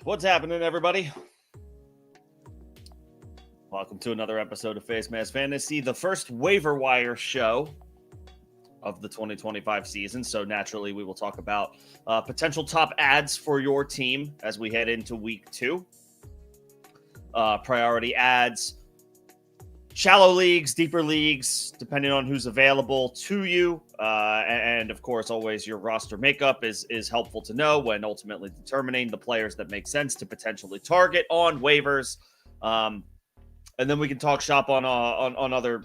What's happening, everybody? Welcome to another episode of Facemask Fantasy, the first waiver wire show of the 2025 season. So naturally, we will talk about potential top ads for your team as we head into week 2. Priority ads, shallow leagues, deeper leagues, depending on who's available to you. And of course, always your roster makeup is helpful to know when ultimately determining the players that make sense to potentially target on waivers. And then we can talk shop on other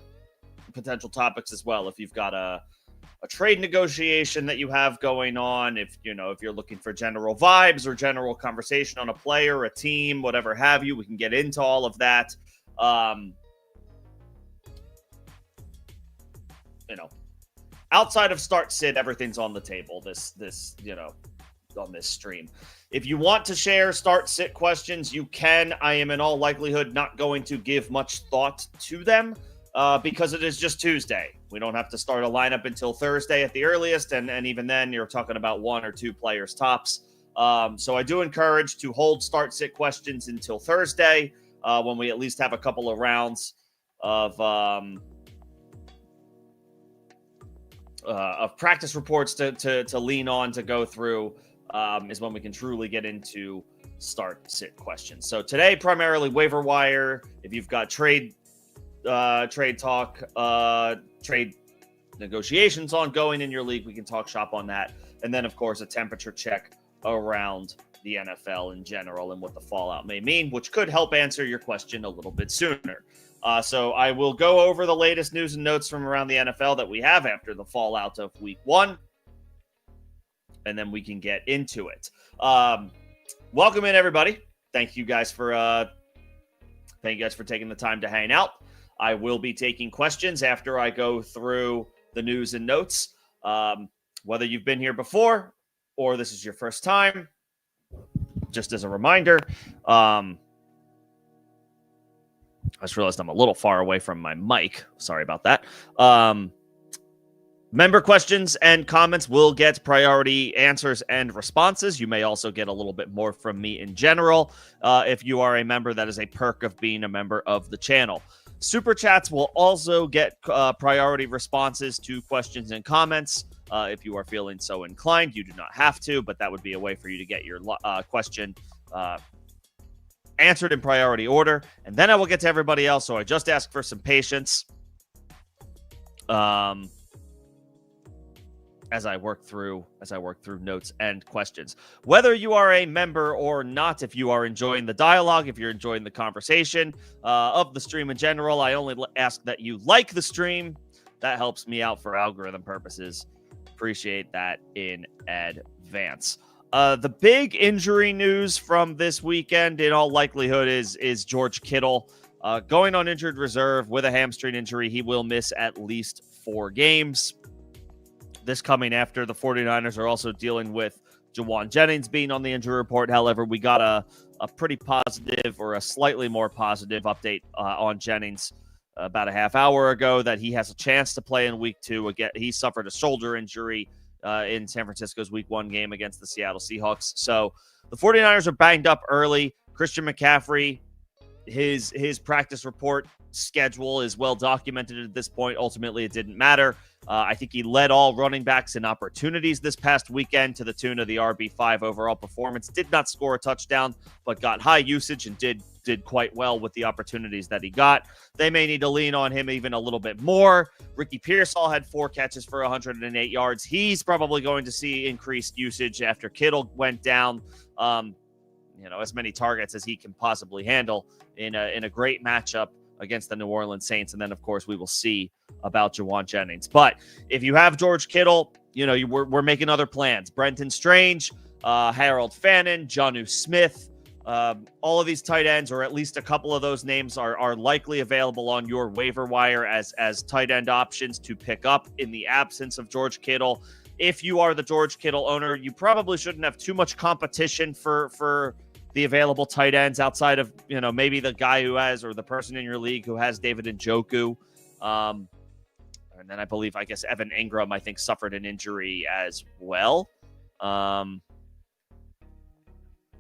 potential topics as well. If you've got a trade negotiation that you have going on, if you're looking for general vibes or general conversation on a player, a team, whatever have you, we can get into all of that. Outside of start sit, everything's on the table. This on this stream. If you want to share start sit questions, you can. I am in all likelihood not going to give much thought to them because it is just Tuesday. We don't have to start a lineup until Thursday at the earliest, and even then you're talking about 1 or 2 players tops. So I do encourage to hold start sit questions until Thursday when we at least have a couple of rounds of practice reports to lean on to go through. Is when we can truly get into start sit questions. So today, primarily waiver wire. If you've got trade talk, trade negotiations ongoing in your league, we can talk shop on that. And then, of course, a temperature check around the NFL in general and what the fallout may mean, which could help answer your question a little bit sooner. So I will go over the latest news and notes from around the NFL that we have after the fallout of week 1. And then we can get into it. Welcome in, everybody. Thank you guys for taking the time to hang out. I will be taking questions after I go through the news and notes. Whether you've been here before or this is your first time, just as a reminder, I just realized I'm a little far away from my mic. Sorry about that. Member questions and comments will get priority answers and responses. You may also get a little bit more from me in general. If you are a member, that is a perk of being a member of the channel. Super chats will also get priority responses to questions and comments. If you are feeling so inclined, you do not have to, but that would be a way for you to get your question answered in priority order. And then I will get to everybody else. So I just ask for some patience. As I work through notes and questions. Whether you are a member or not, if you are enjoying the dialogue, if you're enjoying the conversation of the stream in general, I only ask that you like the stream. That helps me out for algorithm purposes. Appreciate that in advance. The big injury news from this weekend, in all likelihood, is George Kittle going on injured reserve with a hamstring injury. He will miss at least 4 games. This coming after the 49ers are also dealing with Juwan Jennings being on the injury report. However, we got a pretty positive or a slightly more positive update on Jennings about a half hour ago that he has a chance to play in week 2. Again, he suffered a shoulder injury in San Francisco's week 1 game against the Seattle Seahawks. So the 49ers are banged up early. Christian McCaffrey, his practice report schedule is well documented at this point. Ultimately, it didn't matter. I think he led all running backs in opportunities this past weekend to the tune of the RB5 overall performance. Did not score a touchdown, but got high usage and did quite well with the opportunities that he got. They may need to lean on him even a little bit more. Ricky Pearsall had 4 catches for 108 yards. He's probably going to see increased usage after Kittle went down. As many targets as he can possibly handle in a great matchup against the New Orleans Saints. And then, of course, we will see about Juwan Jennings. But if you have George Kittle, we're making other plans. Brenton Strange, Harold Fannin, Jonnu Smith, all of these tight ends, or at least a couple of those names are likely available on your waiver wire as tight end options to pick up in the absence of George Kittle. If you are the George Kittle owner, you probably shouldn't have too much competition for the available tight ends outside of, maybe the guy who has, or the person in your league who has David Njoku. And then I guess Evan Ingram, suffered an injury as well.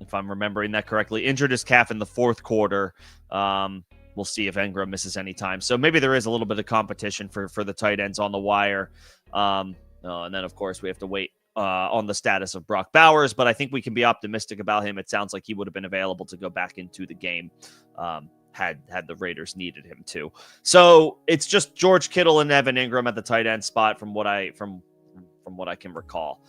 if I'm remembering that correctly. Injured his calf in the fourth quarter. We'll see if Engram misses any time. So maybe there is a little bit of competition for the tight ends on the wire. And then, of course, we have to wait on the status of Brock Bowers, but I think we can be optimistic about him. It sounds like he would have been available to go back into the game had the Raiders needed him to. So it's just George Kittle and Evan Engram at the tight end spot from what I can recall.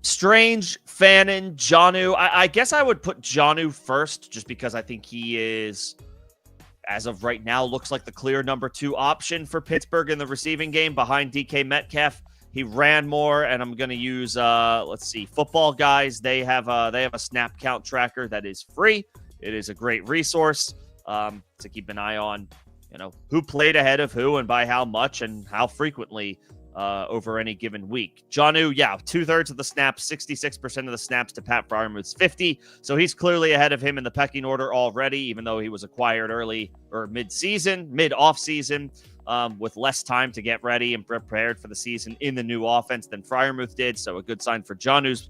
Strange, Fannin, Jonnu. I guess I would put Jonnu first just because I think he is, as of right now, looks like the clear number 2 option for Pittsburgh in the receiving game behind DK Metcalf. He ran more, and I'm going to use, Football Guys. They have a snap count tracker that is free. It is a great resource to keep an eye on, who played ahead of who and by how much and how frequently over any given week. Jonnu, 2/3 of the snaps, 66% of the snaps to Pat Freiermuth's 50. So he's clearly ahead of him in the pecking order already, even though he was acquired early or mid-off-season, with less time to get ready and prepared for the season in the new offense than Freiermuth did. So a good sign for Jonnu's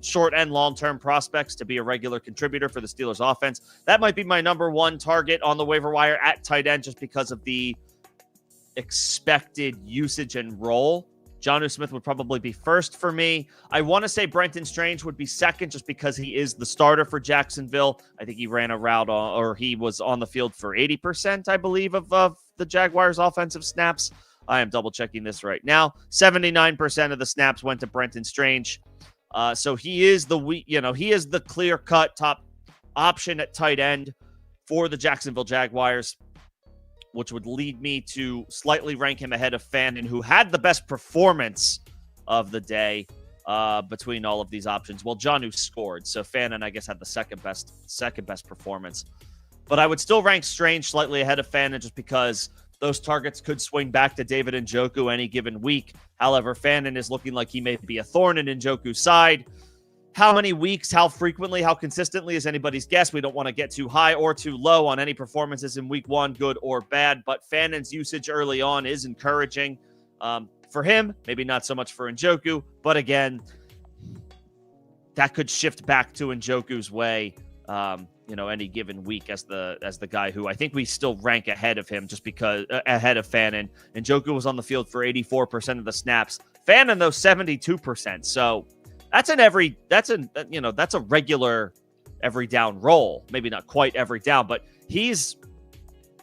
short and long-term prospects to be a regular contributor for the Steelers offense. That might be my number 1 target on the waiver wire at tight end just because of the expected usage and role. Jonnu Smith would probably be first for me. I want to say Brenton Strange would be second just because he is the starter for Jacksonville. I think he ran a route or he was on the field for 80%, I believe, of the Jaguars' offensive snaps. I am double checking this right now. 79% of the snaps went to Brenton Strange. So he is the clear-cut top option at tight end for the Jacksonville Jaguars, which would lead me to slightly rank him ahead of Fannin, who had the best performance of the day between all of these options. Well, Jonnu scored, so Fannin, I guess, had the second best performance. But I would still rank Strange slightly ahead of Fannin just because those targets could swing back to David Njoku any given week. However, Fannin is looking like he may be a thorn in Njoku's side. How many weeks, how frequently, how consistently is anybody's guess. We don't want to get too high or too low on any performances in week 1, good or bad, but Fannin's usage early on is encouraging for him. Maybe not so much for Njoku, but again, that could shift back to Njoku's way, any given week as the guy who I think we still rank ahead of him just because ahead of Fannin. Njoku was on the field for 84% of the snaps. Fannin, though, 72%. So that's a regular every down role. Maybe not quite every down, but he's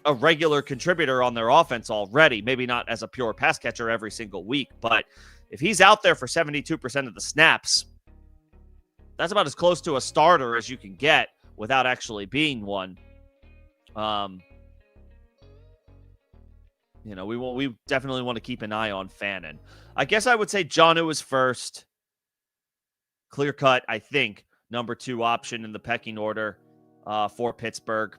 a regular contributor on their offense already. Maybe not as a pure pass catcher every single week, but if he's out there for 72% of the snaps, that's about as close to a starter as you can get without actually being one. We definitely want to keep an eye on Fannin. I guess I would say Jonnu is first. Clear cut, I think, number 2 option in the pecking order for Pittsburgh.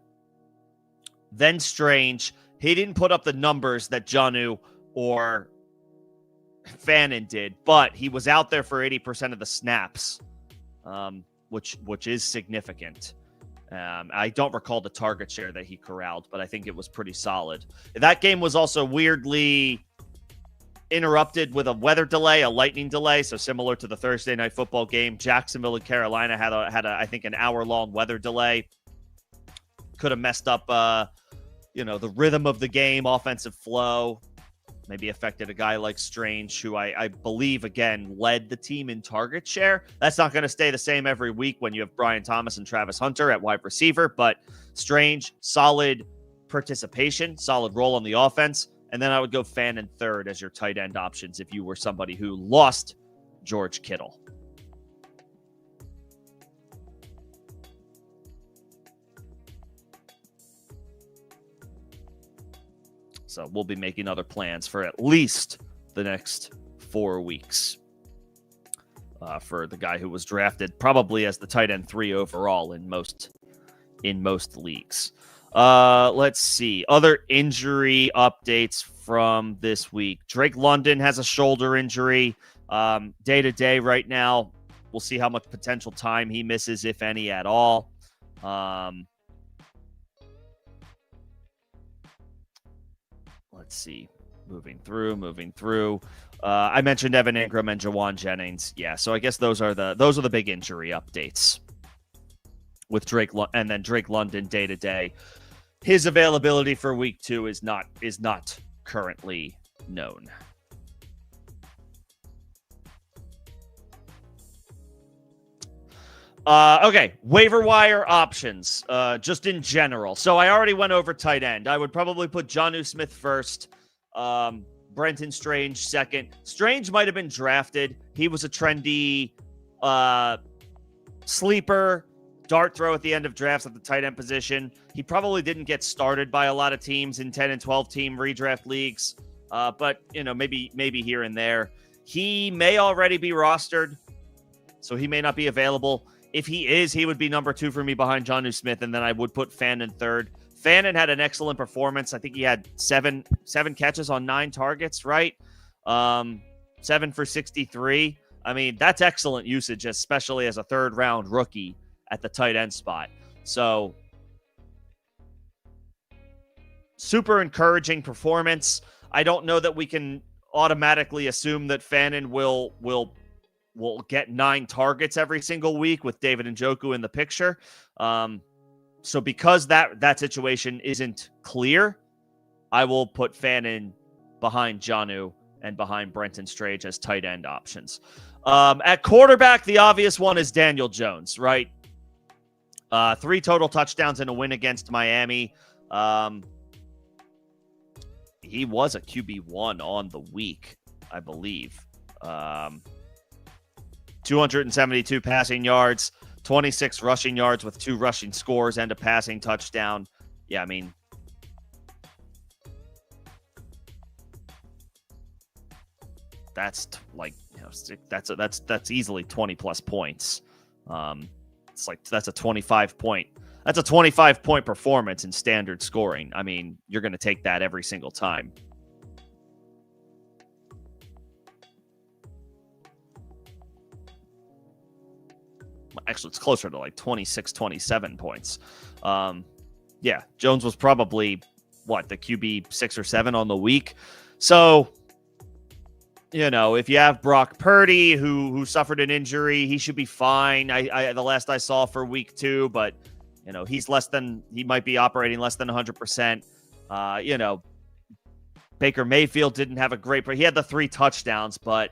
Then Strange. He didn't put up the numbers that Jonnu or Fannin did, but he was out there for 80% of the snaps, which is significant. I don't recall the target share that he corralled, but I think it was pretty solid. That game was also weirdly interrupted with a weather delay, a lightning delay, so similar to the Thursday night football game. Jacksonville and Carolina had I think an hour-long weather delay. Could have messed up the rhythm of the game, offensive flow. Maybe affected a guy like Strange, who I believe, again, led the team in target share. That's not going to stay the same every week when you have Brian Thomas and Travis Hunter at wide receiver, but Strange, solid participation, solid role on the offense. And then I would go Fannin third as your tight end options if you were somebody who lost George Kittle. So we'll be making other plans for at least the next 4 weeks for the guy who was drafted probably as the tight end 3 overall in most leagues. Let's see. Other injury updates from this week. Drake London has a shoulder injury. Day to day right now. We'll see how much potential time he misses, if any at all. Let's see. Moving through. I mentioned Evan Ingram and Jawan Jennings. Yeah, so I guess those are the big injury updates with Drake and then Drake London day to day. His availability for week 2 is not currently known. Okay, waiver wire options, just in general. So I already went over tight end. I would probably put Jonnu Smith first, Brenton Strange second. Strange might have been drafted. He was a trendy sleeper, dart throw at the end of drafts at the tight end position. He probably didn't get started by a lot of teams in 10 and 12 team redraft leagues, but maybe here and there. He may already be rostered, so he may not be available. If he is, he would be number 2 for me behind Jonnu Smith, and then I would put Fannin third. Fannin had an excellent performance. I think he had seven catches on 9 targets, right? 7 for 63. I mean, that's excellent usage, especially as a third-round rookie at the tight end spot. So, super encouraging performance. I don't know that we can automatically assume that Fannin will get 9 targets every single week with David Njoku in the picture. So because that situation isn't clear, I will put Fannin behind Jonnu and behind Brenton Strange as tight end options. At quarterback, the obvious one is Daniel Jones, right? 3 total touchdowns in a win against Miami. He was a QB1 on the week, I believe. 272 passing yards, 26 rushing yards with 2 rushing scores and a passing touchdown. Yeah, I mean, that's that's easily 20 plus points. That's a 25 point performance in standard scoring. I mean, you're going to take that every single time. Actually, it's closer to like 26, 27 points. Yeah, Jones was probably, the QB 6 or 7 on the week. So, if you have Brock Purdy, who suffered an injury, he should be fine. I the last I saw for week 2, but, he might be operating less than 100%. Baker Mayfield didn't have a great, he had the 3 touchdowns, but,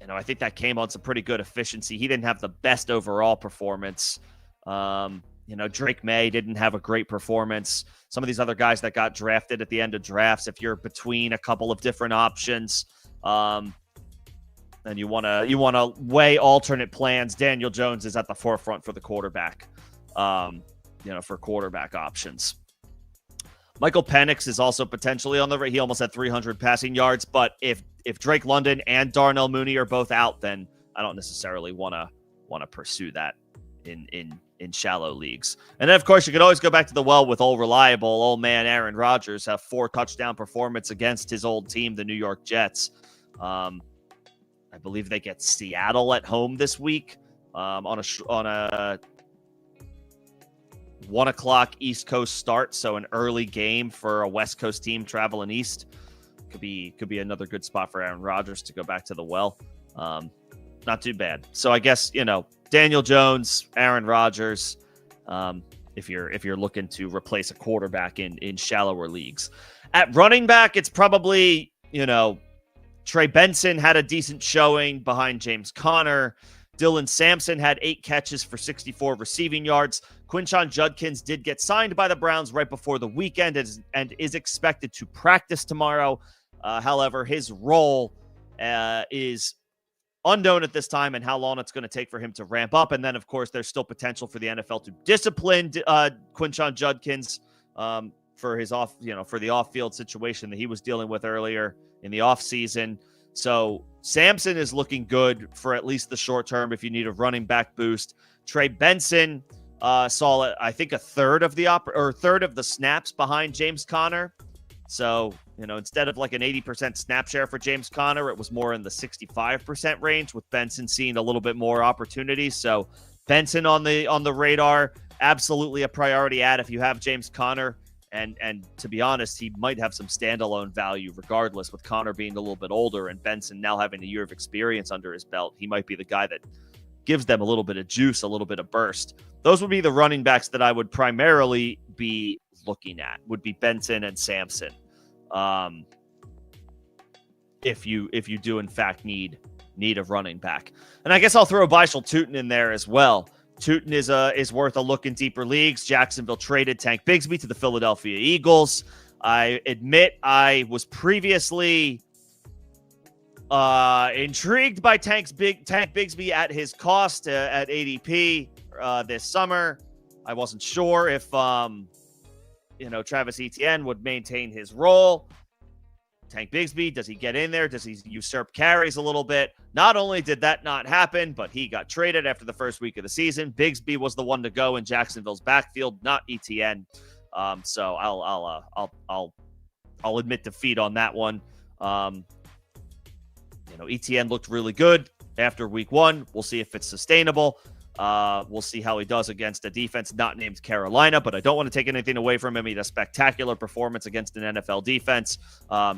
I think that came on some pretty good efficiency. He didn't have the best overall performance. Drake May didn't have a great performance. Some of these other guys that got drafted at the end of drafts, if you're between a couple of different options, and you want to weigh alternate plans, Daniel Jones is at the forefront for the quarterback, for quarterback options. Michael Penix is also potentially on the right. He almost had 300 passing yards, but if Drake London and Darnell Mooney are both out, then I don't necessarily want to pursue that in shallow leagues. And then, of course, you could always go back to the well with reliable old man Aaron Rodgers, have 4 touchdown performance against his old team, the New York Jets. I believe they get Seattle at home this week on a 1:00 East Coast start, so an early game for a West Coast team traveling east. Could be another good spot for Aaron Rodgers to go back to the well. Not too bad. So I guess Daniel Jones, Aaron Rodgers, if you're looking to replace a quarterback in shallower leagues. At running back, it's probably Trey Benson had a decent showing behind James Conner. Dylan Sampson had 8 catches for 64 receiving yards. Quinshon Judkins did get signed by the Browns right before the weekend and is expected to practice tomorrow. However, his role is unknown at this time and how long it's going to take for him to ramp up. And then, of course, there's still potential for the NFL to discipline Quinshon Judkins for his for the off-field situation that he was dealing with earlier in the offseason. So Sampson is looking good for at least the short term if you need a running back boost. Trey Benson saw, I think, a third of the snaps behind James Conner. So, instead of like an 80% snap share for James Conner, it was more in the 65% range, with Benson seeing a little bit more opportunities. So Benson on the radar, absolutely a priority add if you have James Conner And to be honest, he might have some standalone value regardless, with Connor being a little bit older and Benson now having a year of experience under his belt. He might be the guy that gives them a little bit of juice, a little bit of burst. Those would be the running backs that I would primarily be looking at, would be Benson and Sampson. If you do in fact need a running back. And I guess I'll throw Bishal Tootin in there as well. Tootin is worth a look in deeper leagues. Jacksonville traded Tank Bigsby to the Philadelphia Eagles. I admit I was previously intrigued by Tank Bigsby at his cost at ADP this summer. I wasn't sure if Travis Etienne would maintain his role. Tank Bigsby, does he get in there? Does he usurp carries a little bit? Not only did that not happen, but he got traded after the first week of the season. Bigsby was the one to go in Jacksonville's backfield, not Etienne. So I'll admit defeat on that one. Etienne looked really good after week one. We'll see if it's sustainable. We'll see how he does against a defense not named Carolina, but I don't want to take anything away from him. He had a spectacular performance against an NFL defense.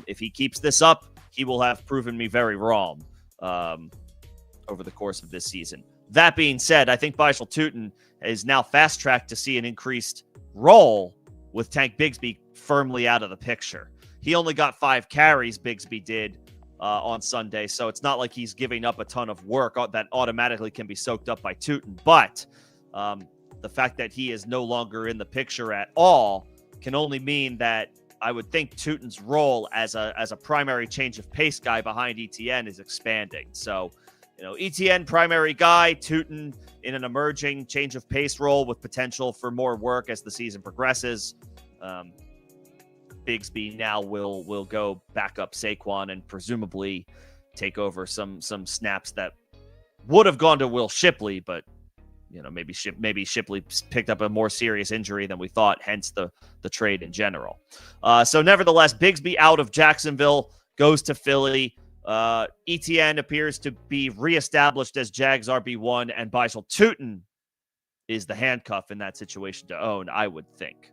If he keeps this up, he will have proven me very wrong over the course of this season. That being said, I think Bishal Tootin is now fast-tracked to see an increased role with Tank Bigsby firmly out of the picture. He only got 5 carries, Bigsby did, on Sunday, so it's not like he's giving up a ton of work that automatically can be soaked up by Tootin. But the fact that he is no longer in the picture at all can only mean that I would think Tootin's role as a primary change of pace guy behind Etienne is expanding. So, Etienne primary guy, Tootin in an emerging change of pace role with potential for more work as the season progresses. Bigsby now will go back up Saquon and presumably take over some snaps that would have gone to Will Shipley, but maybe Shipley picked up a more serious injury than we thought, hence the trade in general. So nevertheless, Bigsby out of Jacksonville, goes to Philly. Etienne appears to be reestablished as Jags RB1, and Bishal Tootin is the handcuff in that situation to own, I would think.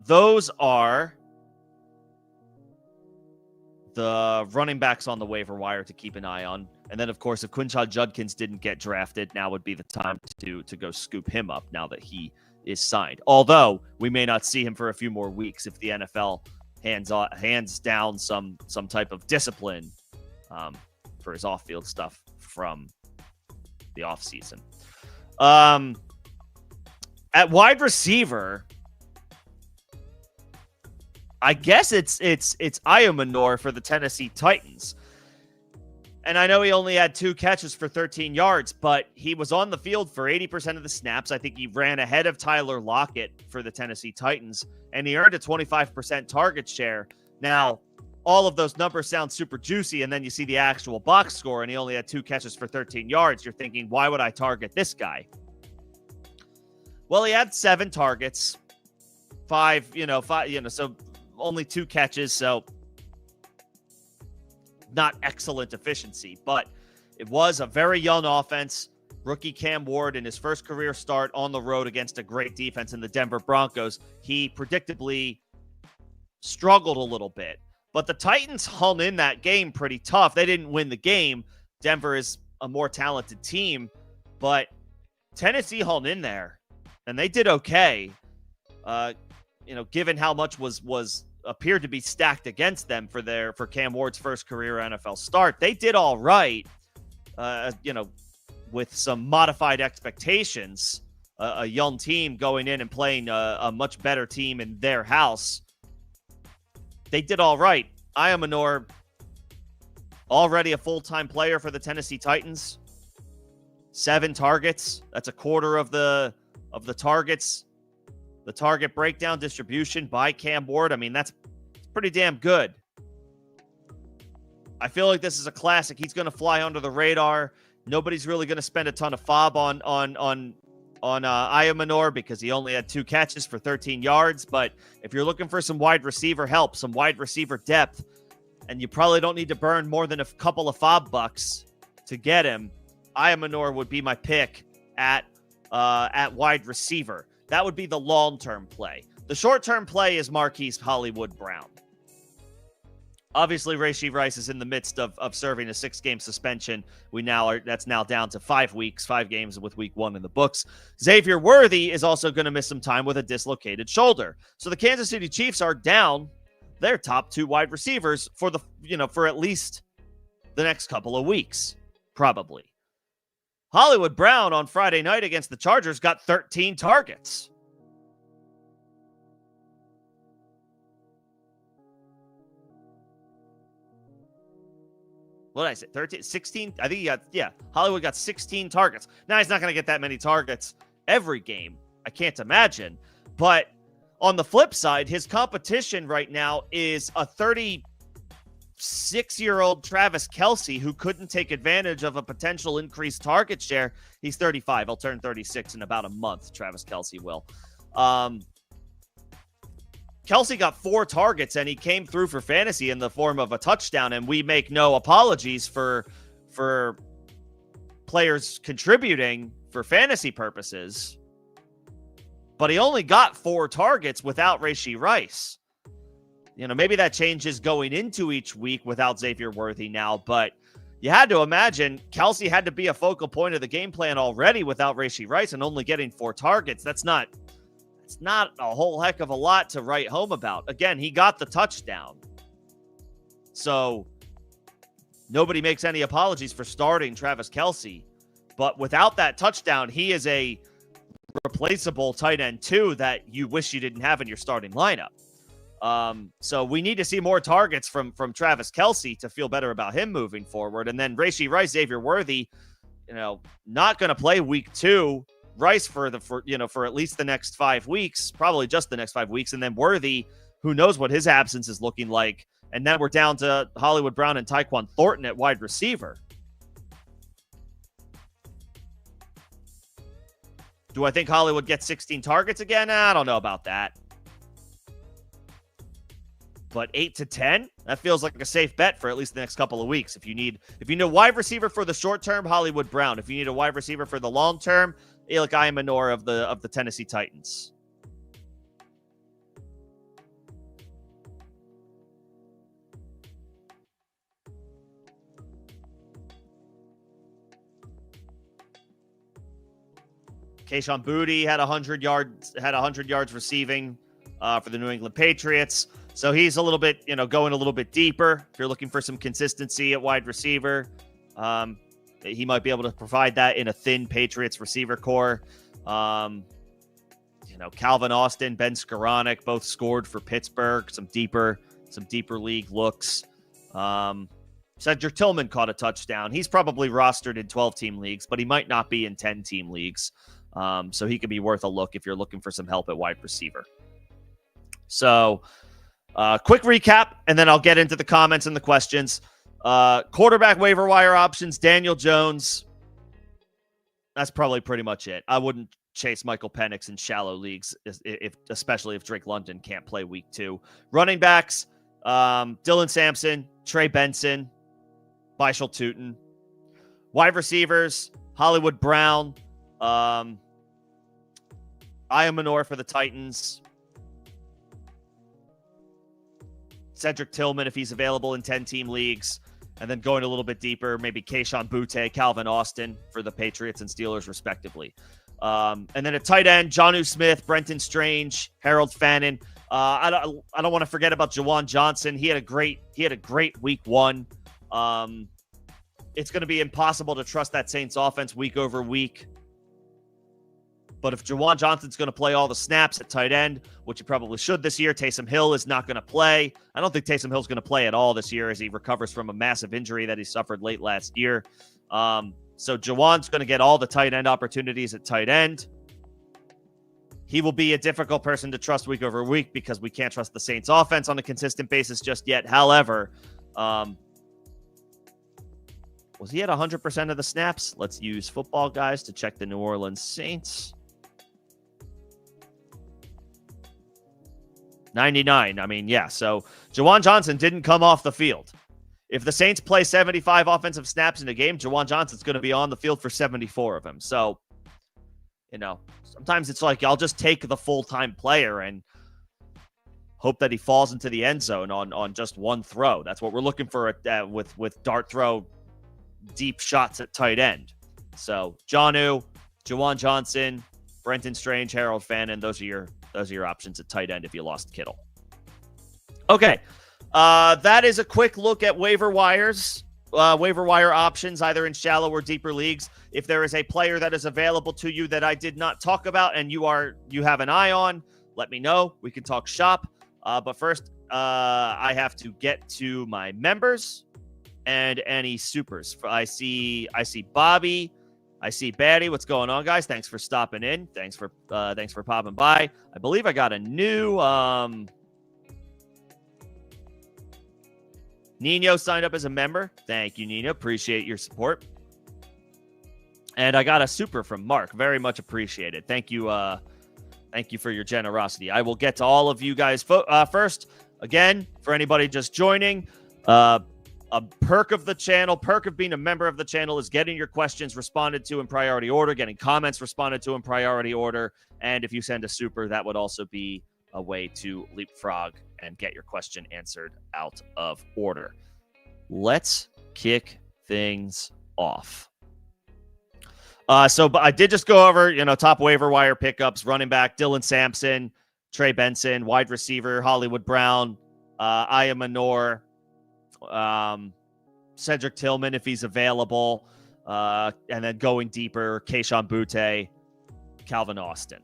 Those are the running backs on the waiver wire to keep an eye on. And then, of course, if Quinshon Judkins didn't get drafted, now would be the time to go scoop him up now that he is signed. Although we may not see him for a few more weeks if the NFL hands down some type of discipline for his off-field stuff from the offseason. At wide receiver, I guess it's Iomanor for the Tennessee Titans. And I know he only had 2 catches for 13 yards, but he was on the field for 80% of the snaps. I think he ran ahead of Tyler Lockett for the Tennessee Titans, and he earned a 25% target share. Now, all of those numbers sound super juicy, and then you see the actual box score, and he only had 2 catches for 13 yards. You're thinking, why would I target this guy? Well, he had 7 targets, 5, so only 2 catches, so not excellent efficiency, but it was a very young offense. Rookie Cam Ward in his first career start on the road against a great defense in the Denver Broncos, he predictably struggled a little bit, but the Titans hung in that game pretty tough. They didn't win the game. Denver is a more talented team, but Tennessee hung in there and they did okay. Given how much was appeared to be stacked against them for Cam Ward's first career NFL start, they did all right. With some modified expectations, a young team going in and playing a much better team in their house, they did all right. Iomanor, already a full-time player for the Tennessee Titans, 7 targets. That's a quarter of the targets. The target breakdown distribution by Cam Ward, I mean, that's pretty damn good. I feel like this is a classic. He's going to fly under the radar. Nobody's really going to spend a ton of fob on Iomanor because he only had 2 catches for 13 yards. But if you're looking for some wide receiver help, some wide receiver depth, and you probably don't need to burn more than a couple of fob bucks to get him, Iomanor would be my pick at wide receiver. That would be the long-term play. The short-term play is Marquise Hollywood Brown. Obviously, Rashee Rice is in the midst of serving a 6-game suspension. That's now down to 5 weeks, 5 games with week 1 in the books. Xavier Worthy is also going to miss some time with a dislocated shoulder. So the Kansas City Chiefs are down their top 2 wide receivers for at least the next couple of weeks, probably. Hollywood Brown on Friday night against the Chargers got 13 targets. What did I say? 13, 16? I think Hollywood got 16 targets. Now, he's not going to get that many targets every game. I can't imagine. But on the flip side, his competition right now is a 36-year-old Travis Kelce who couldn't take advantage of a potential increased target share. He's 35. He'll turn 36 in about a month, Travis Kelce will. Kelce got 4 targets, and he came through for fantasy in the form of a touchdown, and we make no apologies for players contributing for fantasy purposes. But he only got 4 targets without Rashee Rice. Maybe that changes going into each week without Xavier Worthy now, but you had to imagine Kelce had to be a focal point of the game plan already without Rashee Rice, and only getting 4 targets. It's not a whole heck of a lot to write home about. Again, he got the touchdown. So nobody makes any apologies for starting Travis Kelce. But without that touchdown, he is a replaceable tight end 2 that you wish you didn't have in your starting lineup. So we need to see more targets from Travis Kelce to feel better about him moving forward. And then Rashee Rice, Xavier Worthy, not going to play week 2. Rice for at least the next 5 weeks, probably just the next 5 weeks. And then Worthy, who knows what his absence is looking like. And then we're down to Hollywood Brown and Tyquan Thornton at wide receiver. Do I think Hollywood gets 16 targets again? I don't know about that. But 8 to 10, that feels like a safe bet for at least the next couple of weeks. If you need a wide receiver for the short term, Hollywood Brown. If you need a wide receiver for the long term, Alec Ayamanor of the Tennessee Titans. Kayshon Boutte had 100 yards receiving for the New England Patriots. So he's a little bit, going a little bit deeper. If you're looking for some consistency at wide receiver, he might be able to provide that in a thin Patriots receiver core. Calvin Austin, Ben Skoranek, both scored for Pittsburgh. Some deeper league looks. Cedric Tillman caught a touchdown. He's probably rostered in 12-team leagues, but he might not be in 10-team leagues. So he could be worth a look if you're looking for some help at wide receiver. So quick recap, and then I'll get into the comments and the questions. Quarterback waiver wire options, Daniel Jones. That's probably pretty much it. I wouldn't chase Michael Penix in shallow leagues, especially if Drake London can't play week 2. Running backs, Dylan Sampson, Trey Benson, Bishal Tootin. Wide receivers, Hollywood Brown, Ayamanor for the Titans, Cedric Tillman if he's available in 10-team leagues, and then going a little bit deeper, maybe Kayshon Boutte, Calvin Austin for the Patriots and Steelers respectively. And then at tight end, Jonnu Smith, Brenton Strange, Harold Fannin. I don't want to forget about Juwan Johnson. He had a great week 1. It's going to be impossible to trust that Saints offense week over week. But if Juwan Johnson's going to play all the snaps at tight end, which he probably should this year, Taysom Hill is not going to play. I don't think Taysom Hill's going to play at all this year as he recovers from a massive injury that he suffered late last year. So Juwan's going to get all the tight end opportunities at tight end. He will be a difficult person to trust week over week because we can't trust the Saints offense on a consistent basis just yet. However, was he at 100% of the snaps? Let's use Football Guys to check the New Orleans Saints. 99. I mean, yeah. So Juwan Johnson didn't come off the field. If the Saints play 75 offensive snaps in a game, Juwan Johnson's going to be on the field for 74 of them. So Sometimes it's like I'll just take the full-time player and hope that he falls into the end zone on just one throw. That's what we're looking for with dart throw deep shots at tight end. So Jonnu, Juwan Johnson, Brenton Strange, Harold Fannin, those are your options at tight end if you lost Kittle. Okay. That is a quick look at waiver wire options, either in shallow or deeper leagues. If there is a player that is available to you that I did not talk about and you have an eye on, let me know. We can talk shop. But first, I have to get to my members and any supers. I see Bobby. I see Batty. What's going on, guys? Thanks for stopping in. Thanks for popping by. I believe I got a new Nino signed up as a member. Thank you, Nino. Appreciate your support. And I got a super from Mark. Very much appreciated. Thank you. Thank you for your generosity. I will get to all of you guys first. Again, for anybody just joining, a perk of the channel, perk of being a member of the channel is getting your questions responded to in priority order, getting comments responded to in priority order. And if you send a super, that would also be a way to leapfrog and get your question answered out of order. Let's kick things off. But I did just go over, top waiver wire pickups, running back, Dylan Sampson, Trey Benson, wide receiver, Hollywood Brown, Aya Manor, Cedric Tillman, if he's available, and then going deeper, Kayshon Boutte, Calvin Austin.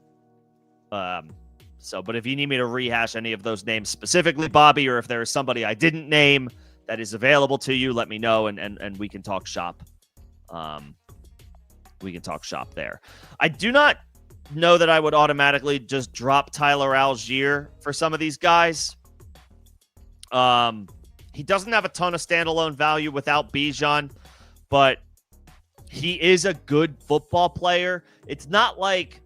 But if you need me to rehash any of those names specifically, Bobby, or if there is somebody I didn't name that is available to you, let me know, and we can talk shop. We can talk shop there. I do not know that I would automatically just drop Tyler Algier for some of these guys. He doesn't have a ton of standalone value without Bijan, but he is a good football player. It's not like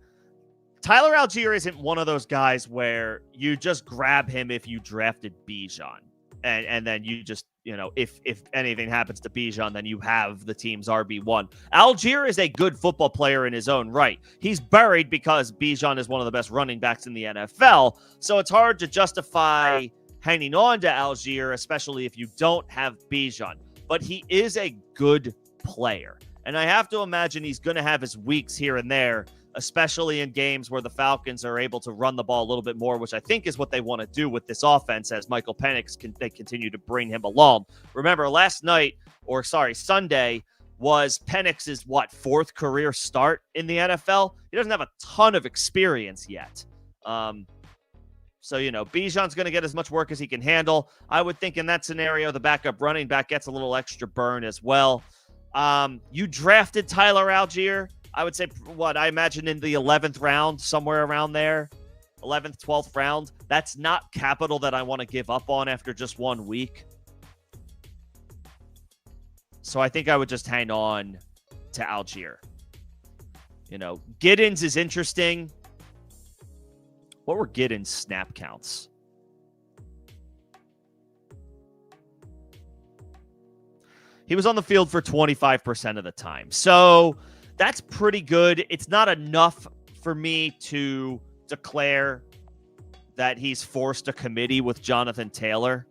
Tyler Algier isn't one of those guys where you just grab him if you drafted Bijan. And then you just, if anything happens to Bijan, then you have the team's RB1. Algier is a good football player in his own right. He's buried because Bijan is one of the best running backs in the NFL. So it's hard to justify hanging on to Algier, especially if you don't have Bijan. But he is a good player. And I have to imagine he's going to have his weeks here and there, especially in games where the Falcons are able to run the ball a little bit more, which I think is what they want to do with this offense as Michael Penix they continue to bring him along. Remember, Sunday was Penix's, fourth career start in the NFL? He doesn't have a ton of experience yet. Bijan's going to get as much work as he can handle. I would think in that scenario, the backup running back gets a little extra burn as well. You drafted Tyler Algier. I would say, I imagine in the 11th round, somewhere around there, 11th, 12th round. That's not capital that I want to give up on after just 1 week. So I think I would just hang on to Algier. Giddens is interesting. What were Giddens' snap counts? He was on the field for 25% of the time. So that's pretty good. It's not enough for me to declare that he's forced a committee with Jonathan Taylor.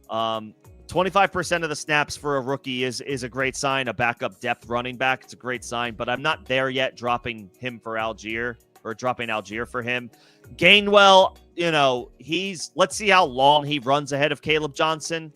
25% of the snaps for a rookie is a great sign. A backup depth running back, it's a great sign. But I'm not there yet dropping him for Algier or dropping Algier for him. Gainwell, let's see how long he runs ahead of Caleb Johnson.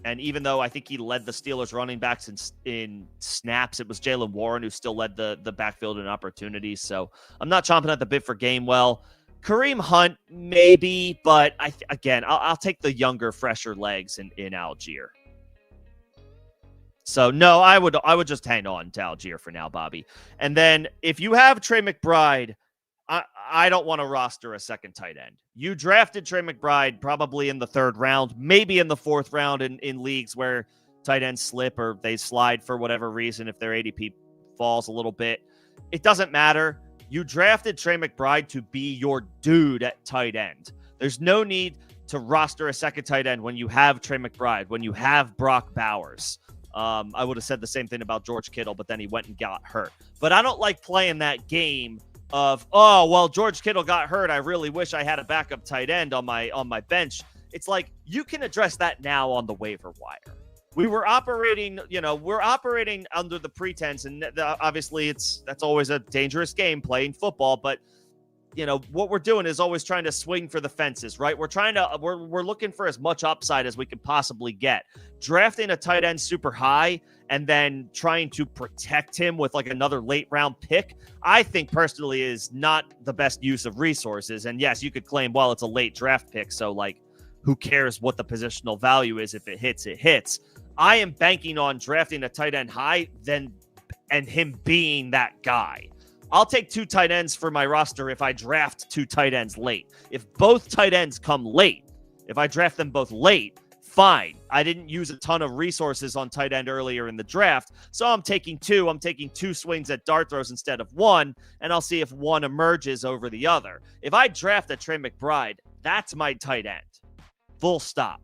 And even though I think he led the Steelers running backs in snaps, it was Jaylen Warren who still led the backfield in opportunities. So I'm not chomping at the bit for Gainwell. Kareem Hunt, maybe, but I'll take the younger, fresher legs in Algier. So no, I would just hang on to Algier for now, Bobby. And then if you have Trey McBride, I don't want to roster a second tight end. You drafted Trey McBride probably in the 3rd round, maybe in the 4th round in leagues where tight ends slip or they slide for whatever reason if their ADP falls a little bit. It doesn't matter. You drafted Trey McBride to be your dude at tight end. There's no need to roster a second tight end when you have Trey McBride, when you have Brock Bowers. I would have said the same thing about George Kittle, but then he went and got hurt. But I don't like playing that game of, oh, well, George Kittle got hurt. I really wish I had a backup tight end on my bench. It's like, you can address that now on the waiver wire. We were operating, we're operating under the pretense, and obviously that's always a dangerous game, playing football, but what we're doing is always trying to swing for the fences, right? We're looking for as much upside as we can possibly get. Drafting a tight end super high and then trying to protect him with like another late round pick, I think personally is not the best use of resources. And yes, you could claim, well, it's a late draft pick, so like, who cares what the positional value is? If it hits, it hits. I am banking on drafting a tight end high and him being that guy. I'll take 2 tight ends for my roster if I draft 2 tight ends late. If both tight ends come late, if I draft them both late, fine. I didn't use a ton of resources on tight end earlier in the draft, so I'm taking 2. I'm taking 2 swings at dart throws instead of 1, and I'll see if one emerges over the other. If I draft a Trey McBride, that's my tight end. Full stop.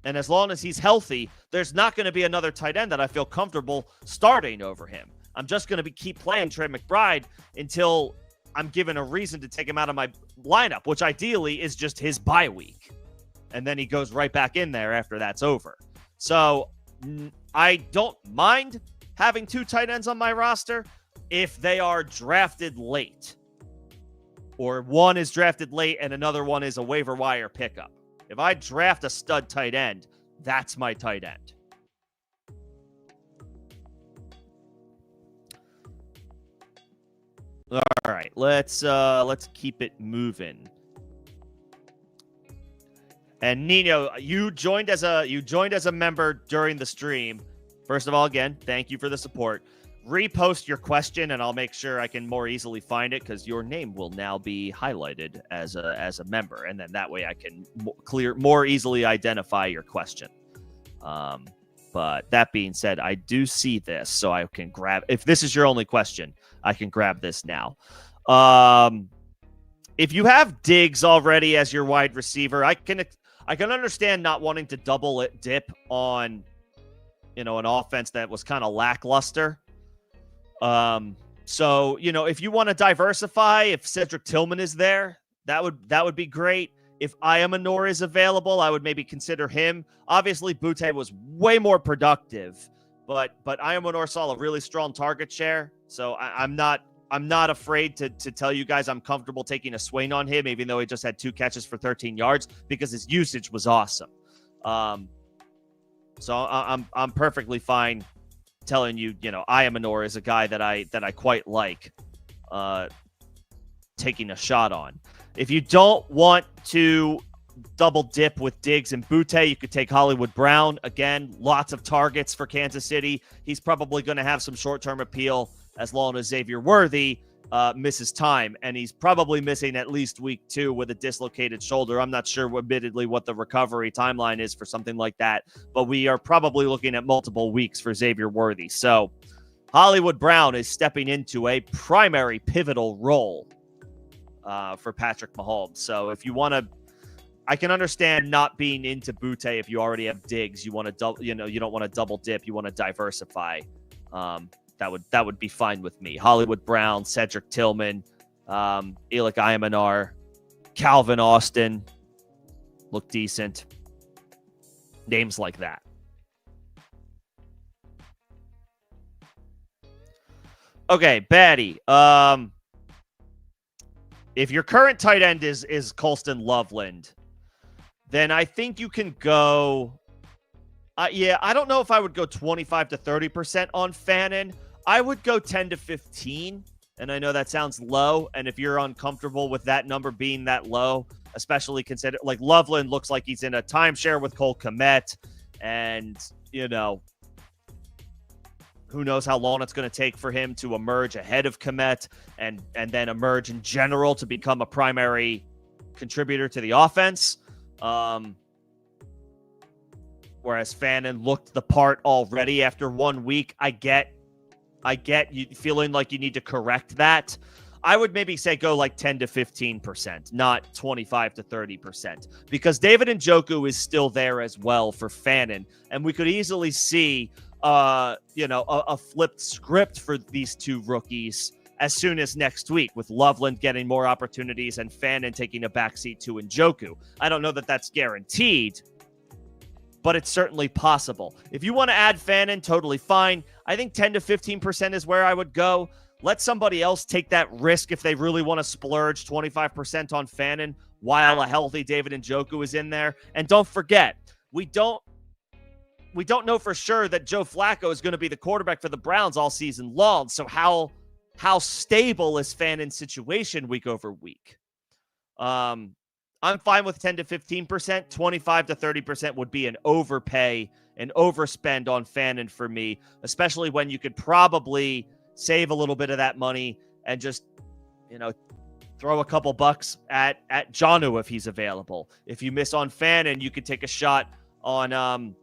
And as long as he's healthy, there's not going to be another tight end that I feel comfortable starting over him. I'm just going to keep playing Trey McBride until I'm given a reason to take him out of my lineup, which ideally is just his bye week. And then he goes right back in there after that's over. So I don't mind having 2 tight ends on my roster if they are drafted late. Or one is drafted late and another one is a waiver wire pickup. If I draft a stud tight end, that's my tight end. All right, let's keep it moving. And Nino, you joined as a member during the stream. First of all, again, thank you for the support. Repost your question, and I'll make sure I can more easily find it, because your name will now be highlighted as a member, and then that way I can more easily identify your question. But that being said, I do see this, so I can grab. If this is your only question, I can grab this now. If you have Diggs already as your wide receiver, I can understand not wanting to double dip on, an offense that was kind of lackluster. So, if you want to diversify, if Cedric Tillman is there, that would be great. If Ayamanor is available, I would maybe consider him. Obviously, Butte was way more productive, but Ayamanor saw a really strong target share. So I'm not afraid to tell you guys I'm comfortable taking a swing on him, even though he just had 2 catches for 13 yards, because his usage was awesome. So I'm perfectly fine telling you, Ayamanor is a guy that I quite like taking a shot on. If you don't want to double dip with Diggs and Butte, you could take Hollywood Brown. Again, lots of targets for Kansas City. He's probably going to have some short-term appeal as long as Xavier Worthy misses time, and he's probably missing at least week 2 with a dislocated shoulder. I'm not sure, admittedly, what the recovery timeline is for something like that, but we are probably looking at multiple weeks for Xavier Worthy. So Hollywood Brown is stepping into a primary pivotal role for Patrick Mahomes. So if you want to, I can understand not being into Butte if you already have Diggs. You want to you don't want to double dip. You want to diversify. That would be fine with me. Hollywood Brown, Cedric Tillman, Elik Ayamanor, Calvin Austin look decent. Names like that. Okay, Batty. If your current tight end is Colston Loveland, then I think you can go. I don't know if I would go 25 to 30% on Fannin. I would go 10 to 15, and I know that sounds low, and if you're uncomfortable with that number being that low, especially consider, like, Loveland looks like he's in a timeshare with Cole Kmet, and, who knows how long it's going to take for him to emerge ahead of Kmet and then emerge in general to become a primary contributor to the offense. Whereas Fannin looked the part already after 1 week. I get you feeling like you need to correct that. I would maybe say go like 10 to 15%, not 25 to 30%, because David Njoku is still there as well for Fannin, and we could easily see, a flipped script for these two rookies as soon as next week, with Loveland getting more opportunities and Fannin taking a backseat to Njoku. I don't know that that's guaranteed, but it's certainly possible. If you want to add Fannin, totally fine. I think 10 to 15% is where I would go. Let somebody else take that risk if they really want to splurge 25% on Fannin while a healthy David Njoku is in there. And don't forget, we don't know for sure that Joe Flacco is going to be the quarterback for the Browns all season long. So how stable is Fannin's situation week over week? I'm fine with 10 to 15%. 25 to 30% would be an overpay, an overspend on Fannin for me, especially when you could probably save a little bit of that money and just, throw a couple bucks at Jonnu if he's available. If you miss on Fannin, you could take a shot on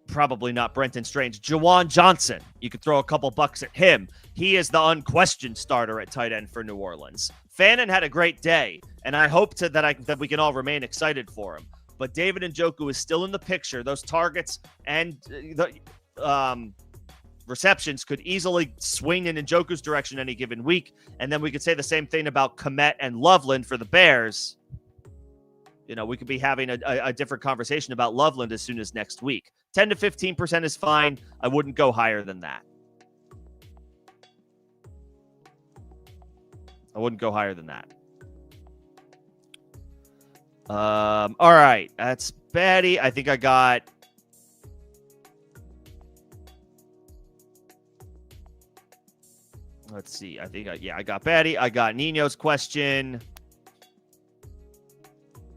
probably not Brenton Strange, Juwan Johnson. You could throw a couple bucks at him. He is the unquestioned starter at tight end for New Orleans. Fannin had a great day, and I hope that we can all remain excited for him. But David Njoku is still in the picture. Those targets and the receptions could easily swing in Njoku's direction any given week. And then we could say the same thing about Kmet and Loveland for the Bears. We could be having a different conversation about Loveland as soon as next week. 10 to 15% is fine. I wouldn't go higher than that. All right. That's Batty. I think I got... Let's see. I got Batty. I got Nino's question.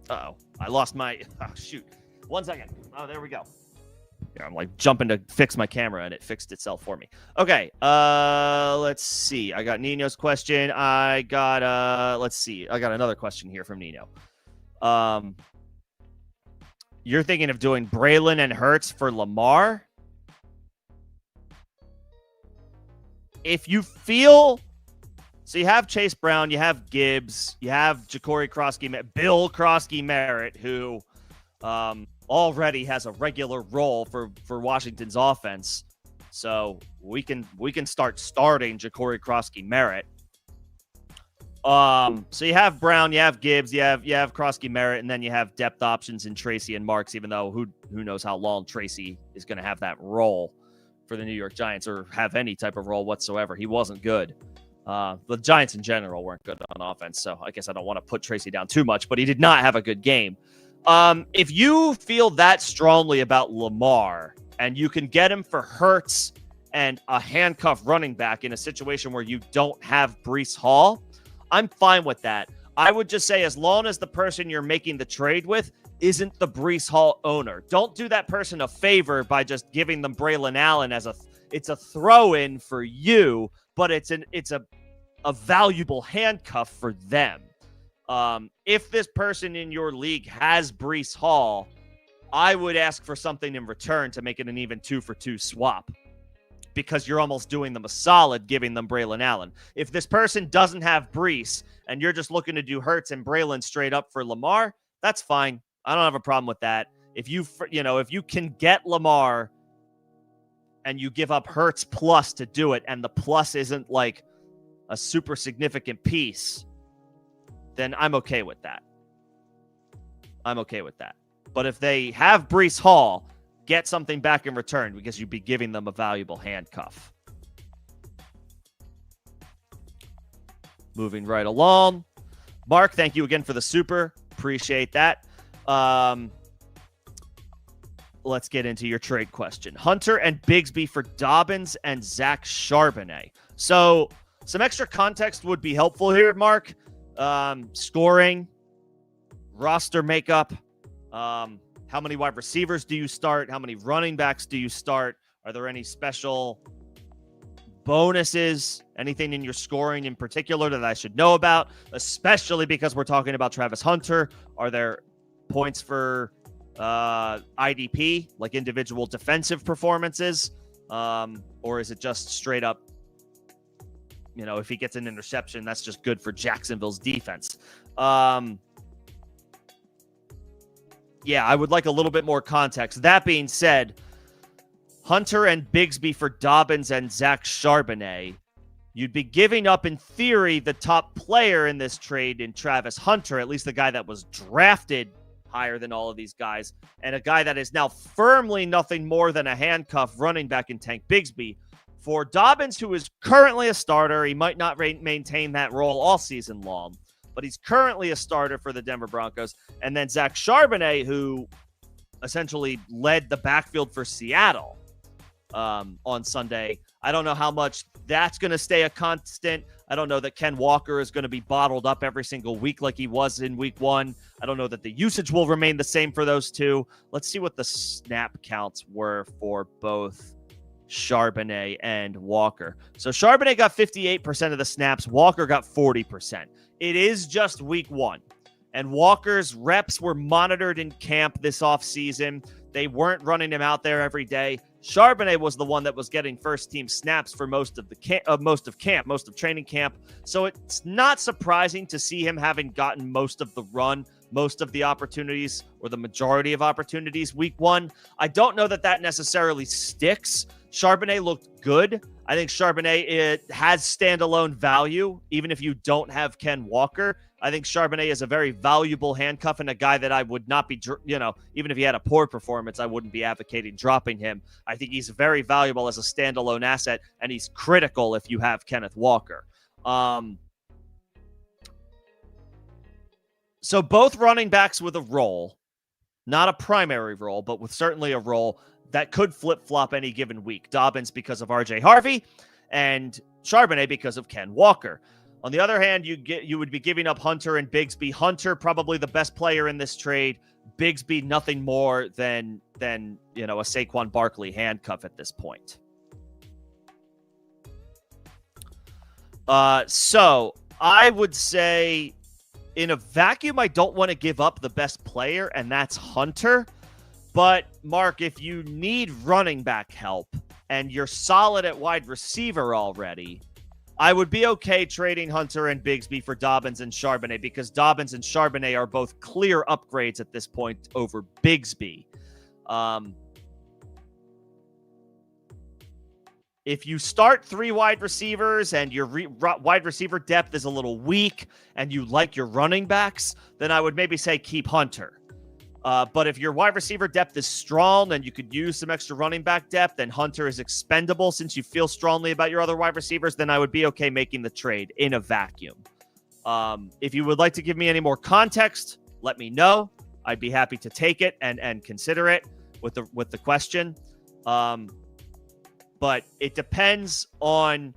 Uh-oh. I lost my... Oh, shoot. 1 second. Oh, there we go. Yeah, I'm like jumping to fix my camera, and it fixed itself for me. Okay. Let's see. I got Nino's question. I got... let's see. I got another question here from Nino. You're thinking of doing Braylon and Hurts for Lamar? If you feel... So you have Chase Brown, you have Gibbs, you have Bill Krosky-Merritt, who already has a regular role for Washington's offense. So we can start starting Ja'Cory Krosky-Merritt. So you have Brown, you have Gibbs, you have Krosky-Merritt, and then you have depth options in Tracy and Marks, even though who knows how long Tracy is going to have that role for the New York Giants or have any type of role whatsoever. He wasn't good. The Giants in general weren't good on offense, so I guess I don't want to put Tracy down too much, but he did not have a good game. If you feel that strongly about Lamar and you can get him for Hurts and a handcuff running back in a situation where you don't have Breece Hall, I'm fine with that. I would just say as long as the person you're making the trade with isn't the Breece Hall owner. Don't do that person a favor by just giving them Braylon Allen it's a throw-in for you, but it's a valuable handcuff for them. If this person in your league has Breece Hall, I would ask for something in return to make it an even 2-for-2 swap, because you're almost doing them a solid giving them Braylon Allen. If this person doesn't have Breece and you're just looking to do Hurts and Braylon straight up for Lamar, that's fine. I don't have a problem with that. If you can get Lamar and you give up Hurts plus to do it, and the plus isn't like a super significant piece, then I'm okay with that. But if they have Breece Hall, get something back in return, because you'd be giving them a valuable handcuff. Moving right along. Mark, thank you again for the super. Appreciate that. Let's get into your trade question. Hunter and Bigsby for Dobbins and Zach Charbonnet. So some extra context would be helpful here, Mark. Scoring, roster makeup, how many wide receivers do you start? How many running backs do you start? Are there any special bonuses? Anything in your scoring in particular that I should know about? Especially because we're talking about Travis Hunter. Are there points for IDP, like individual defensive performances? Or is it just straight up, if he gets an interception, that's just good for Jacksonville's defense. Yeah, I would like a little bit more context. That being said, Hunter and Bigsby for Dobbins and Zach Charbonnet. You'd be giving up, in theory, the top player in this trade in Travis Hunter, at least the guy that was drafted higher than all of these guys, and a guy that is now firmly nothing more than a handcuff running back in Tank Bigsby. For Dobbins, who is currently a starter, he might not maintain that role all season long, but he's currently a starter for the Denver Broncos. And then Zach Charbonnet, who essentially led the backfield for Seattle on Sunday. I don't know how much that's going to stay a constant. I don't know that Ken Walker is going to be bottled up every single week like he was in week 1. I don't know that the usage will remain the same for those two. Let's see what the snap counts were for both Charbonnet and Walker. So Charbonnet got 58% of the snaps. Walker got 40%. It is just week 1. And Walker's reps were monitored in camp this offseason. They weren't running him out there every day. Charbonnet was the one that was getting first-team snaps for most of training camp. So it's not surprising to see him having gotten most of the run, most of the opportunities, or the majority of opportunities week 1. I don't know that that necessarily sticks. Charbonnet looked good. I think Charbonnet has standalone value, even if you don't have Ken Walker. I think Charbonnet is a very valuable handcuff and a guy that I would not be, even if he had a poor performance, I wouldn't be advocating dropping him. I think he's very valuable as a standalone asset, and he's critical if you have Kenneth Walker. So both running backs with a role, not a primary role, but with certainly a role that could flip-flop any given week. Dobbins because of RJ Harvey and Charbonnet because of Ken Walker. On the other hand, you would be giving up Hunter and Bigsby. Hunter, probably the best player in this trade. Bigsby, nothing more than a Saquon Barkley handcuff at this point. So I would say in a vacuum, I don't want to give up the best player, and that's Hunter. But, Mark, if you need running back help and you're solid at wide receiver already, I would be okay trading Hunter and Bigsby for Dobbins and Charbonnet because Dobbins and Charbonnet are both clear upgrades at this point over Bigsby. If you start 3 wide receivers and your wide receiver depth is a little weak and you like your running backs, then I would maybe say keep Hunter. But if your wide receiver depth is strong and you could use some extra running back depth and Hunter is expendable since you feel strongly about your other wide receivers, then I would be okay making the trade in a vacuum. If you would like to give me any more context, let me know. I'd be happy to take it and consider it with the question. But it depends on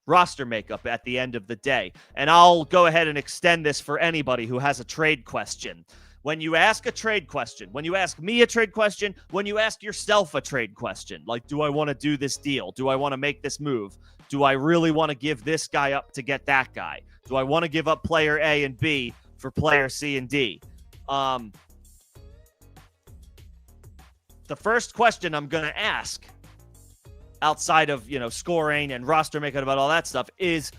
roster makeup at the end of the day. And I'll go ahead and extend this for anybody who has a trade question. When you ask a trade question, when you ask me a trade question, when you ask yourself a trade question, like, do I want to do this deal? Do I want to make this move? Do I really want to give this guy up to get that guy? Do I want to give up player A and B for player C and D? The first question I'm going to ask outside of, scoring and roster makeup about all that stuff is,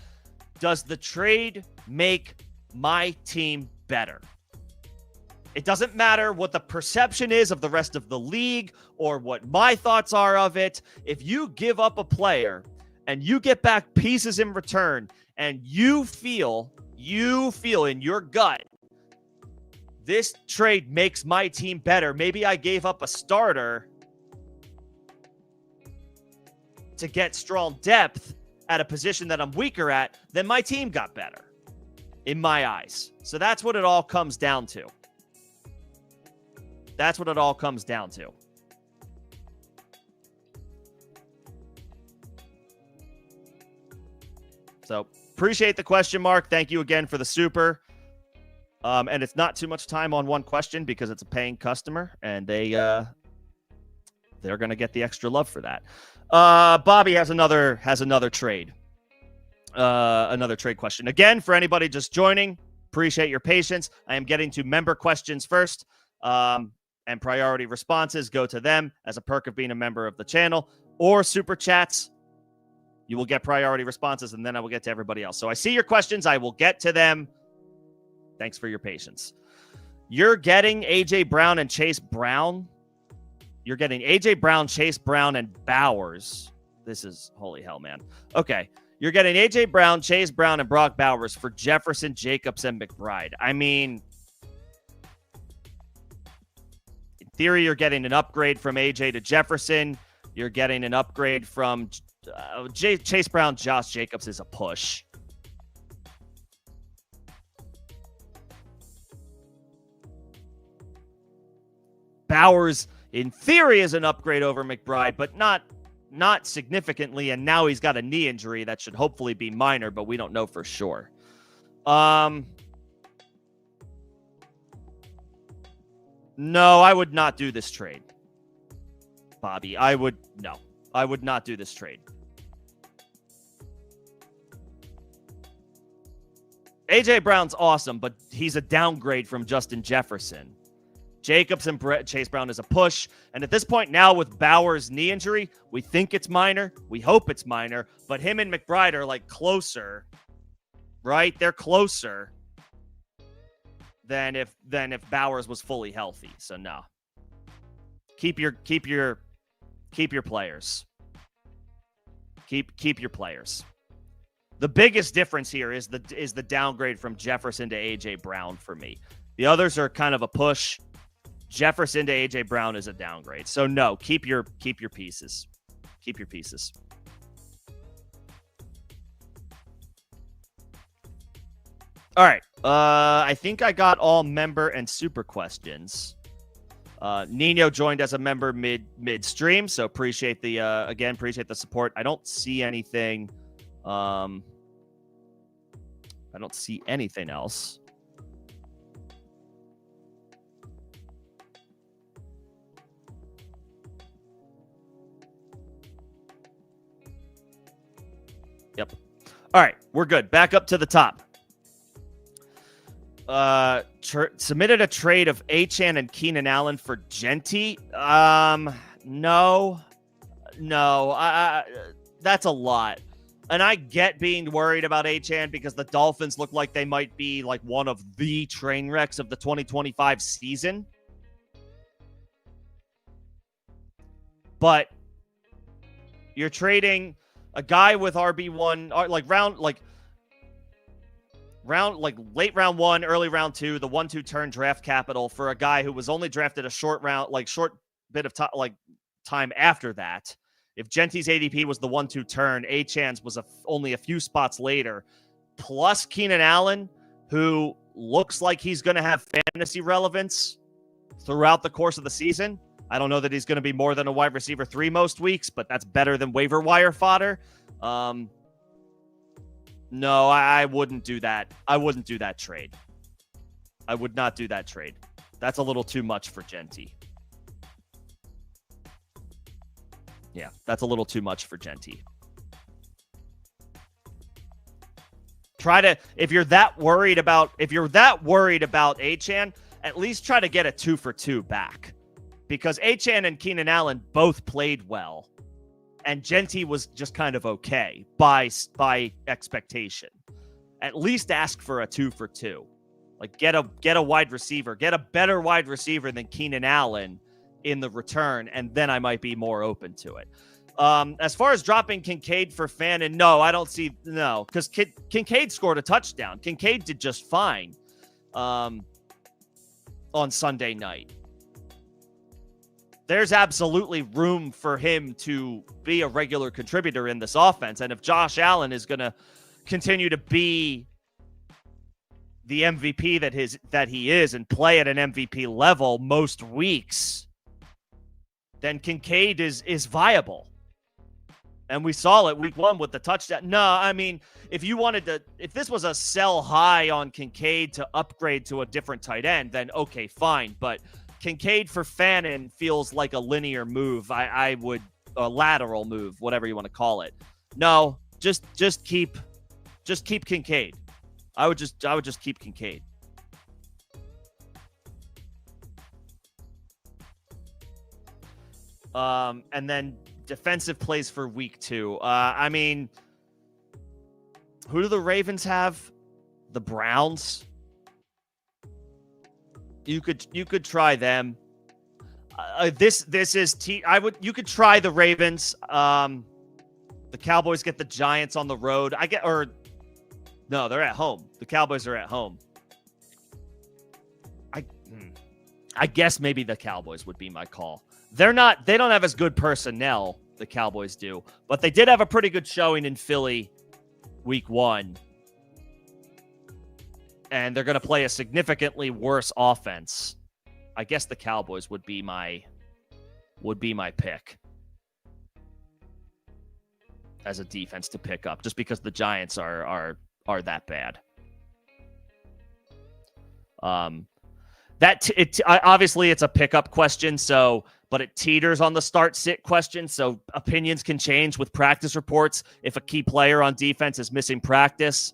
does the trade make my team better? It doesn't matter what the perception is of the rest of the league or what my thoughts are of it. If you give up a player and you get back pieces in return and you feel in your gut, this trade makes my team better. Maybe I gave up a starter to get strong depth at a position that I'm weaker at, then my team got better in my eyes. So that's what it all comes down to. That's what it all comes down to. So appreciate the question, Mark. Thank you again for the super. And it's not too much time on one question because it's a paying customer and they're going to get the extra love for that. Bobby has another trade. Another trade question. Again, for anybody just joining, appreciate your patience. I am getting to member questions first. And priority responses go to them as a perk of being a member of the channel, or super chats You will get priority responses, and then I will get to everybody else. So I see your questions. I will get to them. Thanks for your patience. You're getting A.J. Brown and Chase Brown. You're getting A.J. Brown, Chase Brown, and Bowers. This is holy hell, man. Okay. You're getting A.J. Brown, Chase Brown, and Brock Bowers for Jefferson, Jacobs, and McBride. I mean, in theory, you're getting an upgrade from A.J. to Jefferson. You're getting an upgrade from Chase Brown, Josh Jacobs is a push. Bowers, in theory, is an upgrade over McBride, but not significantly, and now he's got a knee injury that should hopefully be minor, but we don't know for sure. No, I would not do this trade, Bobby. I would not do this trade. A.J. Brown's awesome, but he's a downgrade from Justin Jefferson. Jacobs and Chase Brown is a push. And at this point now with Bowers' knee injury, we think it's minor. We hope it's minor. But him and McBride are like closer, right? They're closer than if Bowers was fully healthy. So no. Keep your players. Keep your players. The biggest difference here is the downgrade from Jefferson to A.J. Brown for me. The others are kind of a push. Jefferson to A.J. Brown is a downgrade. So no, keep your pieces. Keep your pieces. All right. I think I got all member and super questions. Nino joined as a member midstream, so appreciate the support. I don't see anything. I don't see anything else. Yep. All right, we're good. Back up to the top. Submitted a trade of Achane and Keenan Allen for Genty. No. That's a lot. And I get being worried about Achane because the Dolphins look like they might be like one of the train wrecks of the 2025 season. But you're trading a guy with RB1, late round 1, early round 2, the 1-2 turn draft capital for a guy who was only drafted a short bit of time after that. If Genty's ADP was the 1-2 turn, Achane's was only a few spots later. Plus Keenan Allen, who looks like he's going to have fantasy relevance throughout the course of the season. I don't know that he's going to be more than a wide receiver 3 most weeks, but that's better than waiver wire fodder. No, I wouldn't do that. I wouldn't do that trade. I would not do that trade. That's a little too much for Genty. Yeah, that's a little too much for Genty. If you're that worried about Achane, at least try to get a 2-for-2 back. Because Achane and Keenan Allen both played well. And Genty was just kind of okay by expectation. At least ask for a 2-for-2. Like get a wide receiver, get a better wide receiver than Keenan Allen in the return, and then I might be more open to it. As far as dropping Kincaid for Fannin, no, I don't see, no, because Kincaid scored a touchdown. Kincaid did just fine on Sunday night. There's absolutely room for him to be a regular contributor in this offense, and if Josh Allen is going to continue to be the MVP that he is and play at an MVP level most weeks, then Kincaid is viable. And we saw it week 1 with the touchdown. No, I mean, if this was a sell high on Kincaid to upgrade to a different tight end, then okay, fine. But Kincaid for Fannin feels like a linear move. I would, a lateral move, whatever you want to call it. No, just keep Kincaid. I would just keep Kincaid. And then defensive plays for week 2. I mean, who do the Ravens have? The Browns. You could try them. This is you could try the Ravens. The Cowboys get the Giants on the road. No, they're at home. The Cowboys are at home. I guess maybe the Cowboys would be my call. They don't have as good personnel, the Cowboys do, but they did have a pretty good showing in Philly week 1. And they're going to play a significantly worse offense. I guess the Cowboys would be my pick as a defense to pick up, just because the Giants are that bad. Obviously it's a pickup question, but it teeters on the start-sit question, so opinions can change with practice reports. If a key player on defense is missing practice,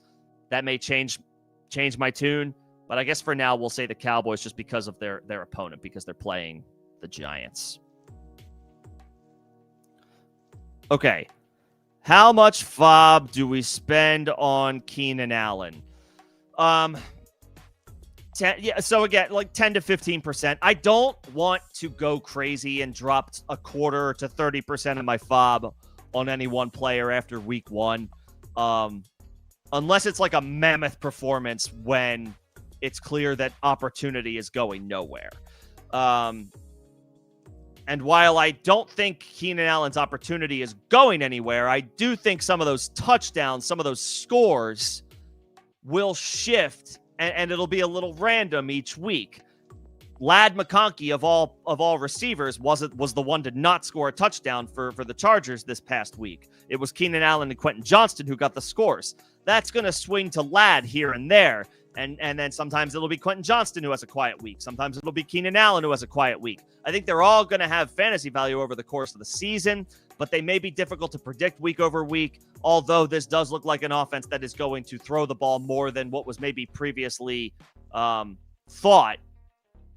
that may change my tune. But I guess for now, we'll say the Cowboys just because of their opponent, because they're playing the Giants. Okay. How much FOB do we spend on Keenan Allen? So again, like 10 to 15%. I don't want to go crazy and drop a quarter to 30% of my FOB on any one player after week 1. Unless it's like a mammoth performance when it's clear that opportunity is going nowhere. And while I don't think Keenan Allen's opportunity is going anywhere, I do think some of those touchdowns, some of those scores will shift, and it'll be a little random each week. Ladd McConkey of all receivers was the one to not score a touchdown for the Chargers this past week. It was Keenan Allen and Quentin Johnston who got the scores. That's going to swing to Ladd here and there. And then sometimes it'll be Quentin Johnston who has a quiet week. Sometimes it'll be Keenan Allen who has a quiet week. I think they're all going to have fantasy value over the course of the season, but they may be difficult to predict week over week, although this does look like an offense that is going to throw the ball more than what was maybe previously thought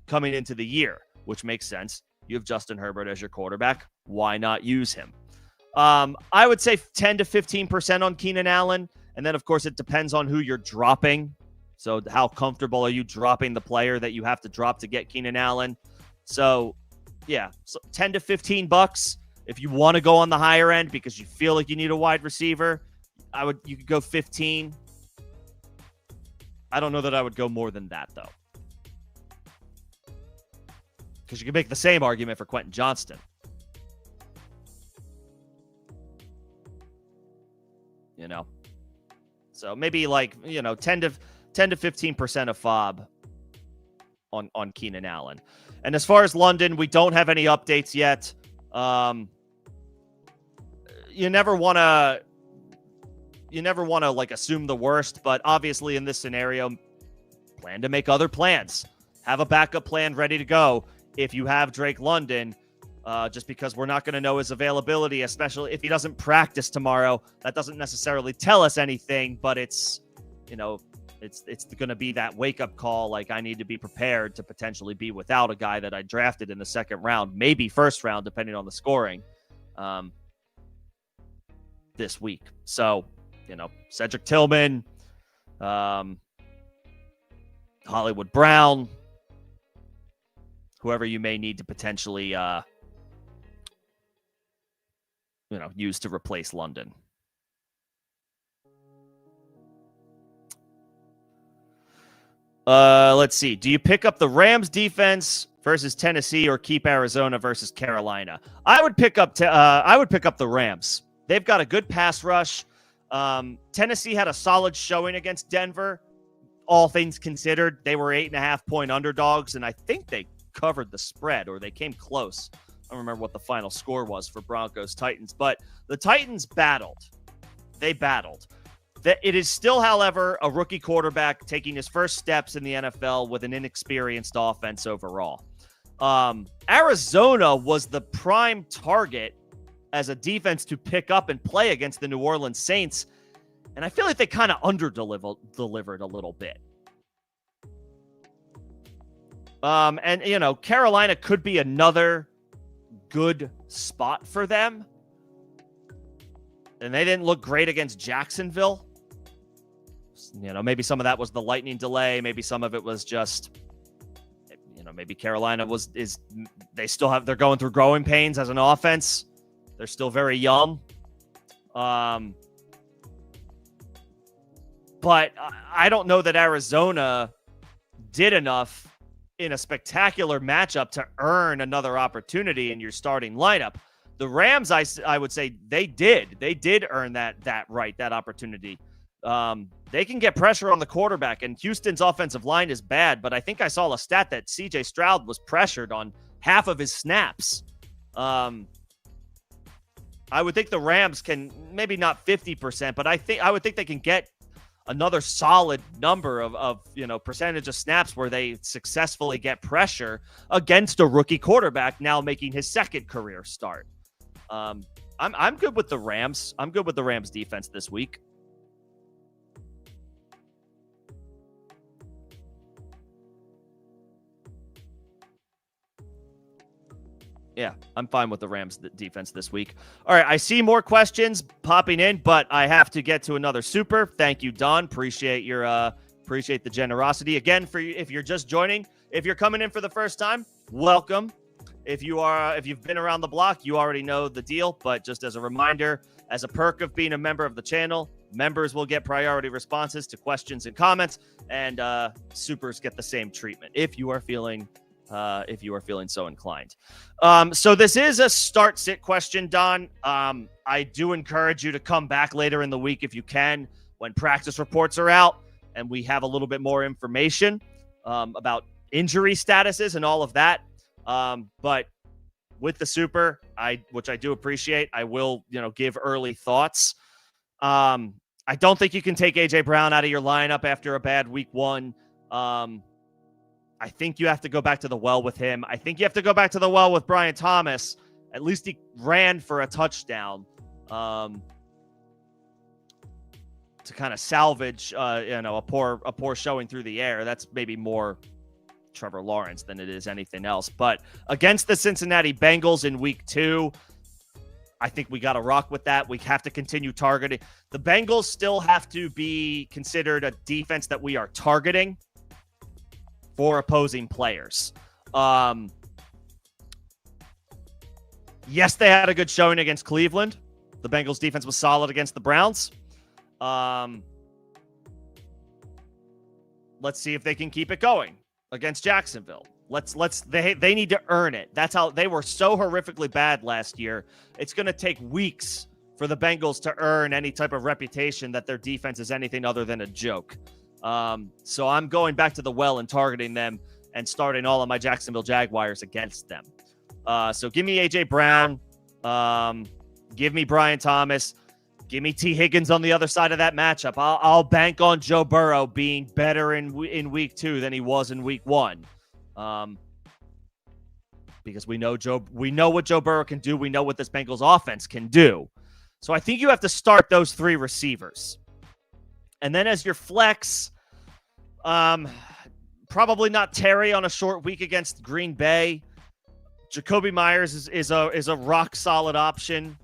coming into the year, which makes sense. You have Justin Herbert as your quarterback. Why not use him? I would say 10 to 15% on Keenan Allen. And then, of course, it depends on who you're dropping. So how comfortable are you dropping the player that you have to drop to get Keenan Allen? So, yeah, so 10 to 15 bucks. If you want to go on the higher end because you feel like you need a wide receiver, you could go 15. I don't know that I would go more than that, though. Because you can make the same argument for Quentin Johnston. You know? So maybe 10 to 15% of FOB on Keenan Allen. And as far as London, we don't have any updates yet. You never want to like assume the worst, but obviously in this scenario, plan to make other plans. Have a backup plan ready to go if you have Drake London, just because we're not going to know his availability, especially if he doesn't practice tomorrow. That doesn't necessarily tell us anything, but it's going to be that wake-up call, like I need to be prepared to potentially be without a guy that I drafted in the second round, maybe first round, depending on the scoring, this week. So, Cedric Tillman, Hollywood Brown, whoever you may need to potentially, use to replace London. Let's see. Do you pick up the Rams defense versus Tennessee or keep Arizona versus Carolina? I would pick up the Rams. They've got a good pass rush. Tennessee had a solid showing against Denver. All things considered, they were 8.5-point underdogs, and I think they covered the spread, or they came close. I don't remember what the final score was for Broncos-Titans, but the Titans battled. They battled. It is still, however, a rookie quarterback taking his first steps in the NFL with an inexperienced offense overall. Arizona was the prime target as a defense to pick up and play against the New Orleans Saints, and I feel like they kind of under-delivered a little bit. And Carolina could be another good spot for them. and they didn't look great against Jacksonville. You know, maybe some of that was the lightning delay. Maybe some of it was just, you know, maybe Carolina they're going through growing pains as an offense. They're still very young. But I don't know that Arizona did enough in a spectacular matchup to earn another opportunity in your starting lineup. The Rams, I would say they did earn that opportunity. They can get pressure on the quarterback, and Houston's offensive line is bad, but I think I saw a stat that CJ Stroud was pressured on half of his snaps. I would think the Rams can, maybe not 50%, but I would think they can get another solid number of percentage of snaps where they successfully get pressure against a rookie quarterback now making his second career start. I'm good with the Rams. I'm good with the Rams defense this week. Yeah, I'm fine with the Rams defense this week. All right, I see more questions popping in, but I have to get to another super. Thank you, Don. Appreciate the generosity. Again, if you're just joining, if you're coming in for the first time, welcome. If you've been around the block, you already know the deal. But just as a reminder, as a perk of being a member of the channel, members will get priority responses to questions and comments, and supers get the same treatment if you are feeling so inclined. So this is a start-sit question, Don. I do encourage you to come back later in the week if you can, when practice reports are out and we have a little bit more information about injury statuses and all of that. But with the super, which I do appreciate, I will, give early thoughts. I don't think you can take A.J. Brown out of your lineup after a bad week one. I think you have to go back to the well with him. I think you have to go back to the well with Brian Thomas. At least he ran for a touchdown to kind of salvage, a poor showing through the air. That's maybe more Trevor Lawrence than it is anything else. But against the Cincinnati Bengals in week 2, I think we got to rock with that. We have to continue targeting. The Bengals still have to be considered a defense that we are targeting for opposing players. Yes, they had a good showing against Cleveland. The Bengals defense was solid against the Browns. Let's see if they can keep it going against Jacksonville. They need to earn it. That's how they were so horrifically bad last year. It's going to take weeks for the Bengals to earn any type of reputation that their defense is anything other than a joke. So I'm going back to the well and targeting them and starting all of my Jacksonville Jaguars against them. So give me A.J. Brown. Give me Brian Thomas. Give me T. Higgins on the other side of that matchup. I'll bank on Joe Burrow being better in week 2 than he was in week 1. Because we know what Joe Burrow can do. We know what this Bengals offense can do. So I think you have to start those 3 receivers. And then as your flex, probably not Terry on a short week against Green Bay. Jacoby Myers is a rock solid option.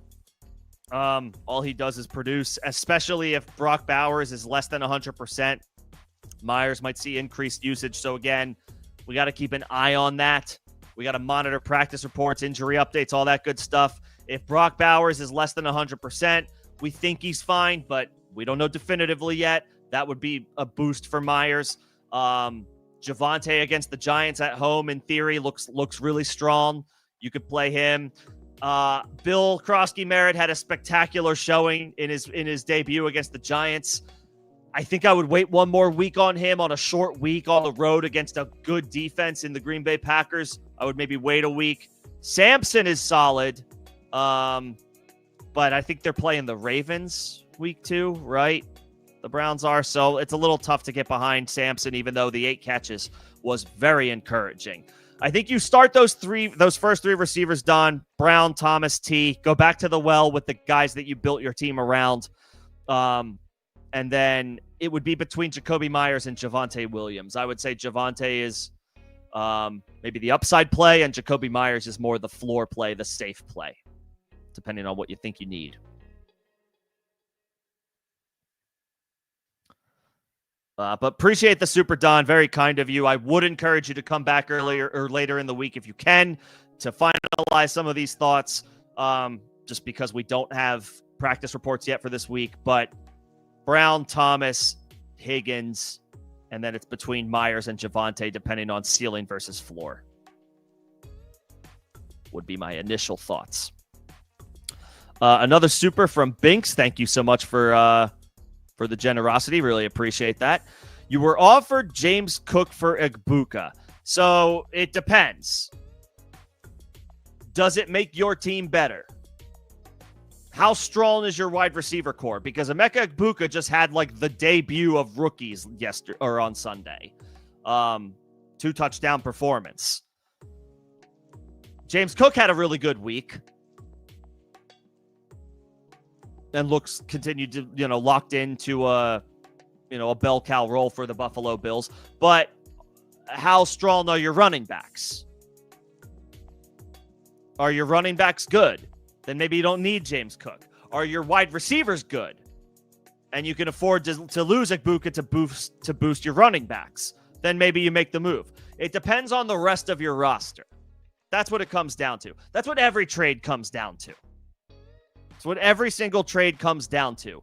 All he does is produce, especially if Brock Bowers is less than 100%. Myers might see increased usage. So again, we got to keep an eye on that. We got to monitor practice reports, injury updates, all that good stuff. If Brock Bowers is less than 100%, we think he's fine, but we don't know definitively yet. That would be a boost for Myers. Javonte against the Giants at home, in theory, looks really strong. You could play him. Bill Krosky-Merritt had a spectacular showing in his debut against the Giants. I think I would wait one more week on him on a short week on the road against a good defense in the Green Bay Packers. I would maybe wait a week. Sampson is solid, but I think they're playing the Ravens week 2, right? The Browns are, so it's a little tough to get behind Sampson, even though the 8 catches was very encouraging. I think you start those first 3 receivers, Don, Brown, Thomas, T. Go back to the well with the guys that you built your team around. And then it would be between Jacoby Myers and Javonte Williams. I would say Javonte is maybe the upside play, and Jacoby Myers is more the floor play, the safe play, depending on what you think you need. But appreciate the super, Don. Very kind of you. I would encourage you to come back earlier or later in the week if you can to finalize some of these thoughts. Just because we don't have practice reports yet for this week. But Brown, Thomas, Higgins, and then it's between Myers and Javonte, depending on ceiling versus floor. Would be my initial thoughts. Another super from Binks. Thank you so much for the generosity. Really appreciate that. You were offered James Cook for Egbuka. So it depends. Does it make your team better? How strong is your wide receiver core? Because Emeka Egbuka just had like the debut of rookies yesterday or on Sunday. 2-touchdown performance. James Cook had a really good week. And continued to, locked into a bell cow role for the Buffalo Bills. But how strong are your running backs? Are your running backs good? Then maybe you don't need James Cook. Are your wide receivers good? And you can afford to lose Egbuka to boost your running backs. Then maybe you make the move. It depends on the rest of your roster. That's what it comes down to. That's what every trade comes down to. It's what every single trade comes down to.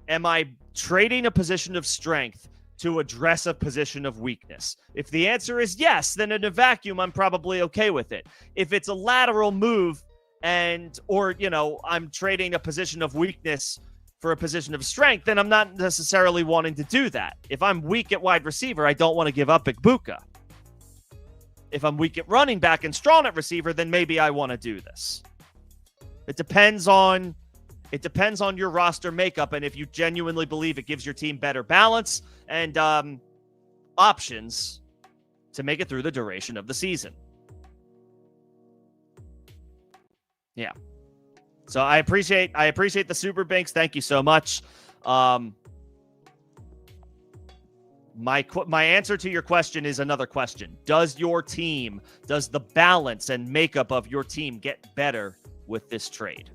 Am I trading a position of strength to address a position of weakness? If the answer is yes, then in a vacuum, I'm probably okay with it. If it's a lateral move or I'm trading a position of weakness for a position of strength, then I'm not necessarily wanting to do that. If I'm weak at wide receiver, I don't want to give up Egbuka. If I'm weak at running back and strong at receiver, then maybe I want to do this. It depends on your roster makeup and if you genuinely believe it gives your team better balance and options to make it through the duration of the season. Yeah. So I appreciate the Super Banks. Thank you so much. My answer to your question is another question. Does the balance and makeup of your team get better with this trade?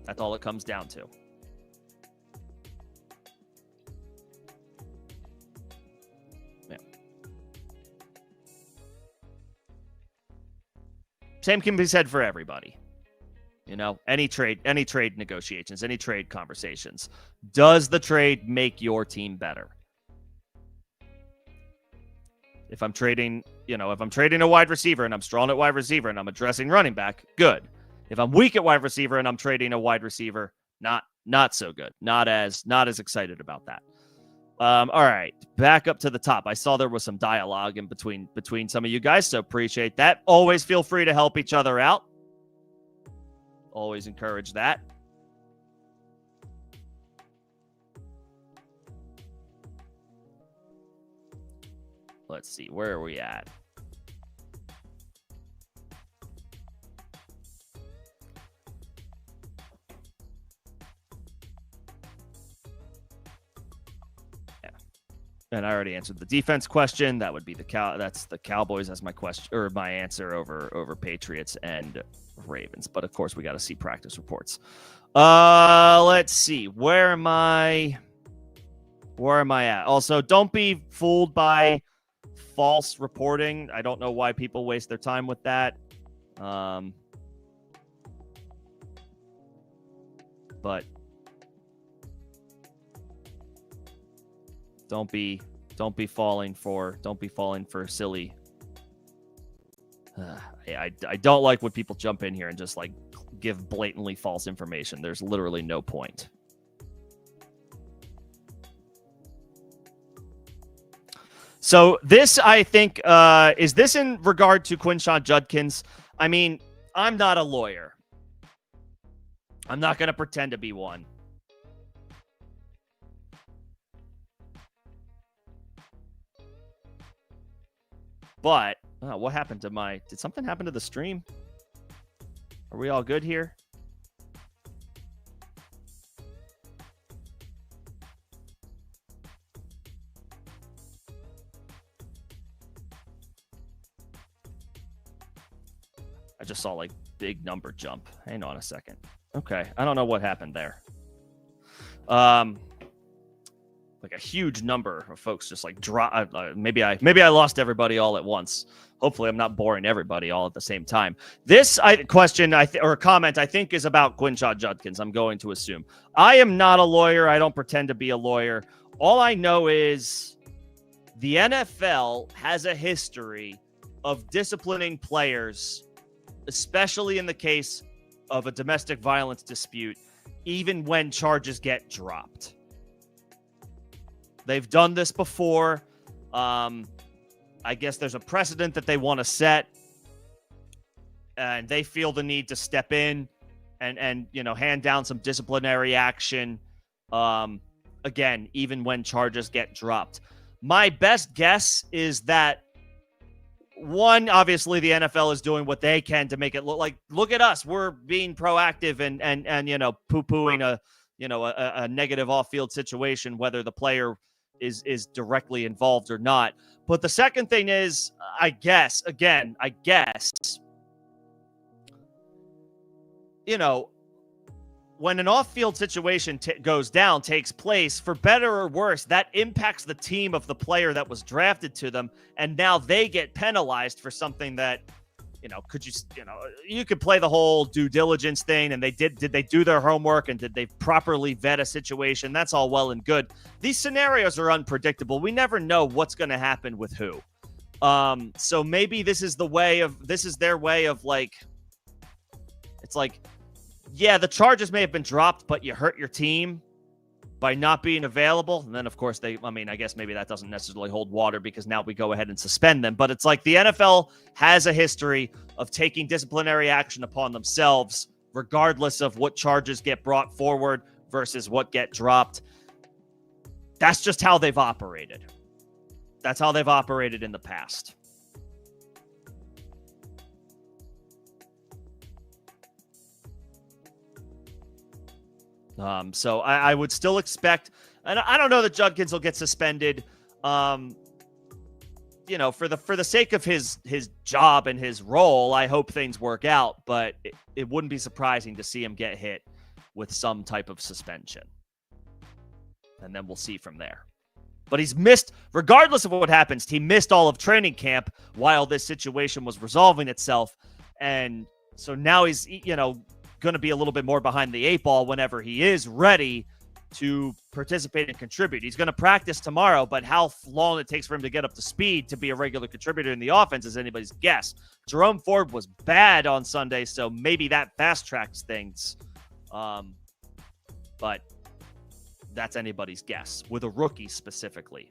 That's all it comes down to. Yeah. Same can be said for everybody. Any trade negotiations, any trade conversations. Does the trade make your team better? If I'm trading a wide receiver and I'm strong at wide receiver and I'm addressing running back, good. If I'm weak at wide receiver and I'm trading a wide receiver, not so good. Not as excited about that. All right, back up to the top. I saw there was some dialogue in between some of you guys, so appreciate that. Always feel free to help each other out. Always encourage that. Let's see, where are we at? Yeah. And I already answered the defense question. That would be that's the Cowboys as my question or my answer over Patriots and Ravens. But of course, we got to see practice reports. Let's see. Where am I at? Also, don't be fooled by false reporting. I don't know why people waste their time with that. But don't be falling for silly. I don't like when people jump in here and just like give blatantly false information. There's literally no point. So this, I think, is this in regard to Quinshon Judkins? I mean, I'm not a lawyer. I'm not going to pretend to be one. But what happened to did something happen to the stream? Are we all good here? I just saw like big number jump. Hang on a second. Okay. I don't know what happened there. Like a huge number of folks just like drop. Maybe I lost everybody all at once. Hopefully, I'm not boring everybody all at the same time. This question or comment I think is about Quinshot Judkins. I'm going to assume. I am not a lawyer. I don't pretend to be a lawyer. All I know is the NFL has a history of disciplining players, especially in the case of a domestic violence dispute, even when charges get dropped. They've done this before. I guess there's a precedent that they want to set, and they feel the need to step in and hand down some disciplinary action. Again, even when charges get dropped. My best guess is that one, obviously the NFL is doing what they can to make it look at us. We're being proactive and poo-pooing a negative off-field situation, whether the player is directly involved or not. But the second thing is, I guess, when an off-field situation takes place, for better or worse, that impacts the team of the player that was drafted to them, and now they get penalized for something that, you could play the whole due diligence thing, and did they do their homework, and did they properly vet a situation? That's all well and good. These scenarios are unpredictable. We never know what's going to happen with who. So maybe this is their way of it's like, yeah, the charges may have been dropped, but you hurt your team by not being available. And then, of course, I guess maybe that doesn't necessarily hold water because now we go ahead and suspend them. But it's like the NFL has a history of taking disciplinary action upon themselves, regardless of what charges get brought forward versus what get dropped. That's just how they've operated. That's how they've operated in the past. So I would still expect, and I don't know that Judkins will get suspended. For the sake of his job and his role, I hope things work out. But it wouldn't be surprising to see him get hit with some type of suspension, and then we'll see from there. But he's missed, regardless of what happens, he missed all of training camp while this situation was resolving itself, and so now he's going to be a little bit more behind the eight ball whenever he is ready to participate and contribute. He's going to practice tomorrow, but how long it takes for him to get up to speed to be a regular contributor in the offense is anybody's guess. Jerome Ford was bad on Sunday, so maybe that fast-tracks things. But that's anybody's guess, with a rookie specifically.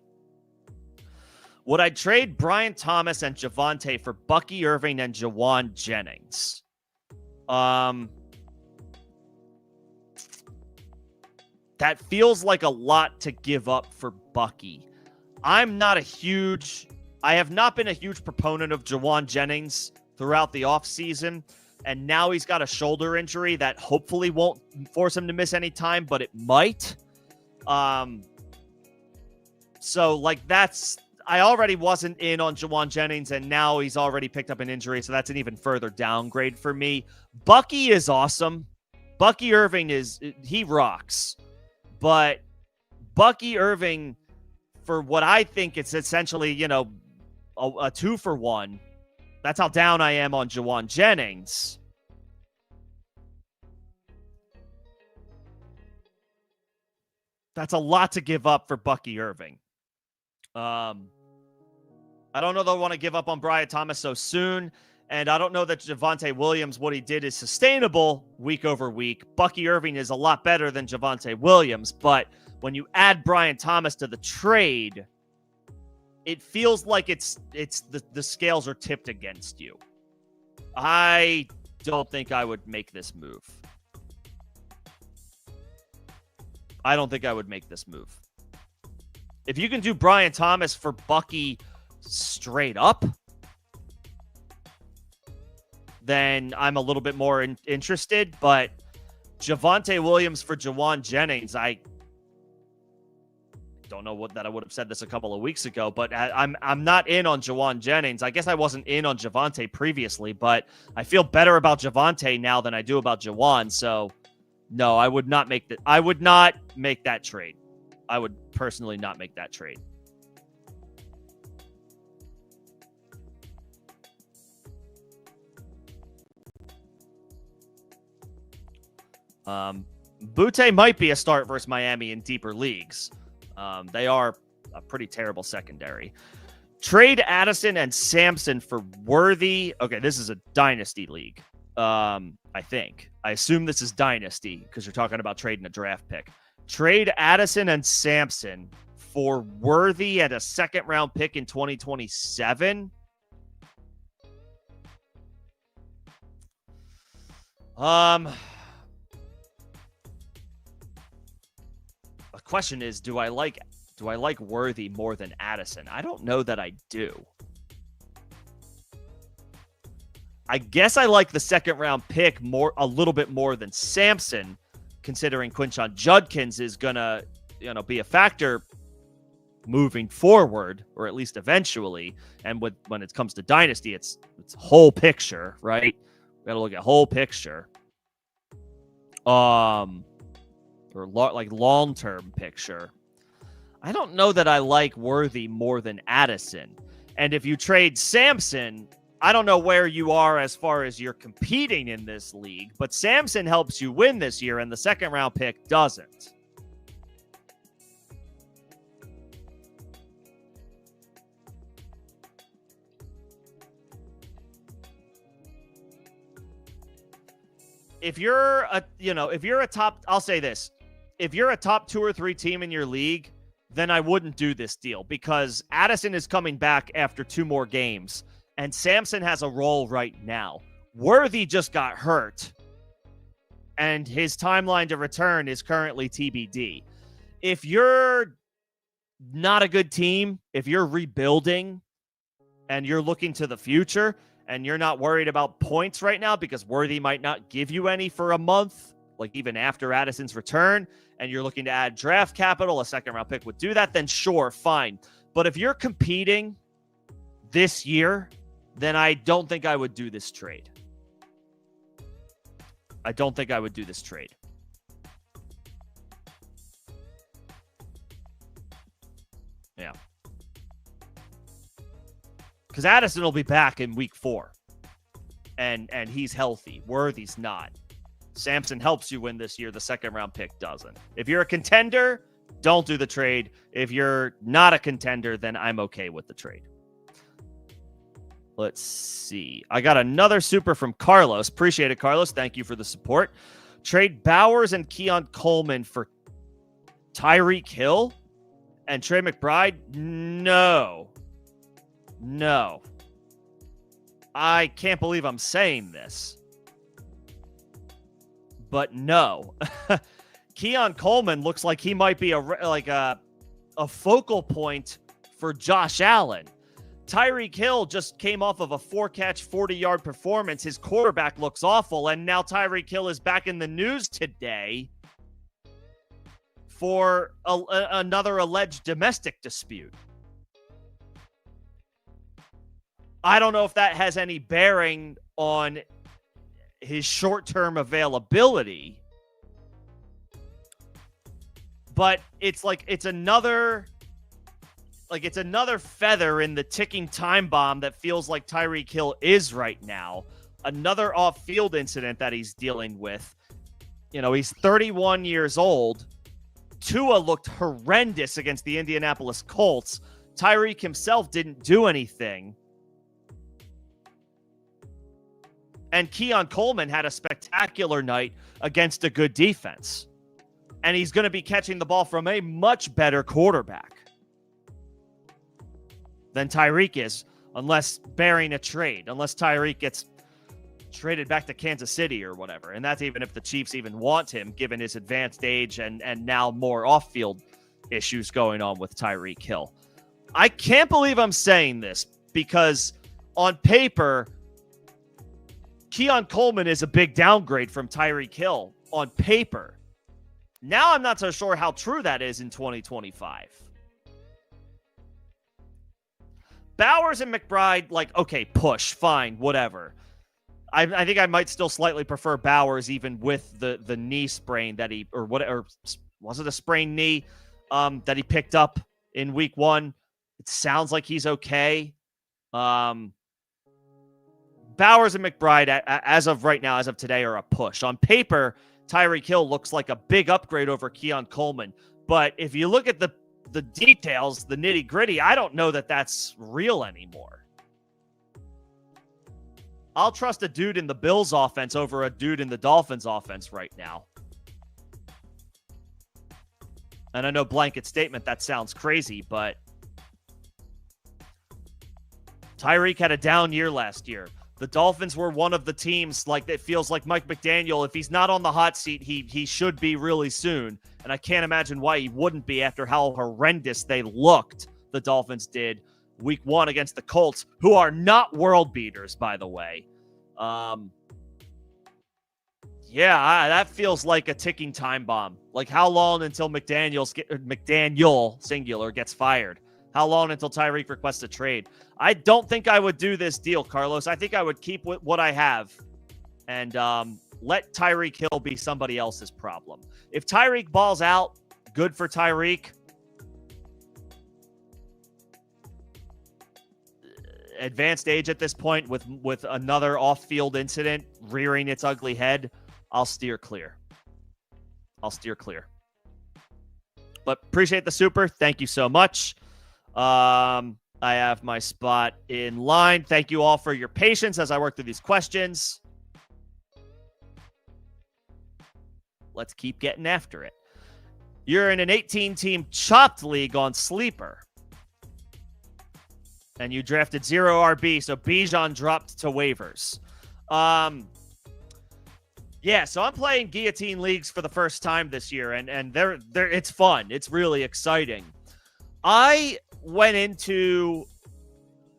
Would I trade Brian Thomas and Javonte for Bucky Irving and Jawan Jennings? That feels like a lot to give up for Bucky. I have not been a huge proponent of Jawan Jennings throughout the offseason, and now he's got a shoulder injury that hopefully won't force him to miss any time, but it might. I already wasn't in on Jawan Jennings, and now he's already picked up an injury, so that's an even further downgrade for me. Bucky is awesome. Bucky Irving he rocks. But Bucky Irving, for what I think it's essentially, a 2-for-1. That's how down I am on Jawan Jennings. That's a lot to give up for Bucky Irving. I don't know that I want to give up on Brian Thomas so soon. And I don't know that Javonte Williams, what he did is sustainable week over week. Bucky Irving is a lot better than Javonte Williams. But when you add Brian Thomas to the trade, it feels like the scales are tipped against you. I don't think I would make this move. If you can do Brian Thomas for Bucky straight up, then I'm a little bit more interested. But Javonte Williams for Jawan Jennings, I don't know that I would have said this a couple of weeks ago, but I'm not in on Jawan Jennings. I guess I wasn't in on Javonte previously, but I feel better about Javonte now than I do about Jawan. So No, I would not make that. I would not make that trade. I would personally not make that trade. Butte might be a start versus Miami in deeper leagues. They are a pretty terrible secondary. Trade Addison and Sampson for Worthy. Okay, this is a dynasty league. I think. I assume this is dynasty because you're talking about trading a draft pick. Trade Addison and Sampson for Worthy and a second-round pick in 2027. The question is, do I like Worthy more than Addison? I don't know that I do. I guess I like the second-round pick a little bit more than Sampson, considering Quinshon Judkins is gonna, be a factor moving forward, or at least eventually. And when it comes to dynasty, it's whole picture, right? We gotta look at whole picture. Or long-term picture. I don't know that I like Worthy more than Addison. And if you trade Sampson, I don't know where you are as far as you're competing in this league, but Sampson helps you win this year, and the second-round pick doesn't. If you're a top, I'll say this. If you're a top 2 or 3 team in your league, then I wouldn't do this deal because Addison is coming back after 2 more games. And Sampson has a role right now. Worthy just got hurt. And his timeline to return is currently TBD. If you're not a good team, if you're rebuilding and you're looking to the future and you're not worried about points right now because Worthy might not give you any for a month, like even after Addison's return, and you're looking to add draft capital, a second-round pick would do that, then sure, fine. But if you're competing this year, then I don't think I would do this trade. I don't think I would do this trade. Yeah. Because Addison will be back in week 4. And he's healthy. Worthy's not. Sampson helps you win this year. The second-round pick doesn't. If you're a contender, don't do the trade. If you're not a contender, then I'm okay with the trade. Let's see. I got another super from Carlos. Appreciate it, Carlos. Thank you for the support. Trade Bowers and Keon Coleman for Tyreek Hill and Trey McBride? No. I can't believe I'm saying this. But no. Keon Coleman looks like he might be a focal point for Josh Allen. Tyreek Hill just came off of a 4-catch, 40-yard performance. His quarterback looks awful, and now Tyreek Hill is back in the news today for another alleged domestic dispute. I don't know if that has any bearing on his short-term availability, but it's another feather in the ticking time bomb that feels like Tyreek Hill is right now. Another off-field incident that he's dealing with. He's 31 years old. Tua looked horrendous against the Indianapolis Colts. Tyreek himself didn't do anything. And Keon Coleman had a spectacular night against a good defense. And he's going to be catching the ball from a much better quarterback than Tyreek is, unless bearing a trade, unless Tyreek gets traded back to Kansas City or whatever. And that's even if the Chiefs even want him, given his advanced age and now more off-field issues going on with Tyreek Hill. I can't believe I'm saying this because on paper, Keon Coleman is a big downgrade from Tyreek Hill on paper. Now I'm not so sure how true that is in 2025. Bowers and McBride, okay, push, fine, whatever. I think I might still slightly prefer Bowers even with the knee sprain that he or what or was it a sprained knee that he picked up in week 1. It sounds like he's okay. Bowers and McBride, as of right now, as of today, are a push. On paper, Tyreek Hill looks like a big upgrade over Keon Coleman. But if you look at the details, the nitty-gritty, I don't know that that's real anymore. I'll trust a dude in the Bills offense over a dude in the Dolphins offense right now. And I know blanket statement, that sounds crazy, but Tyreek had a down year last year. The Dolphins were one of the teams, like, it feels like Mike McDaniel, if he's not on the hot seat, he should be really soon. And I can't imagine why he wouldn't be after how horrendous they looked, the Dolphins did, week 1 against the Colts, who are not world beaters, by the way. That feels like a ticking time bomb. Like, how long until McDaniel, singular, gets fired? How long until Tyreek requests a trade? I don't think I would do this deal, Carlos. I think I would keep what I have and let Tyreek Hill be somebody else's problem. If Tyreek balls out, good for Tyreek. Advanced age at this point with another off-field incident rearing its ugly head, I'll steer clear. But appreciate the super. Thank you so much. I have my spot in line. Thank you all for your patience as I work through these questions. Let's keep getting after it. You're in an 18-team chopped league on Sleeper. And you drafted 0 RB, so Bijan dropped to waivers. So I'm playing guillotine leagues for the first time this year, and they're it's fun. It's really exciting. I went into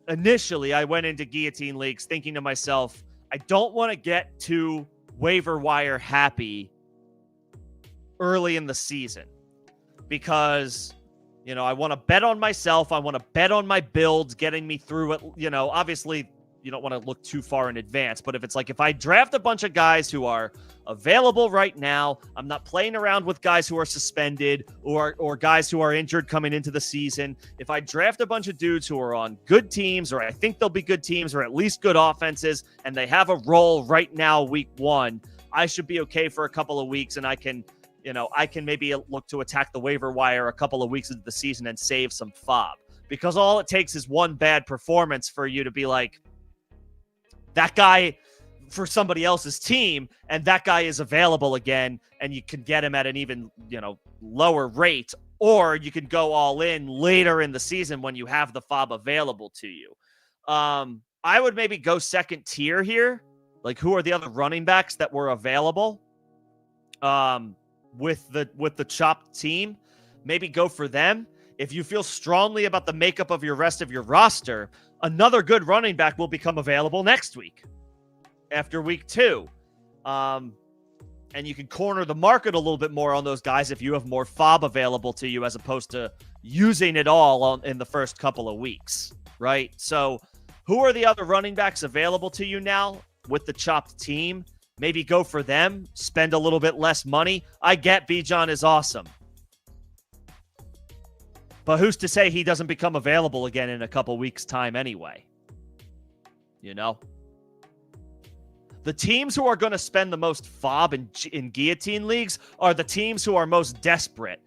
guillotine leagues thinking to myself, I don't want to get too waiver wire happy early in the season because, I want to bet on myself. I want to bet on my builds getting me through it. Obviously you don't want to look too far in advance, but if I draft a bunch of guys who are available right now, I'm not playing around with guys who are suspended or guys who are injured coming into the season. If I draft a bunch of dudes who are on good teams, or I think they'll be good teams, or at least good offenses, and they have a role right now, week 1, I should be okay for a couple of weeks, and I can maybe look to attack the waiver wire a couple of weeks into the season and save some fob. Because all it takes is one bad performance for you to be like, that guy for somebody else's team, and that guy is available again, and you can get him at an even, lower rate, or you can go all in later in the season when you have the fob available to you. I would maybe go second tier here. Like, who are the other running backs that were available? With the chopped team, maybe go for them. If you feel strongly about the makeup of your rest of your roster, another good running back will become available next week after week 2. And you can corner the market a little bit more on those guys if you have more fob available to you as opposed to using it all in the first couple of weeks, right? So who are the other running backs available to you now with the chopped team? Maybe go for them, spend a little bit less money. I get Bijan is awesome. But who's to say he doesn't become available again in a couple weeks' time anyway? The teams who are going to spend the most fob in guillotine leagues are the teams who are most desperate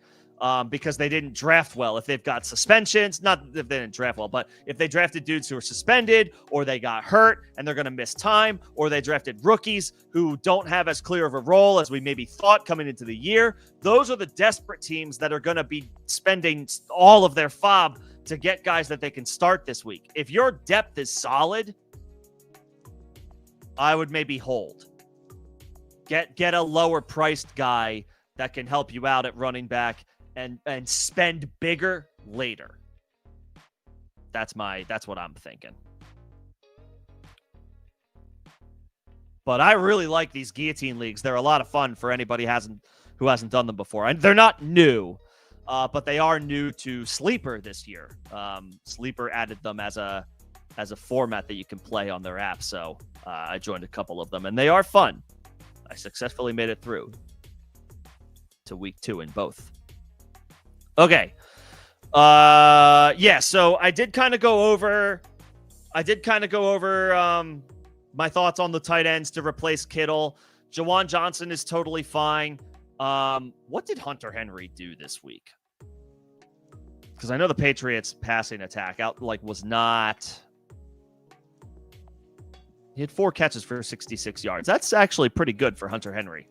because they didn't draft well. If they've got suspensions, not if they didn't draft well, but if they drafted dudes who are suspended or they got hurt and they're going to miss time, or they drafted rookies who don't have as clear of a role as we maybe thought coming into the year, those are the desperate teams that are going to be spending all of their fob to get guys that they can start this week. If your depth is solid, I would maybe hold. Get a lower priced guy that can help you out at running back and spend bigger later. That's what I'm thinking. But I really like these guillotine leagues. They're a lot of fun for anybody who hasn't done them before. And they're not new, but they are new to Sleeper this year. Sleeper added them as a as a format that you can play on their app. So I joined a couple of them, and they are fun. I successfully made it through to week 2 in both. Okay. Yeah, so I did kind of go over my thoughts on the tight ends to replace Kittle. Jawan Johnson is totally fine. What did Hunter Henry do this week? Because I know the Patriots passing attack was not. He had 4 catches for 66 yards. That's actually pretty good for Hunter Henry.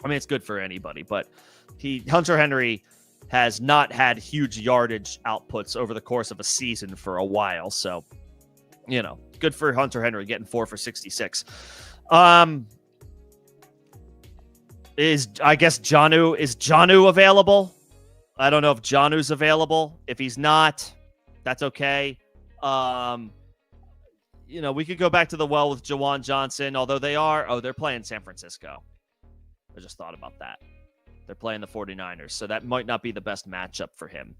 I mean, it's good for anybody, but Hunter Henry has not had huge yardage outputs over the course of a season for a while. So, good for Hunter Henry getting 4 for 66. Is Jonnu available? I don't know if Jonnu's available. If he's not, that's okay. We could go back to the well with Jawan Johnson, although they're playing San Francisco. I just thought about that. They're playing the 49ers, so that might not be the best matchup for him.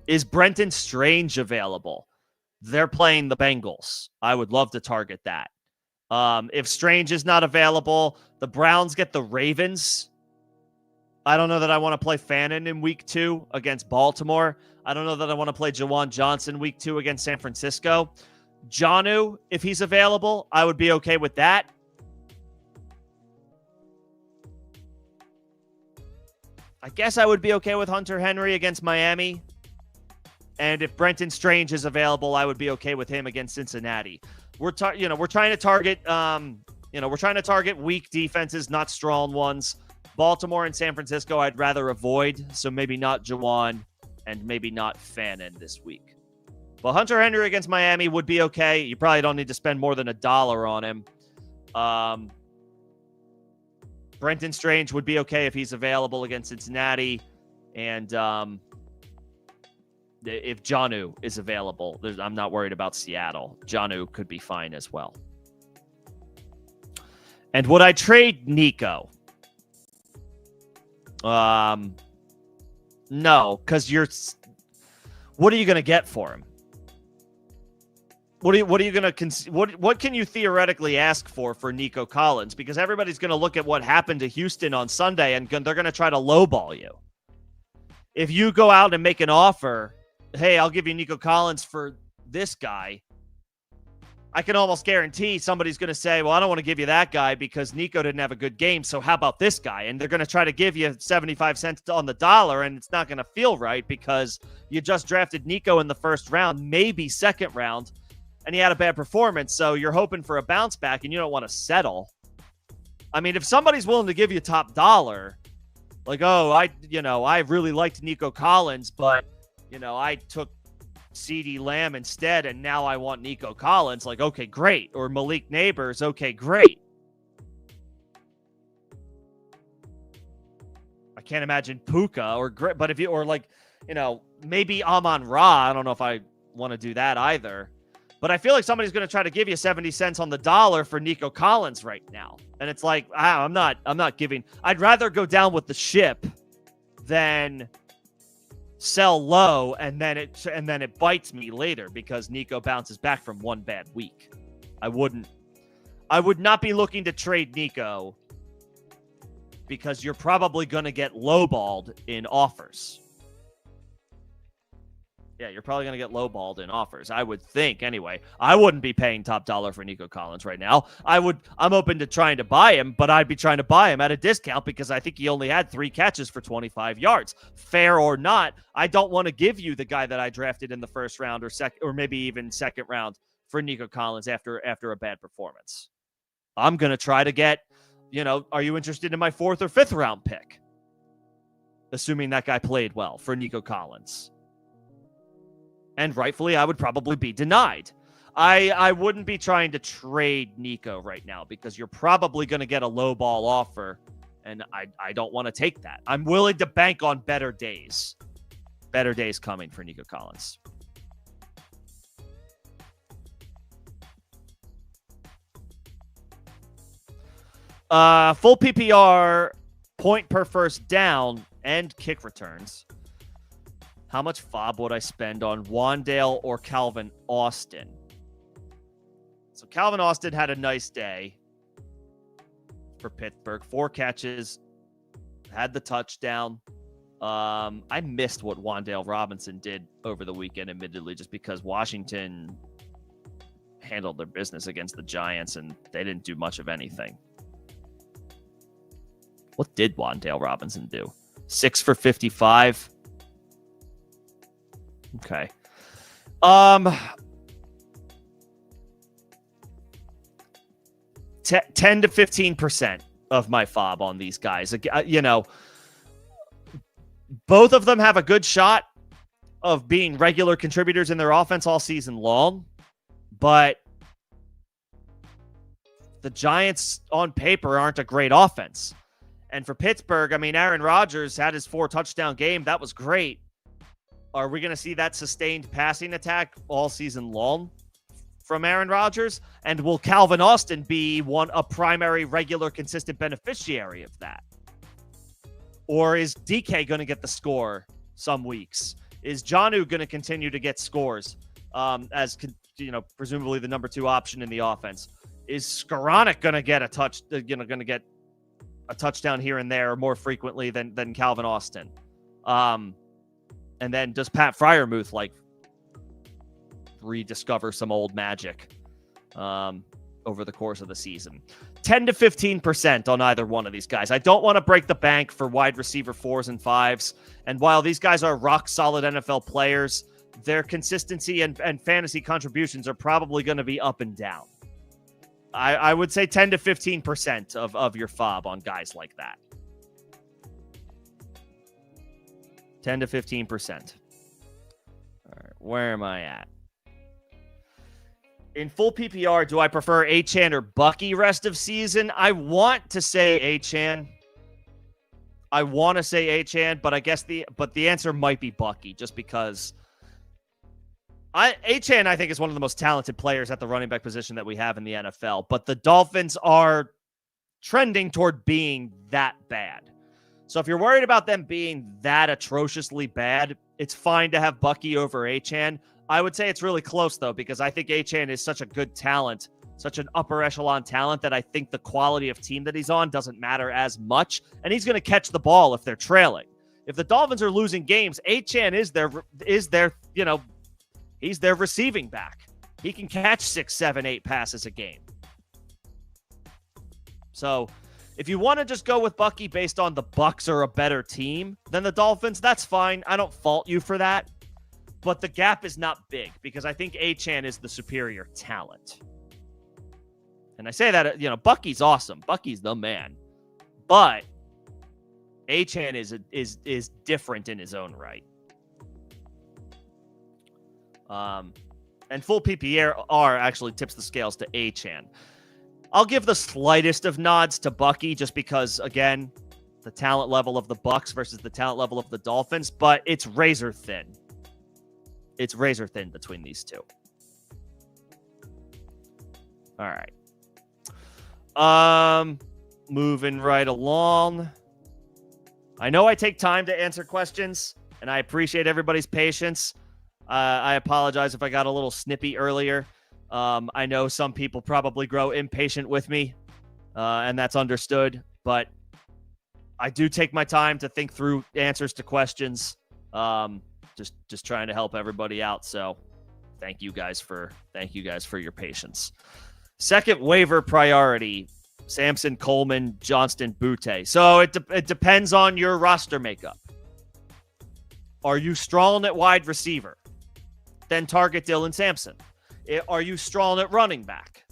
Is Brenton Strange available? They're playing the Bengals. I would love to target that. If Strange is not available, the Browns get the Ravens. I don't know that I want to play Fannin in week 2 against Baltimore. I don't know that I want to play Jawan Johnson week 2 against San Francisco. Jonnu, if he's available, I would be okay with that. I guess I would be okay with Hunter Henry against Miami. And if Brenton Strange is available, I would be okay with him against Cincinnati. We're trying to target weak defenses, not strong ones. Baltimore and San Francisco, I'd rather avoid. So maybe not Jawan and maybe not Fannin this week. But Hunter Henry against Miami would be okay. You probably don't need to spend more than $1 on him. Brenton Strange would be okay if he's available against Cincinnati. And if Jonnu is available, I'm not worried about Seattle. Jonnu could be fine as well. And would I trade Nico? No, because what are you going to get for him? What are you going to what can you theoretically ask for Nico Collins? Because everybody's going to look at what happened to Houston on Sunday and they're going to try to lowball you. If you go out and make an offer, hey, I'll give you Nico Collins for this guy, I can almost guarantee somebody's going to say, well, I don't want to give you that guy because Nico didn't have a good game, so how about this guy? And they're going to try to give you 75 cents on the dollar, and it's not going to feel right because you just drafted Nico in the first round, maybe second round, and he had a bad performance, so you're hoping for a bounce back, and you don't want to settle. I mean, if somebody's willing to give you top dollar, like, oh, I really liked Nico Collins, but, I took CeeDee Lamb instead, and now I want Nico Collins. Like, okay, great. Or Malik Neighbors, okay, great. I can't imagine Puka but if you maybe Amon-Ra. I don't know if I want to do that either. But I feel like somebody's going to try to give you 70 cents on the dollar for Nico Collins right now, and it's like, I'm not giving. I'd rather go down with the ship than sell low and then it bites me later because Nico bounces back from one bad week. I would not be looking to trade Nico because you're probably going to get lowballed in offers. Yeah, you're probably going to get lowballed in offers. I would think anyway. I wouldn't be paying top dollar for Nico Collins right now. I'm open to trying to buy him, but I'd be trying to buy him at a discount because I think he only had 3 catches for 25 yards. Fair or not, I don't want to give you the guy that I drafted in the first round or maybe even second round for Nico Collins after a bad performance. I'm going to try to get, are you interested in my 4th or 5th round pick? Assuming that guy played well for Nico Collins. And rightfully, I would probably be denied. I wouldn't be trying to trade Nico right now because you're probably going to get a low ball offer, and I don't want to take that. I'm willing to bank on better days. Better days coming for Nico Collins. Full PPR, point per first down, and kick returns. How much FOB would I spend on Wandale or Calvin Austin? So Calvin Austin had a nice day for Pittsburgh. 4 catches, had the touchdown. I missed what Wandale Robinson did over the weekend, admittedly, just because Washington handled their business against the Giants and they didn't do much of anything. What did Wandale Robinson do? 6 for 55. Okay. 10 to 15% of my FOB on these guys. You know, both of them have a good shot of being regular contributors in their offense all season long, but the Giants on paper aren't a great offense. And for Pittsburgh, I mean, Aaron Rodgers had his 4 touchdown game. That was great. Are we going to see that sustained passing attack all season long from Aaron Rodgers? And will Calvin Austin be a primary, regular, consistent beneficiary of that? Or is DK going to get the score some weeks? Is Jonnu going to continue to get scores as, you know, presumably the number 2 option in the offense? Is Skoranek going to get going to get a touchdown here and there more frequently than Calvin Austin? And then does Pat Freiermuth rediscover some old magic over the course of the season? 10 to 15% on either one of these guys. I don't want to break the bank for wide receiver 4s and 5s. And while these guys are rock solid NFL players, their consistency and fantasy contributions are probably going to be up and down. I would say 10 to 15% of your FOB on guys like that. 10 to 15%. All right, where am I at? In full PPR, do I prefer Achane or Bucky rest of season? I want to say Achane. But I guess the answer might be Bucky, just because Achane, I think, is one of the most talented players at the running back position that we have in the NFL. But the Dolphins are trending toward being that bad. So if you're worried about them being that atrociously bad, it's fine to have Bucky over Achane. I would say it's really close, though, because I think Achane is such a good talent, such an upper echelon talent, that I think the quality of team that he's on doesn't matter as much. And he's going to catch the ball if they're trailing. If the Dolphins are losing games, Achane is their, you know, he's their receiving back. He can catch 6, 7, 8 passes a game. So if you want to just go with Bucky based on the Bucs are a better team than the Dolphins, that's fine. I don't fault you for that. But the gap is not big because I think Achane is the superior talent. And I say that, you know, Bucky's awesome. Bucky's the man. But Achane is different in his own right. And full PPR actually tips the scales to Achane. I'll give the slightest of nods to Bucky just because, again, the talent level of the Bucs versus the talent level of the Dolphins, but it's razor thin. It's razor thin between these two. All right. Moving right along. I know I take time to answer questions, and I appreciate everybody's patience. I apologize if I got a little snippy earlier. I know some people probably grow impatient with me, and that's understood, but I do take my time to think through answers to questions. Just trying to help everybody out. So thank you guys for your patience. Second waiver priority, Sampson, Coleman, Johnston, Butte. So it depends on your roster makeup. Are you strong at wide receiver? Then target Dylan Sampson. Are you strong at running back?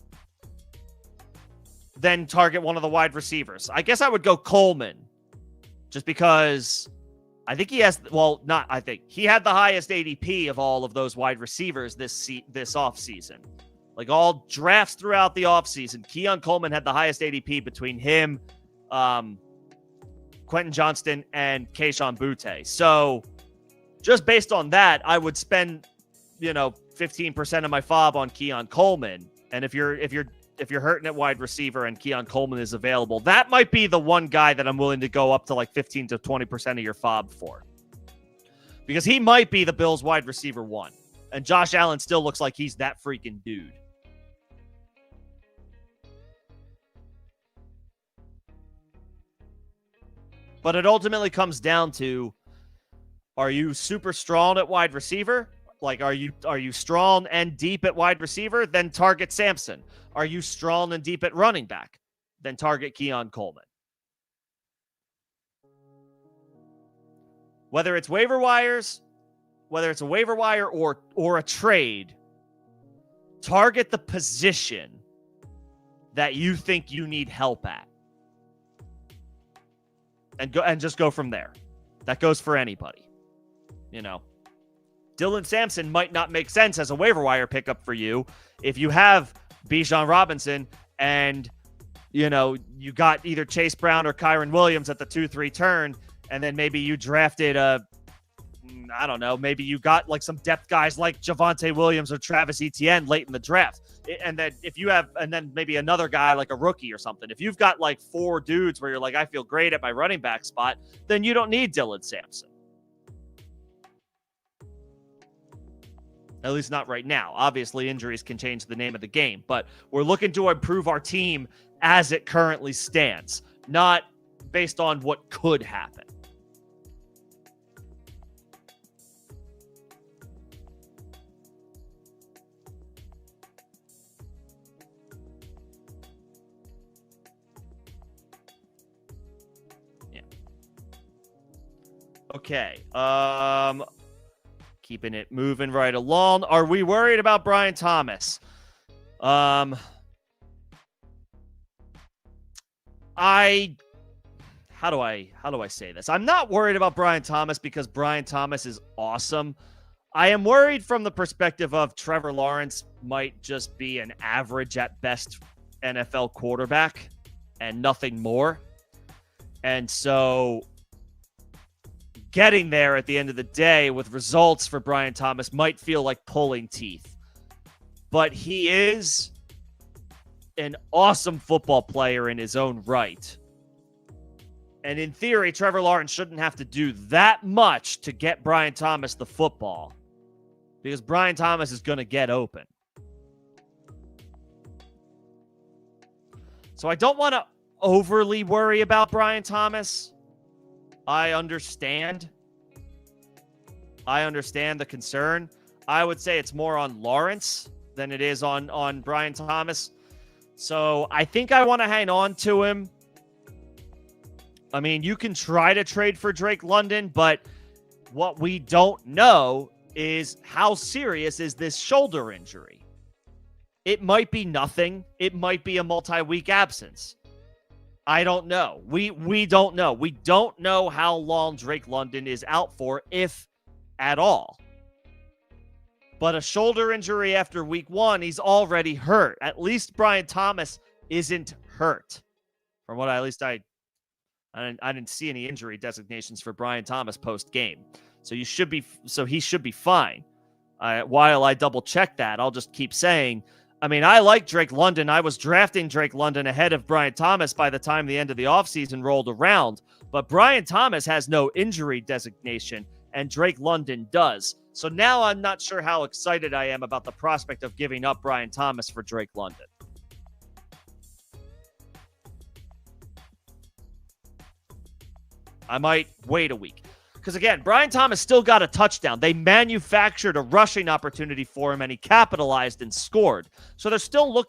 Then target one of the wide receivers. I guess I would go Coleman just because I think he has, well, not I think. He had the highest ADP of all of those wide receivers this offseason. Like all drafts throughout the offseason, Keon Coleman had the highest ADP between him, Quentin Johnston, and Kayshon Butte. So just based on that, I would spend, 15% of my FOB on Keon Coleman. And if you're hurting at wide receiver and Keon Coleman is available, that might be the one guy that I'm willing to go up to like 15 to 20% of your FOB for. Because he might be the Bills wide receiver 1. And Josh Allen still looks like he's that freaking dude. But it ultimately comes down to, are you super strong at wide receiver? Like, are you strong and deep at wide receiver? Then target Sampson. Are you strong and deep at running back? Then target Keon Coleman. Whether it's waiver wires, whether it's a waiver wire or a trade, target the position that you think you need help at. And just go from there. That goes for anybody. You know, Dylan Sampson might not make sense as a waiver wire pickup for you if you have Bijan Robinson and, you know, you got either Chase Brown or Kyron Williams at the 2-3 turn, and then maybe you drafted I don't know, maybe you got like some depth guys like Javonte Williams or Travis Etienne late in the draft. And then and then maybe another guy like a rookie or something. If you've got like 4 dudes where you're like, I feel great at my running back spot, then you don't need Dylan Sampson. At least not right now. Obviously, injuries can change the name of the game, but we're looking to improve our team as it currently stands, not based on what could happen. Yeah. Okay. Keeping it moving right along. Are we worried about Brian Thomas? How do I say this? I'm not worried about Brian Thomas because Brian Thomas is awesome. I am worried from the perspective of Trevor Lawrence might just be an average at best NFL quarterback and nothing more. And so getting there at the end of the day with results for Brian Thomas might feel like pulling teeth. But he is an awesome football player in his own right. And in theory, Trevor Lawrence shouldn't have to do that much to get Brian Thomas the football, because Brian Thomas is going to get open. So I don't want to overly worry about Brian Thomas. I understand the concern. I would say it's more on Lawrence than it is on Brian Thomas. So I think I want to hang on to him. I mean, you can try to trade for Drake London, but what we don't know is how serious is this shoulder injury. It might be nothing. It might be a multi-week absence. I don't know. We don't know. We don't know how long Drake London is out for, if at all. But a shoulder injury after week 1, he's already hurt. At least Brian Thomas isn't hurt. From what I didn't see any injury designations for Brian Thomas post-game. So he should be fine. While I double check that, I'll just keep saying, I mean, I like Drake London. I was drafting Drake London ahead of Brian Thomas by the time the end of the offseason rolled around. But Brian Thomas has no injury designation, and Drake London does. So now I'm not sure how excited I am about the prospect of giving up Brian Thomas for Drake London. I might wait a week. Because again, Brian Thomas still got a touchdown. They manufactured a rushing opportunity for him, and he capitalized and scored. So they're still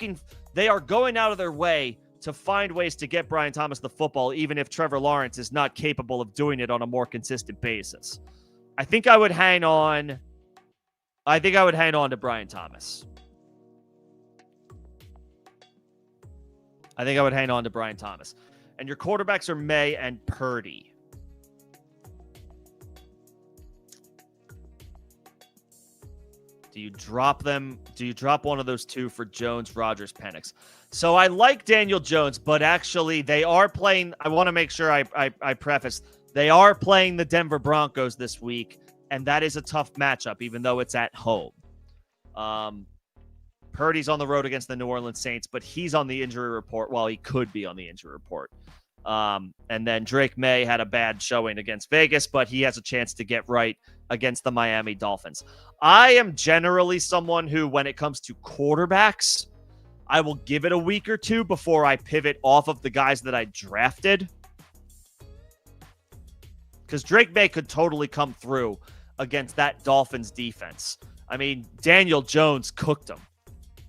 they are going out of their way to find ways to get Brian Thomas the football, even if Trevor Lawrence is not capable of doing it on a more consistent basis. I think I would hang on to Brian Thomas. And your quarterbacks are May and Purdy. Do you drop them? Do you drop one of those two for Jones, Rodgers, Penix? So I like Daniel Jones, but actually they are playing. I want to make sure I preface. They are playing the Denver Broncos this week, and that is a tough matchup, even though it's at home. Purdy's on the road against the New Orleans Saints, but he's on the injury report. Well, he could be on the injury report. And then Drake May had a bad showing against Vegas, but he has a chance to get right against the Miami Dolphins. I am generally someone who, when it comes to quarterbacks, I will give it a week or two before I pivot off of the guys that I drafted. Because Drake May could totally come through against that Dolphins defense. I mean, Daniel Jones cooked him.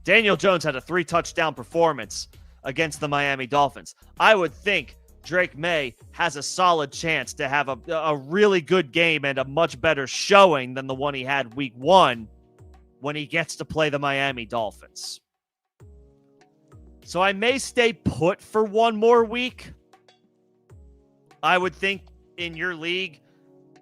Daniel Jones had a 3-touchdown performance against the Miami Dolphins. I would think Drake May has a solid chance to have a really good game and a much better showing than the one he had week 1 when he gets to play the Miami Dolphins. So I may stay put for one more week. I would think in your league,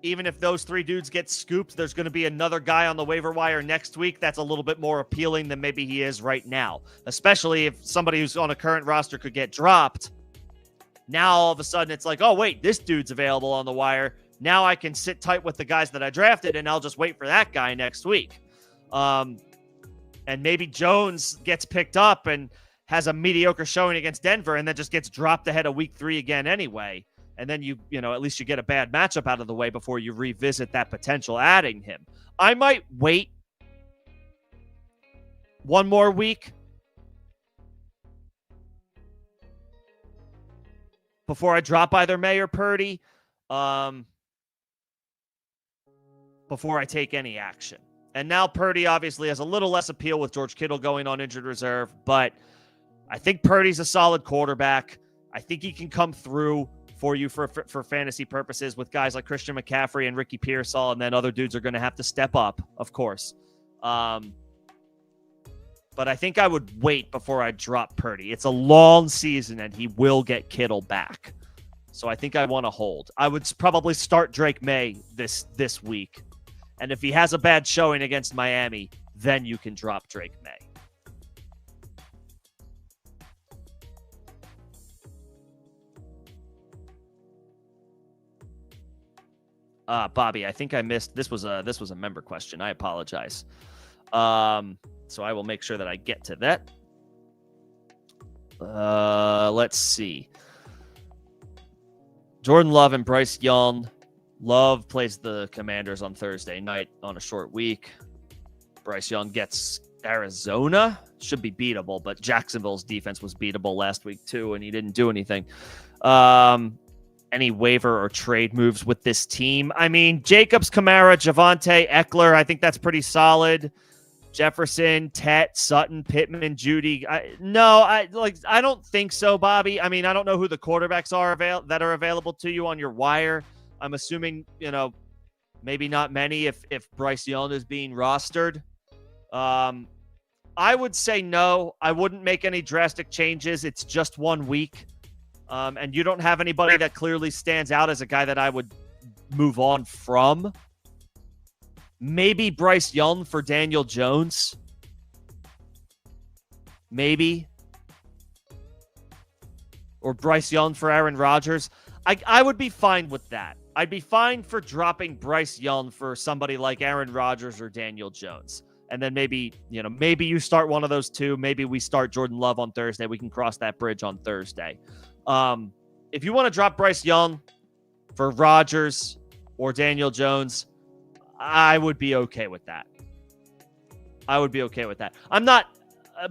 even if those 3 dudes get scooped, there's going to be another guy on the waiver wire next week that's a little bit more appealing than maybe he is right now, especially if somebody who's on a current roster could get dropped. Now, all of a sudden, it's like, oh, wait, this dude's available on the wire. Now I can sit tight with the guys that I drafted, and I'll just wait for that guy next week. And maybe Jones gets picked up and has a mediocre showing against Denver and then just gets dropped ahead of week 3 again anyway. And then you know, at least you get a bad matchup out of the way before you revisit that potential adding him. I might wait one more week before I drop either May or Purdy, before I take any action. And now Purdy obviously has a little less appeal with George Kittle going on injured reserve, but I think Purdy's a solid quarterback. I think he can come through for you for fantasy purposes with guys like Christian McCaffrey and Ricky Pearsall, and then other dudes are going to have to step up, of course. But I think I would wait before I drop Purdy. It's a long season, and he will get Kittle back. So I think I want to hold. I would probably start Drake May this week. And if he has a bad showing against Miami, then you can drop Drake May. Bobby, I think I missed. This was a member question. I apologize. So I will make sure that I get to that. Let's see. Jordan Love and Bryce Young. Love plays the Commanders on Thursday night on a short week. Bryce Young gets Arizona. Should be beatable, but Jacksonville's defense was beatable last week too, and he didn't do anything. Any waiver or trade moves with this team? I mean, Jacobs, Kamara, Javonte, Eckler, I think that's pretty solid. Jefferson, Tet, Sutton, Pittman, Judy. I don't think so, Bobby. I mean, I don't know who the quarterbacks are that are available to you on your wire. I'm assuming, maybe not many if Bryce Young is being rostered. I would say no. I wouldn't make any drastic changes. It's just 1 week. And you don't have anybody that clearly stands out as a guy that I would move on from. Maybe Bryce Young for Daniel Jones. Maybe. Or Bryce Young for Aaron Rodgers. I would be fine with that. I'd be fine for dropping Bryce Young for somebody like Aaron Rodgers or Daniel Jones. And then maybe you start one of those two. Maybe we start Jordan Love on Thursday. We can cross that bridge on Thursday. If you want to drop Bryce Young for Rodgers or Daniel Jones, I would be okay with that. I'm not,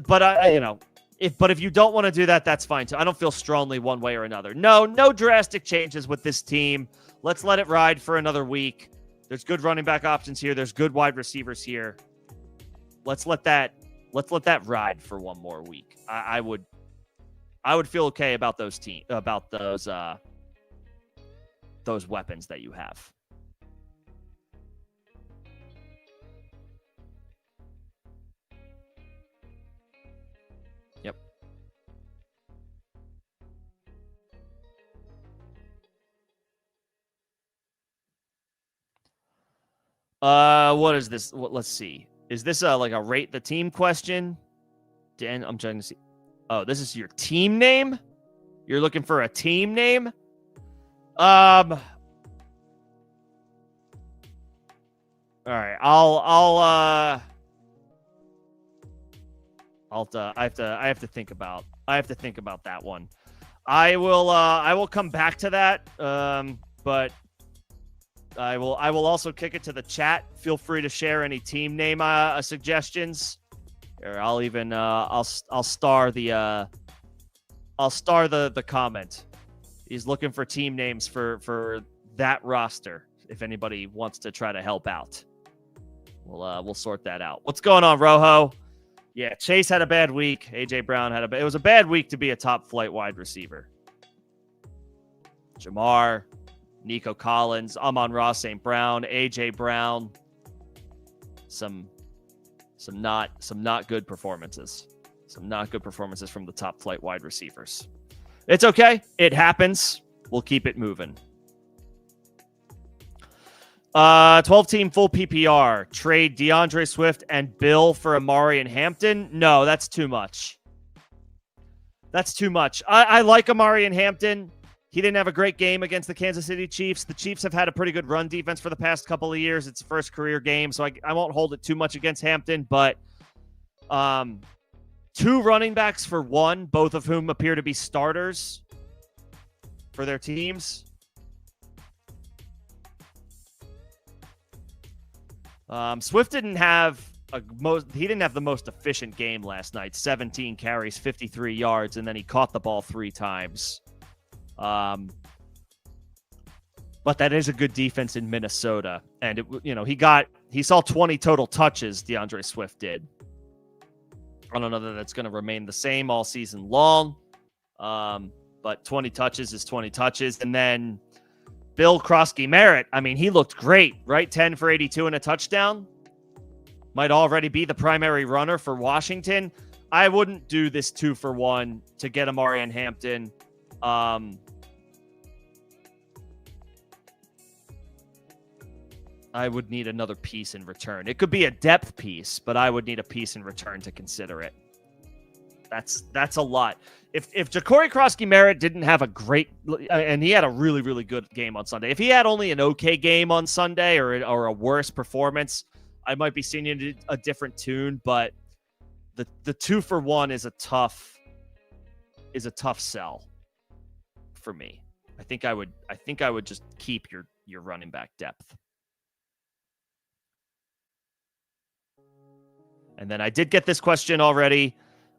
but if you don't want to do that, that's fine too. I don't feel strongly one way or another. No drastic changes with this team. Let's let it ride for another week. There's good running back options here. There's good wide receivers here. Let's let that ride for one more week. I would feel okay about those weapons that you have. Yep. What is this? Let's see. Is this like a rate the team question? Dan, I'm trying to see. Oh, this is your team name? You're looking for a team name? All right. I have to think about that one. I will come back to that. But I will also kick it to the chat. Feel free to share any team name suggestions. Or I'll even I'll star the comment. He's looking for team names for that roster. If anybody wants to try to help out, we'll sort that out. What's going on, Rojo? Yeah, Chase had a bad week. AJ Brown it was a bad week to be a top flight wide receiver. Jamar, Nico Collins, Amon-Ra St. Brown, AJ Brown. Some not good performances. Some not good performances from the top flight wide receivers. It's okay. It happens. We'll keep it moving. 12-team full PPR. Trade DeAndre Swift and Bill for Amari and Hampton. No, that's too much. That's too much. I like Amari and Hampton. He didn't have a great game against the Kansas City Chiefs. The Chiefs have had a pretty good run defense for the past couple of years. It's the first career game, so I won't hold it too much against Hampton. But 2 running backs for 1, both of whom appear to be starters for their teams. Swift didn't have the most efficient game last night. 17 carries, 53 yards, and then he caught the ball 3 times. But that is a good defense in Minnesota, and he saw 20 total touches. DeAndre Swift did. I don't know that that's going to remain the same all season long, but 20 touches is 20 touches, and then Bill Krosky-Merritt, I mean, he looked great, right? 10 for 82 and a touchdown. Might already be the primary runner for Washington. I wouldn't do this 2 for 1 to get Amari and Hampton. I would need another piece in return. It could be a depth piece, but I would need a piece in return to consider it. That's a lot. If Ja'Cory Krosky-Merritt didn't have a great, and he had a really, really good game on Sunday. If he had only an okay game on Sunday or a worse performance, I might be singing a different tune. But the 2 for 1 is a tough sell for me. I think I would just keep your running back depth. And then I did get this question already.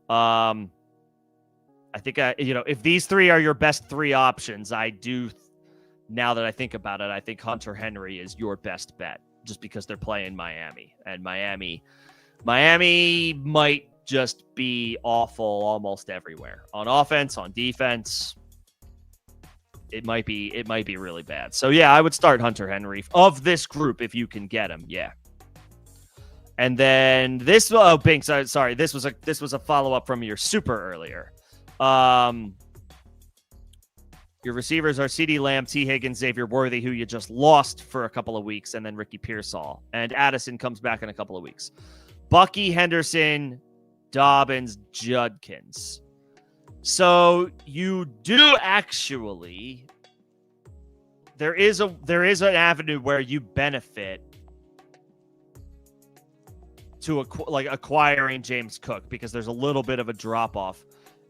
I think if these 3 are your best 3 options, I do. Now that I think about it, I think Hunter Henry is your best bet, just because they're playing Miami, and Miami might just be awful almost everywhere on offense, on defense. It might be really bad. So yeah, I would start Hunter Henry of this group if you can get him. Yeah. And then this, Bink, sorry, this was a follow-up from your super earlier. Your receivers are CeeDee Lamb, T. Higgins, Xavier Worthy, who you just lost for a couple of weeks, and then Ricky Pearsall. And Addison comes back in a couple of weeks. Bucky, Henderson, Dobbins, Judkins. So you do actually, there is an avenue where you benefit to acquiring James Cook, because there's a little bit of a drop off,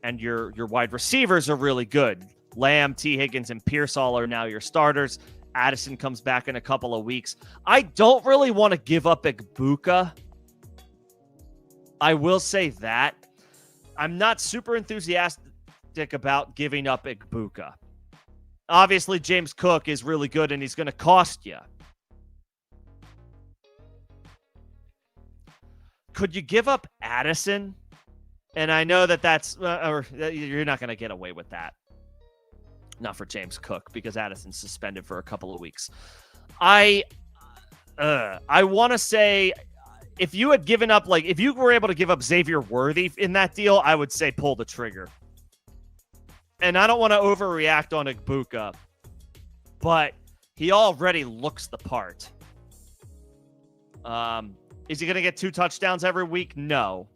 and your wide receivers are really good. Lamb, T. Higgins, and Pearsall are now your starters. Addison comes back in a couple of weeks. I don't really want to give up Igbuka. I will say that. I'm not super enthusiastic about giving up Igbuka. Obviously, James Cook is really good, and he's going to cost you. Could you give up Addison? And I know that's you're not going to get away with that. Not for James Cook, because Addison's suspended for a couple of weeks. I want to say, if you had given up, if you were able to give up Xavier Worthy in that deal, I would say pull the trigger. And I don't want to overreact on Igbuka, but he already looks the part. Is he going to get 2 touchdowns every week? No.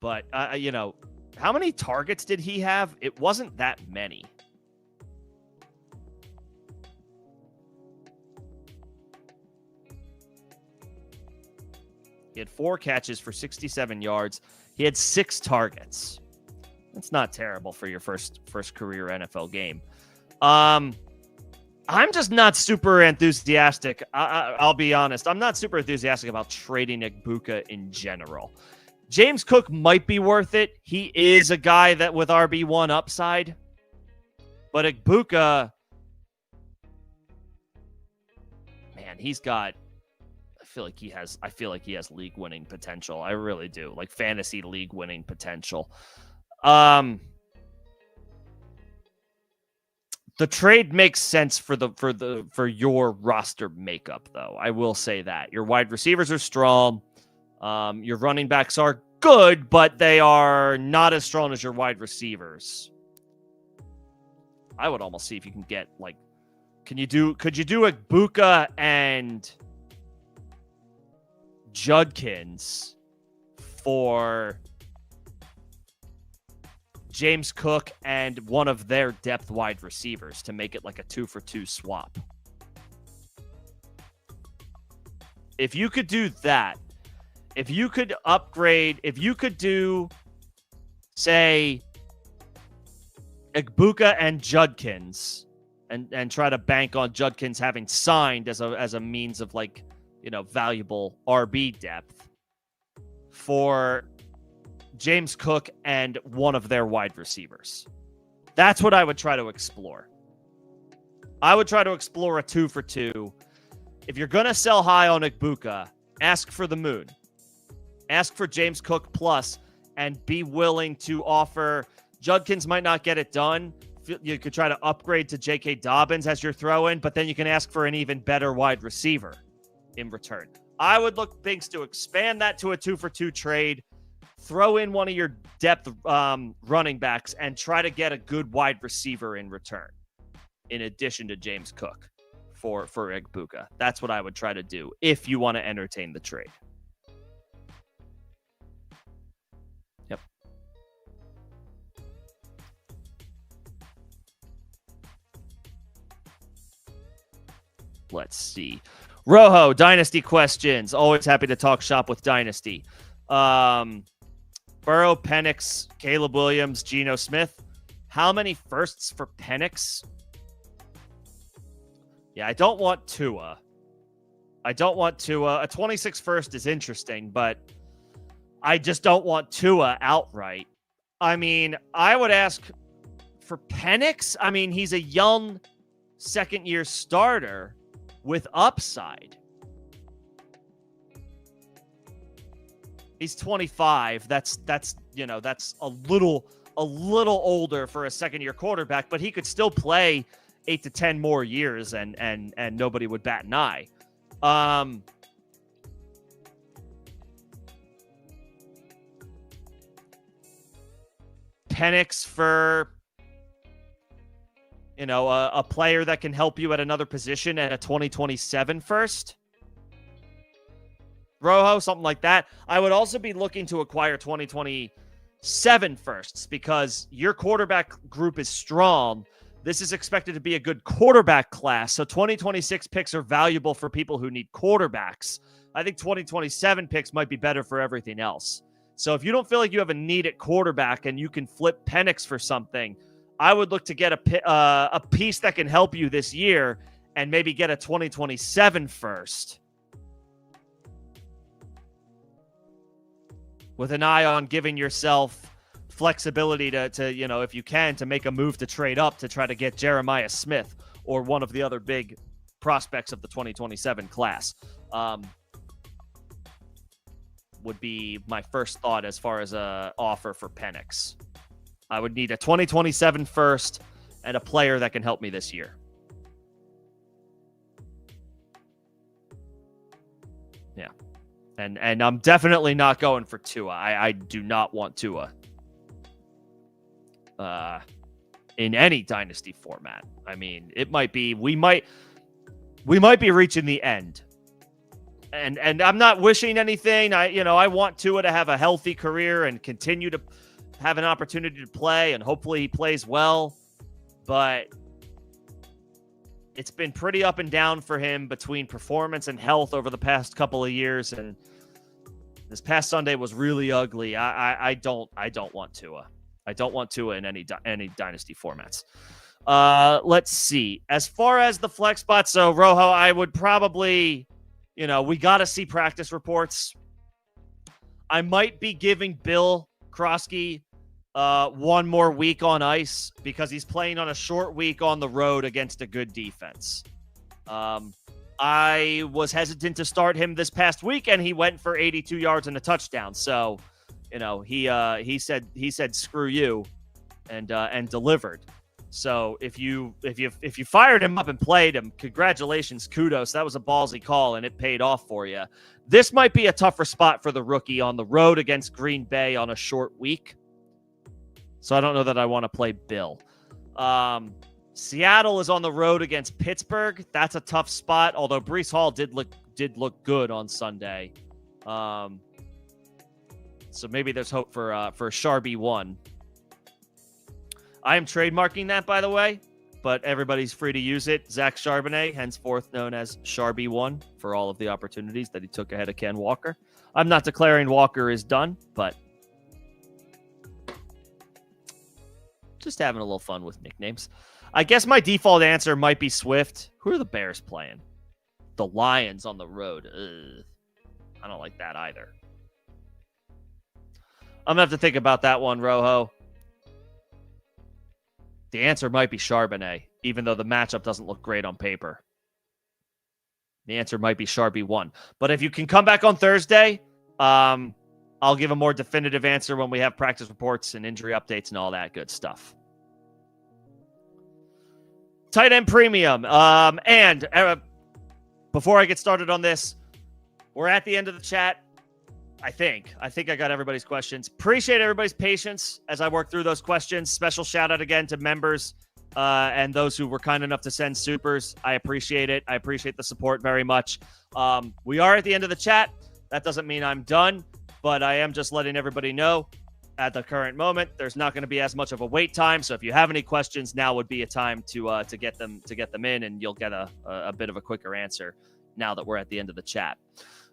But, how many targets did he have? It wasn't that many. He had 4 catches for 67 yards. He had 6 targets. That's not terrible for your first career NFL game. I'm just not super enthusiastic. I'll be honest. I'm not super enthusiastic about trading Igbuka in general. James Cook might be worth it. He is a guy that with RB1 upside. But Igbuka, man, he's got, I feel like he has league winning potential. I really do. Like fantasy league winning potential. The trade makes sense for your roster makeup, though. I will say that your wide receivers are strong. Your running backs are good, but they are not as strong as your wide receivers. I would almost see if you can get like, could you do Igbuka and Judkins for James Cook and one of their depth wide receivers to make it like a 2-for-2 swap. If you could do that, if you could upgrade, if you could do, say, Igbuka and Judkins and try to bank on Judkins having signed as a means of like, you know, valuable RB depth for James Cook and one of their wide receivers. That's what I would try to explore. I would try to explore a 2-for-2. If you're going to sell high on Igbuka, ask for the moon. Ask for James Cook plus and be willing to offer. Judkins might not get it done. You could try to upgrade to J.K. Dobbins as your throw-in, but then you can ask for an even better wide receiver in return. I would look things to expand that to a 2-for-2 trade. Throw in one of your depth running backs and try to get a good wide receiver in return, in addition to James Cook for Igbuka. That's what I would try to do if you want to entertain the trade. Yep. Let's see. Rojo, Dynasty questions. Always happy to talk shop with Dynasty. Burrow, Penix, Caleb Williams, Geno Smith. How many firsts for Penix? Yeah, I don't want Tua. A 26 first is interesting, but I just don't want Tua outright. I mean, I would ask for Penix. I mean, he's a young second-year starter with upside. He's 25. That's a little older for a second-year quarterback, but he could still play 8 to 10 more years and nobody would bat an eye. Penix for a player that can help you at another position at a 2027 first. Rojo, something like that. I would also be looking to acquire 2027 firsts because your quarterback group is strong. This is expected to be a good quarterback class. So 2026 picks are valuable for people who need quarterbacks. I think 2027 picks might be better for everything else. So if you don't feel like you have a need at quarterback and you can flip Penix for something, I would look to get a piece that can help you this year and maybe get a 2027 first. With an eye on giving yourself flexibility to if you can, to make a move to trade up to try to get Jeremiah Smith or one of the other big prospects of the 2027 class. Would be my first thought as far as a offer for Penix. I would need a 2027 first and a player that can help me this year. Yeah. And I'm definitely not going for Tua. I do not want Tua in any dynasty format. I mean, it might be we might be reaching the end. And I'm not wishing anything. I want Tua to have a healthy career and continue to have an opportunity to play, and hopefully he plays well. But it's been pretty up and down for him between performance and health over the past couple of years. And This past Sunday was really ugly. I don't want Tua. I don't want Tua in any dynasty formats. Let's see. As far as the flex spot, so Rojo, I would probably, we got to see practice reports. I might be giving Bill Kroski one more week on ice because he's playing on a short week on the road against a good defense. I was hesitant to start him this past week, and he went for 82 yards and a touchdown. So, he said screw you, and delivered. So if you fired him up and played him, congratulations, kudos. That was a ballsy call, and it paid off for you. This might be a tougher spot for the rookie on the road against Green Bay on a short week. So I don't know that I want to play Bill. Seattle is on the road against Pittsburgh. That's a tough spot, although Breece Hall did look good on Sunday. So maybe there's hope for Sharby 1. I am trademarking that, by the way, but everybody's free to use it. Zach Charbonnet, henceforth known as Sharby 1, for all of the opportunities that he took ahead of Ken Walker. I'm not declaring Walker is done, but just having a little fun with nicknames. I guess my default answer might be Swift. Who are the Bears playing? The Lions on the road. Ugh. I don't like that either. I'm going to have to think about that one, Rojo. The answer might be Charbonnet, even though the matchup doesn't look great on paper. The answer might be Sharby 1. But if you can come back on Thursday, I'll give a more definitive answer when we have practice reports and injury updates and all that good stuff. Tight end premium. And before I get started on this, we're at the end of the chat. I think I got everybody's questions. Appreciate everybody's patience as I work through those questions. Special shout out again to members and those who were kind enough to send supers. I appreciate it. I appreciate the support very much. We are at the end of the chat. That doesn't mean I'm done, but I am just letting everybody know at the current moment there's not going to be as much of a wait time. So if you have any questions, now would be a time to get them in, and you'll get a bit of a quicker answer now that we're at the end of the chat.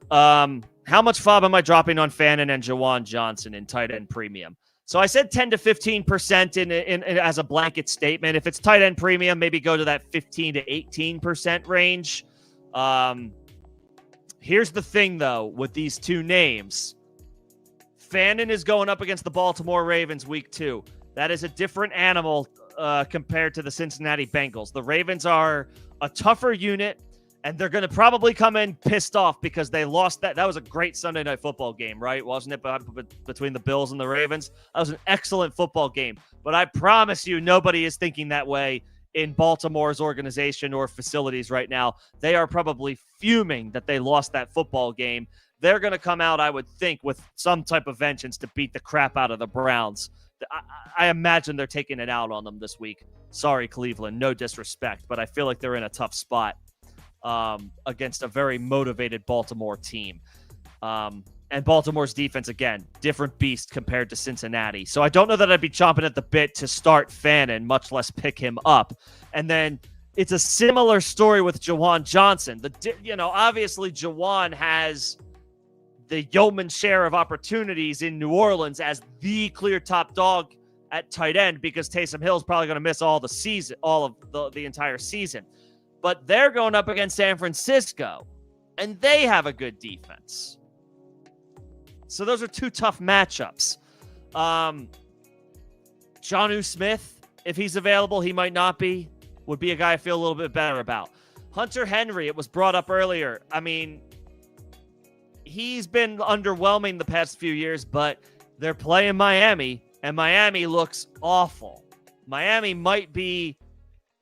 How much FOB am I dropping on Fannin and Jawan Johnson in tight end premium? So I said 10 to 15% in as a blanket statement. If it's tight end premium, maybe go to that 15 to 18% range. Here's the thing, though, with these two names. Fannin is going up against the Baltimore Ravens week 2. That is a different animal compared to the Cincinnati Bengals. The Ravens are a tougher unit, and they're going to probably come in pissed off because they lost that. That was a great Sunday Night Football game, right? Wasn't it, between the Bills and the Ravens? That was an excellent football game. But I promise you, nobody is thinking that way in Baltimore's organization or facilities right now. They are probably fuming that they lost that football game. They're going to come out, I would think, with some type of vengeance to beat the crap out of the Browns. I imagine they're taking it out on them this week. Sorry, Cleveland. No disrespect, but I feel like they're in a tough spot against a very motivated Baltimore team. And Baltimore's defense, again, different beast compared to Cincinnati. So I don't know that I'd be chomping at the bit to start Fannin, much less pick him up. And then it's a similar story with Jawan Johnson. Obviously Jawan has the yeoman share of opportunities in New Orleans as the clear top dog at tight end because Taysom Hill's probably going to miss all of the entire season. But they're going up against San Francisco, and they have a good defense. So those are two tough matchups. Jonnu Smith, if he's available, he might not be, would be a guy I feel a little bit better about. Hunter Henry, it was brought up earlier. I mean, he's been underwhelming the past few years, but they're playing Miami, and Miami looks awful. Miami might be,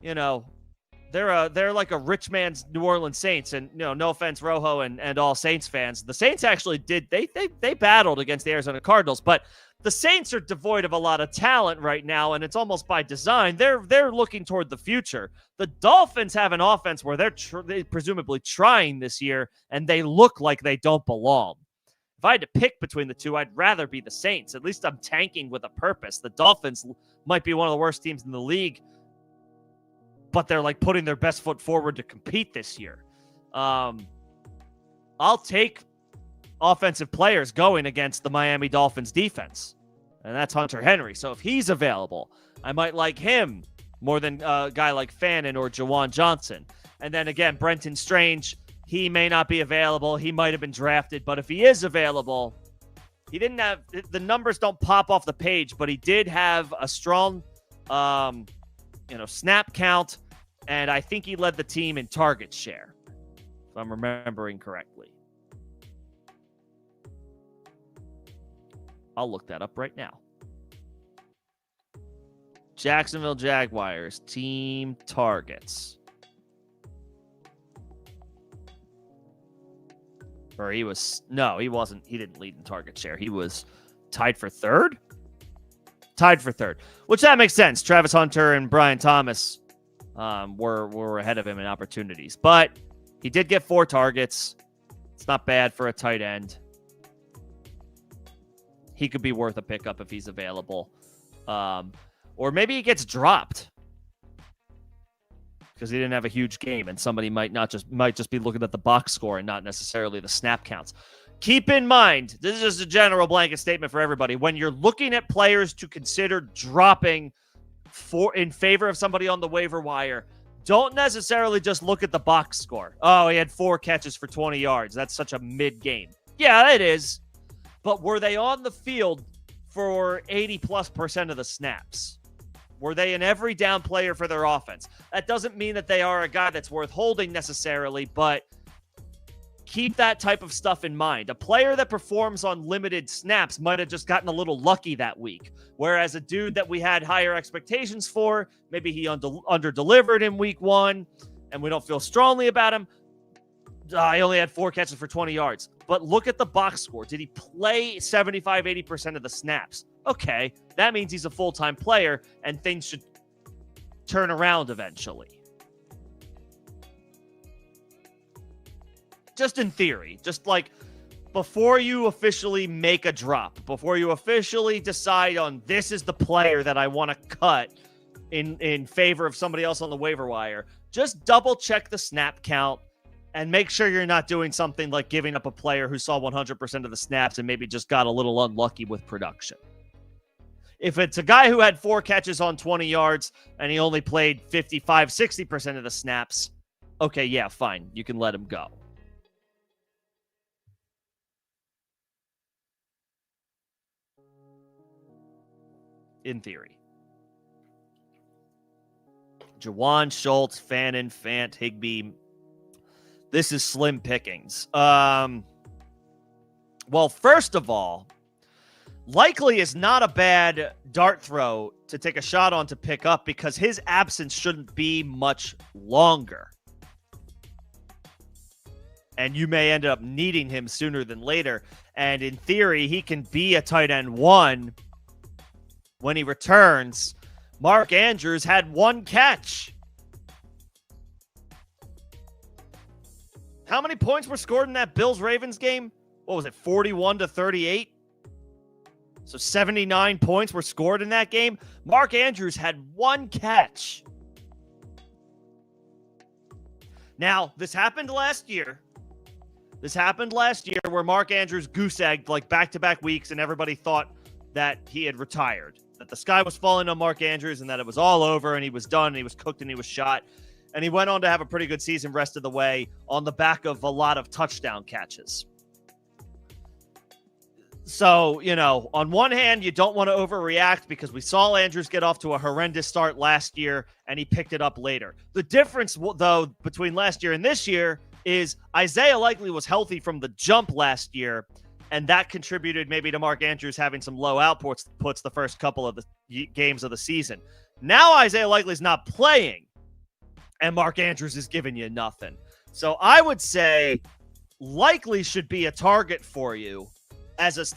they're like a rich man's New Orleans Saints, and no offense, Rojo and all Saints fans. The Saints actually they battled against the Arizona Cardinals, but the Saints are devoid of a lot of talent right now, and it's almost by design. They're looking toward the future. The Dolphins have an offense where they're presumably trying this year, and they look like they don't belong. If I had to pick between the two, I'd rather be the Saints. At least I'm tanking with a purpose. The Dolphins might be one of the worst teams in the league, but they're like putting their best foot forward to compete this year. I'll take offensive players going against the Miami Dolphins defense, and that's Hunter Henry. So if he's available, I might like him more than a guy like Fannin or Jawan Johnson. And then again, Brenton Strange, he may not be available. He might have been drafted, but if he is available, he didn't have the numbers don't pop off the page, but he did have a strong, snap count, and I think he led the team in target share, if I'm remembering correctly. I'll look that up right now. Jacksonville Jaguars team targets. Or he wasn't. He didn't lead in target share. He was tied for third. Which that makes sense. Travis Hunter and Brian Thomas were ahead of him in opportunities. But he did get 4 targets. It's not bad for a tight end. He could be worth a pickup if he's available. Or maybe he gets dropped because he didn't have a huge game, and somebody might just be looking at the box score and not necessarily the snap counts. Keep in mind, this is just a general blanket statement for everybody. When you're looking at players to consider dropping in favor of somebody on the waiver wire, don't necessarily just look at the box score. Oh, he had 4 catches for 20 yards. That's such a mid-game. Yeah, it is. But were they on the field for 80+% of the snaps? Were they an every down player for their offense? That doesn't mean that they are a guy that's worth holding necessarily, but keep that type of stuff in mind. A player that performs on limited snaps might have just gotten a little lucky that week, whereas a dude that we had higher expectations for, maybe he under-delivered in week 1, and we don't feel strongly about him. He only had 4 catches for 20 yards. But look at the box score. Did he play 75, 80% of the snaps? Okay, that means he's a full-time player, and things should turn around eventually. Just in theory. Just like before you officially make a drop, before you officially decide on this is the player that I want to cut in favor of somebody else on the waiver wire, just double-check the snap count. And make sure you're not doing something like giving up a player who saw 100% of the snaps and maybe just got a little unlucky with production. If it's a guy who had 4 catches on 20 yards and he only played 55, 60% of the snaps, okay, yeah, fine. You can let him go. In theory. Jawan, Schultz, Fannin, Fant, Higbee. This is slim pickings. Well, first of all, Likely is not a bad dart throw to take a shot on to pick up because his absence shouldn't be much longer. And you may end up needing him sooner than later. And in theory, he can be a tight end 1 when he returns. Mark Andrews had 1 catch. How many points were scored in that Bills-Ravens game? What was it, 41-38? So 79 points were scored in that game. Mark Andrews had 1 catch. Now, this happened last year. Where Mark Andrews goose-egged like back-to-back weeks and everybody thought that he had retired. That the sky was falling on Mark Andrews and that it was all over and he was done and he was cooked and he was shot. And he went on to have a pretty good season rest of the way on the back of a lot of touchdown catches. So, on one hand, you don't want to overreact because we saw Andrews get off to a horrendous start last year and he picked it up later. The difference, though, between last year and this year is Isaiah Likely was healthy from the jump last year, and that contributed maybe to Mark Andrews having some low outputs the first couple of the games of the season. Now Isaiah Likely's not playing, and Mark Andrews is giving you nothing. So I would say Likely should be a target for you.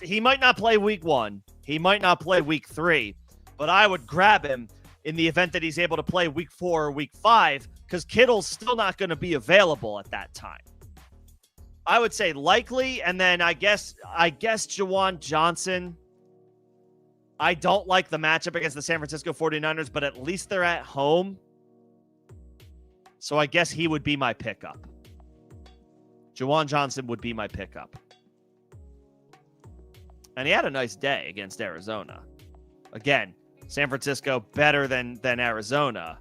He might not play week 1. He might not play week 3. But I would grab him in the event that he's able to play week 4 or week 5 because Kittle's still not going to be available at that time. I would say Likely, and then I guess Jawan Johnson. I don't like the matchup against the San Francisco 49ers, but at least they're at home. So I guess he would be my pickup. Jawan Johnson would be my pickup. And he had a nice day against Arizona. Again, San Francisco better than Arizona.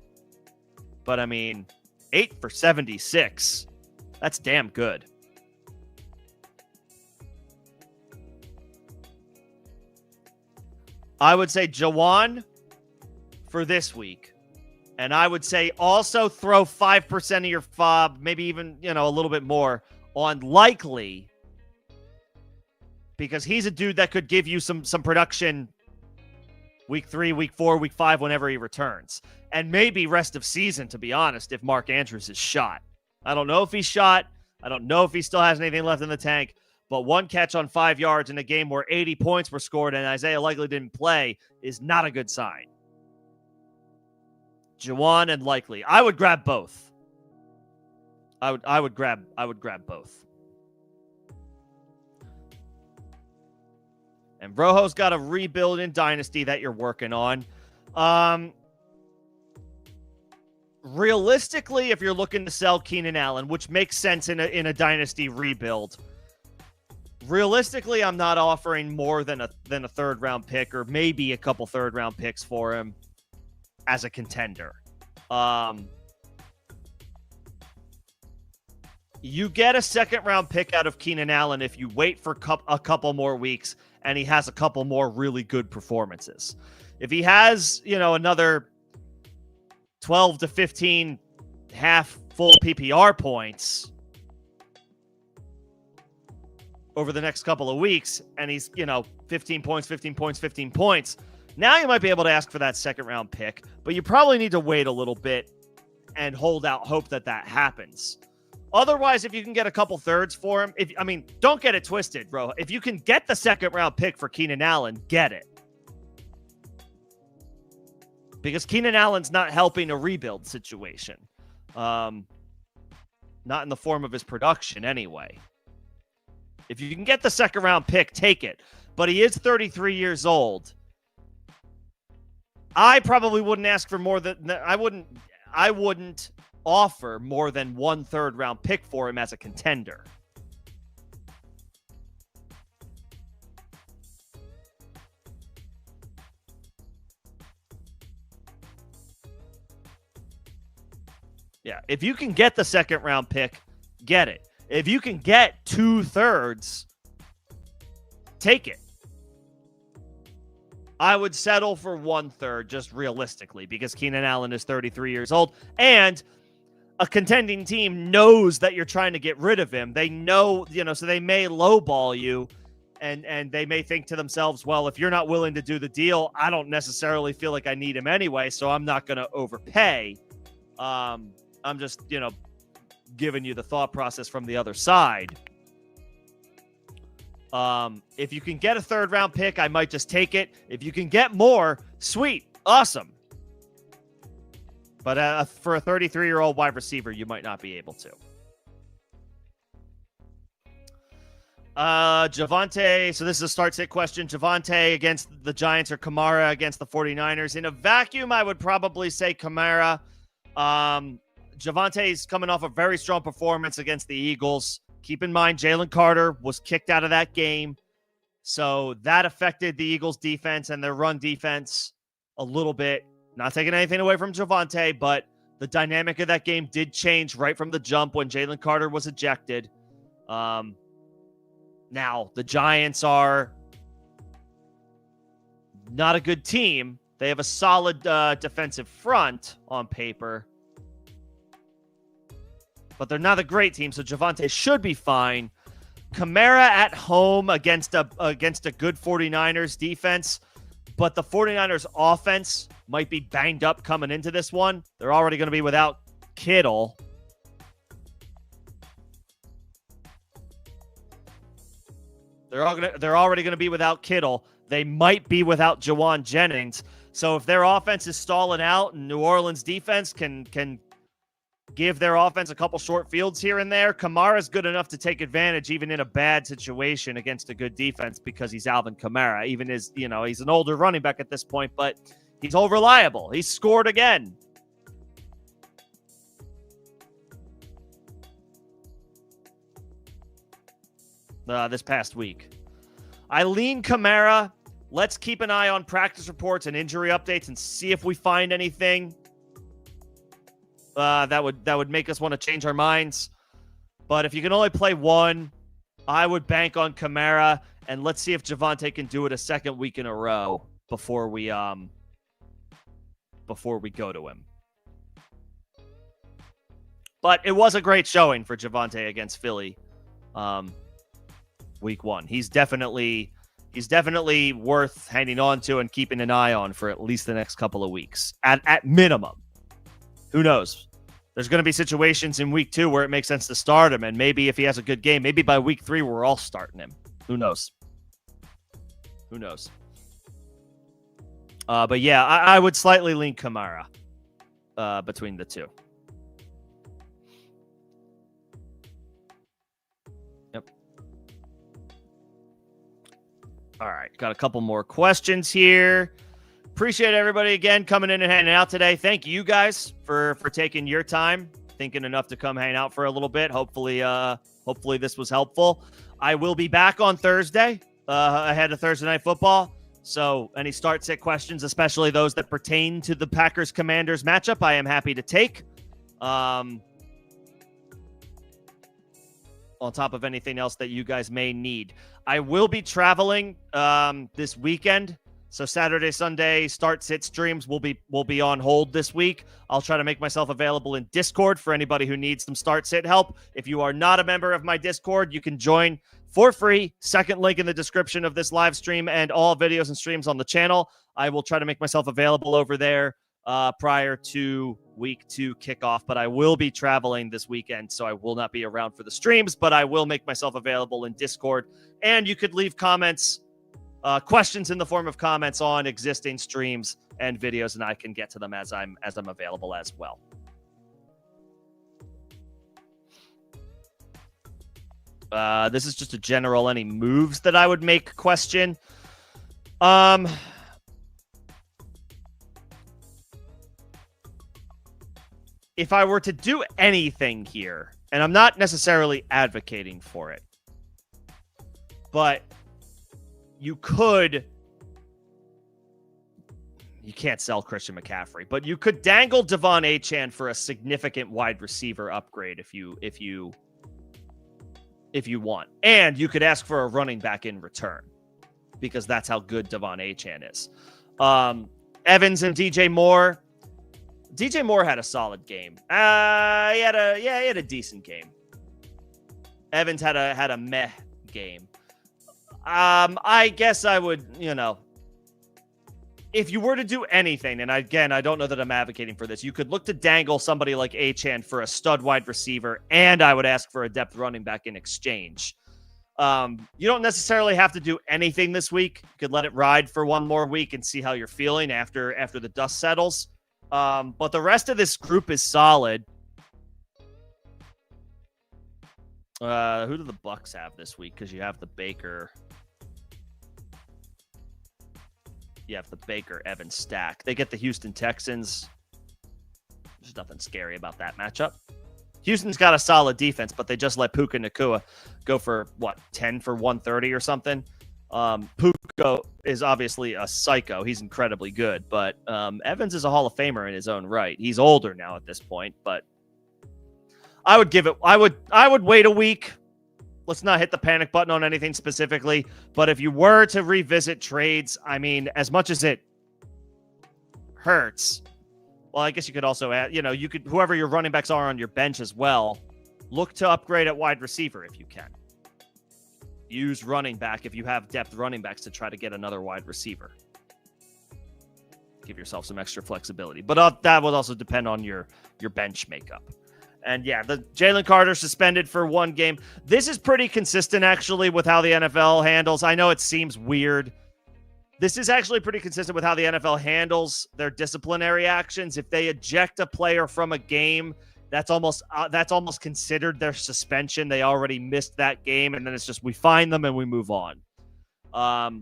But, I mean, 8 for 76. That's damn good. I would say Jawan for this week. And I would say also throw 5% of your FOB, maybe even, a little bit more on Likely, because he's a dude that could give you some production week 3, week 4, week 5, whenever he returns. And maybe rest of season, to be honest, if Mark Andrews is shot. I don't know if he's shot. I don't know if he still has anything left in the tank. But one catch on 5 yards in a game where 80 points were scored and Isaiah Likely didn't play is not a good sign. Jawan and Likely. I would grab both. I would grab both. And Rojo's got a rebuild in Dynasty that you're working on. Realistically, if you're looking to sell Keenan Allen, which makes sense in a Dynasty rebuild, realistically, I'm not offering more than a 3rd round pick or maybe a couple 3rd round picks for him as a contender. You get a 2nd round pick out of Keenan Allen if you wait for a couple more weeks and he has a couple more really good performances. If he has, another 12 to 15 half full PPR points over the next couple of weeks, and he's, 15 points, now you might be able to ask for that 2nd round pick, but you probably need to wait a little bit and hold out hope that happens. Otherwise, if you can get a couple 3rds for him, don't get it twisted, bro. If you can get the 2nd round pick for Keenan Allen, get it. Because Keenan Allen's not helping a rebuild situation. Not in the form of his production, anyway. If you can get the 2nd round pick, take it. But he is 33 years old. I probably wouldn't ask for more than... I wouldn't offer more than 1 3rd round pick for him as a contender. Yeah, if you can get the 2nd round pick, get it. If you can get 2 3rds, take it. I would settle for 1 3rd, just realistically, because Keenan Allen is 33 years old, and a contending team knows that you're trying to get rid of him. They know, so they may lowball you, and they may think to themselves, well, if you're not willing to do the deal, I don't necessarily feel like I need him anyway, so I'm not going to overpay. I'm just, giving you the thought process from the other side. If you can get a 3rd round pick, I might just take it. If you can get more, sweet, awesome. But for a 33-year-old wide receiver, you might not be able to. Javonte, so this is a start-sit question. Javonte against the Giants or Kamara against the 49ers. In a vacuum, I would probably say Kamara. Javonte's coming off a very strong performance against the Eagles. Keep in mind, Jalen Carter was kicked out of that game. So that affected the Eagles' defense and their run defense a little bit. Not taking anything away from Javonte, but the dynamic of that game did change right from the jump when Jalen Carter was ejected. Now, the Giants are not a good team. They have a solid defensive front on paper, but they're not a great team, so Javonte should be fine. Kamara at home against a good 49ers defense, but the 49ers offense might be banged up coming into this one. They're already going to be without Kittle. They're already going to be without Kittle. They might be without Jawan Jennings. So if their offense is stalling out and New Orleans defense can give their offense a couple short fields here and there, Kamara's good enough to take advantage even in a bad situation against a good defense because he's Alvin Kamara. Even as, he's an older running back at this point, but he's all reliable. He's scored again. This past week. I lean Kamara. Let's keep an eye on practice reports and injury updates and see if we find anything that would make us want to change our minds. But if you can only play one, I would bank on Kamara, and let's see if Javonte can do it a second week in a row before we go to him. But it was a great showing for Javonte against Philly, week one. He's definitely worth hanging on to and keeping an eye on for at least the next couple of weeks, at minimum. Who knows? There's going to be situations in week 2 where it makes sense to start him, and maybe if he has a good game, maybe by week 3 we're all starting him. Who knows? But yeah, I would slightly lean Kamara between the two. Yep. All right, got a couple more questions here. Appreciate everybody again coming in and hanging out today. Thank you guys for taking your time, thinking enough to come hang out for a little bit. Hopefully this was helpful. I will be back on Thursday ahead of Thursday Night Football. So any start-sit questions, especially those that pertain to the Packers-Commanders matchup, I am happy to take. On top of anything else that you guys may need. I will be traveling this weekend. So Saturday, Sunday, start-sit streams will be on hold this week. I'll try to make myself available in Discord for anybody who needs some start-sit help. If you are not a member of my Discord, you can join for free. Second link in the description of this live stream and all videos and streams on the channel. I will try to make myself available over there prior to week 2 kickoff, but I will be traveling this weekend, so I will not be around for the streams, but I will make myself available in Discord. And you could leave comments, questions in the form of comments on existing streams and videos, and I can get to them as I'm available as well. This is just a general any moves that I would make question. If I were to do anything here, and I'm not necessarily advocating for it, but you can't sell Christian McCaffrey, but you could dangle Devon Achane for a significant wide receiver upgrade if you want. And you could ask for a running back in return because that's how good Devon Achane is. Evans and DJ Moore. DJ Moore had a solid game. He had a decent game. Evans had a meh game. I guess I would, if you were to do anything, and again, I don't know that I'm advocating for this, you could look to dangle somebody like Achane for a stud wide receiver, and I would ask for a depth running back in exchange. You don't necessarily have to do anything this week. You could let it ride for one more week and see how you're feeling after the dust settles. But the rest of this group is solid. Who do the Bucks have this week? Because you have the Baker. You have the Baker Evans stack. They get the Houston Texans. There's nothing scary about that matchup. Houston's got a solid defense, but they just let Puka Nacua go for 10 for 130 or something. Puka is obviously a psycho. He's incredibly good, but Evans is a Hall of Famer in his own right. He's older now at this point, but I would give it. I would wait a week. Let's not hit the panic button on anything specifically. But if you were to revisit trades, I mean, as much as it hurts, well, I guess you could also add, you could, whoever your running backs are on your bench as well, look to upgrade at wide receiver if you can. Use running back if you have depth running backs to try to get another wide receiver. Give yourself some extra flexibility. But that would also depend on your bench makeup. And yeah, the Jalen Carter suspended for one game. This is pretty consistent, actually, with how the NFL handles. I know it seems weird. This is actually pretty consistent with how the NFL handles their disciplinary actions. If they eject a player from a game, that's almost considered their suspension. They already missed that game, and then it's just we fine them and we move on.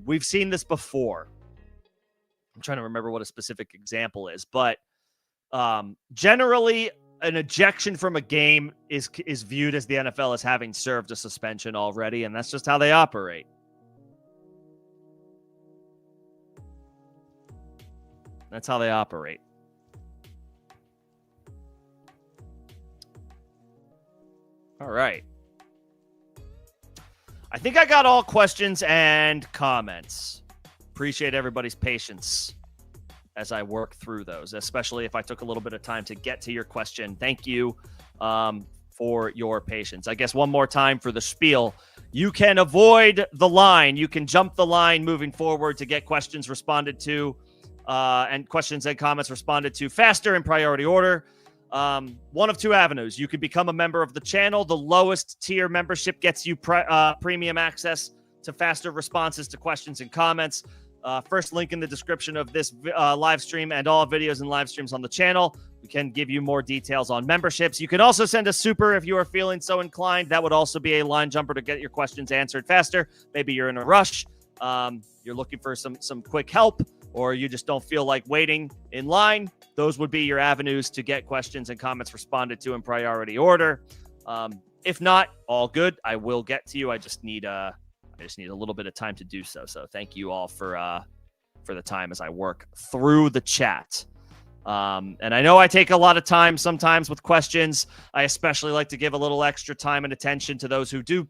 We've seen this before. I'm trying to remember what a specific example is, but generally, an ejection from a game is viewed as the NFL as having served a suspension already, and that's just how they operate. That's how they operate. All right. I think I got all questions and comments. Appreciate everybody's patience as I work through those, especially if I took a little bit of time to get to your question. Thank you for your patience. I guess one more time for the spiel. You can avoid the line. You can jump the line moving forward to get questions responded to and questions and comments responded to faster in priority order. One of two avenues. You can become a member of the channel. The lowest tier membership gets you premium access to faster responses to questions and comments. First link in the description of this live stream and all videos and live streams on the channel. We can give you more details on memberships. You can also send a super if you are feeling so inclined. That would also be a line jumper to get your questions answered faster. Maybe you're in a rush. You're looking for some quick help, or you just don't feel like waiting in line. Those would be your avenues to get questions and comments responded to in priority order. If not, all good. I will get to you. I just need a little bit of time to do so. So thank you all for the time as I work through the chat. And I know I take a lot of time sometimes with questions. I especially like to give a little extra time and attention to those who do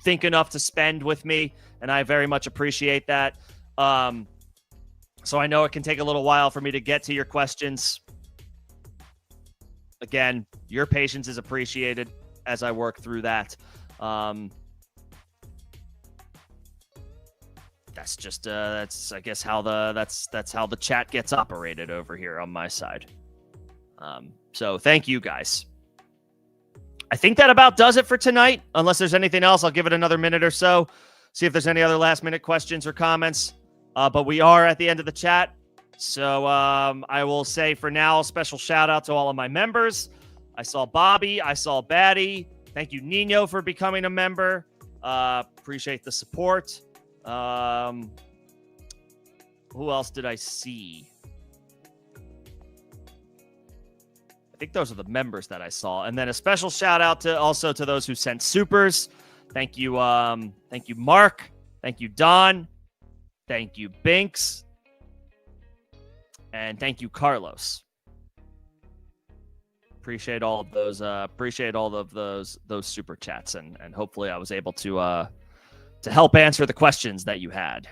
think enough to spend with me, and I very much appreciate that. So I know it can take a little while for me to get to your questions. Again, your patience is appreciated as I work through that. That's just that's I guess how that's how the chat gets operated over here on my side. So thank you guys. I think that about does it for tonight. Unless there's anything else, I'll give it another minute or so. See if there's any other last minute questions or comments. But we are at the end of the chat. So I will say for now, special shout out to all of my members. I saw Bobby. I saw Batty. Thank you, Nino, for becoming a member. Appreciate the support. Who else did I see? I think those are the members that I saw. And then a special shout out to those who sent supers. Thank you, Mark. Thank you, Don. Thank you, Binks. And thank you, Carlos. Appreciate all of those. Appreciate all of those super chats, and hopefully I was able to help answer the questions that you had.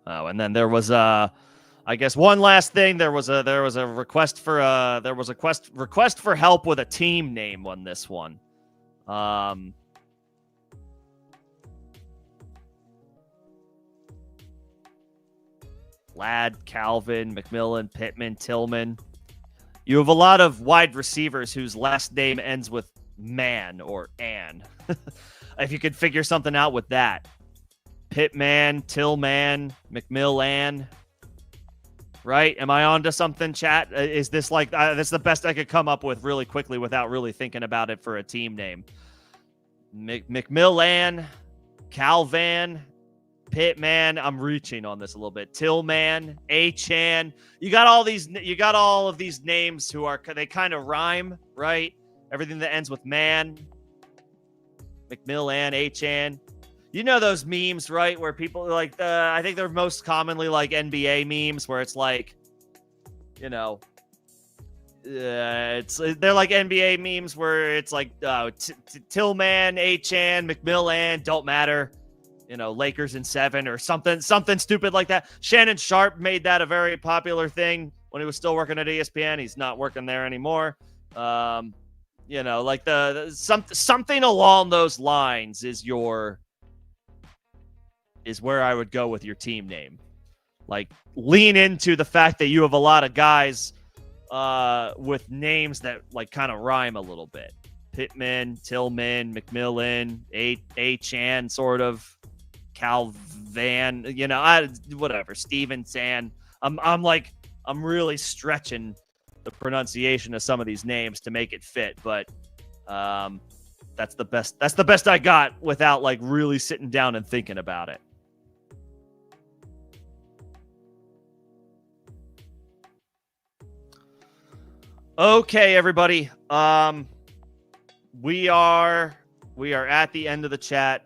Oh, and then there was I guess one last thing. There was a request for request for help with a team name on this one. Ladd, Calvin, McMillan, Pittman, Tillman. You have a lot of wide receivers whose last name ends with man or an. If you could figure something out with that. Pittman, Tillman, McMillan. Right? Am I on to something, chat? Is this like, that's the best I could come up with really quickly without really thinking about it for a team name. McMillan, Calvan, Pittman. I'm reaching on this a little bit. Tillman, A-Chan. You got all of these names who are, they kind of rhyme, right? Everything that ends with man. McMillan, A-Chan. You know those memes, right? Where people like I think they're most commonly like NBA memes, where it's like, you know, they're like NBA memes where it's like Tillman, A-Chan, McMillan, don't matter, you know, Lakers in 7 or something stupid like that. Shannon Sharp made that a very popular thing when he was still working at ESPN. He's not working there anymore. You know, like something along those lines is where I would go with your team name. Like, lean into the fact that you have a lot of guys with names that like kind of rhyme a little bit. Pittman, Tillman, McMillan, A-Chan, sort of. Calvan, you know, whatever. Steven San. I'm really stretching the pronunciation of some of these names to make it fit, but that's the best I got without like really sitting down and thinking about it. Okay, everybody. We are at the end of the chat.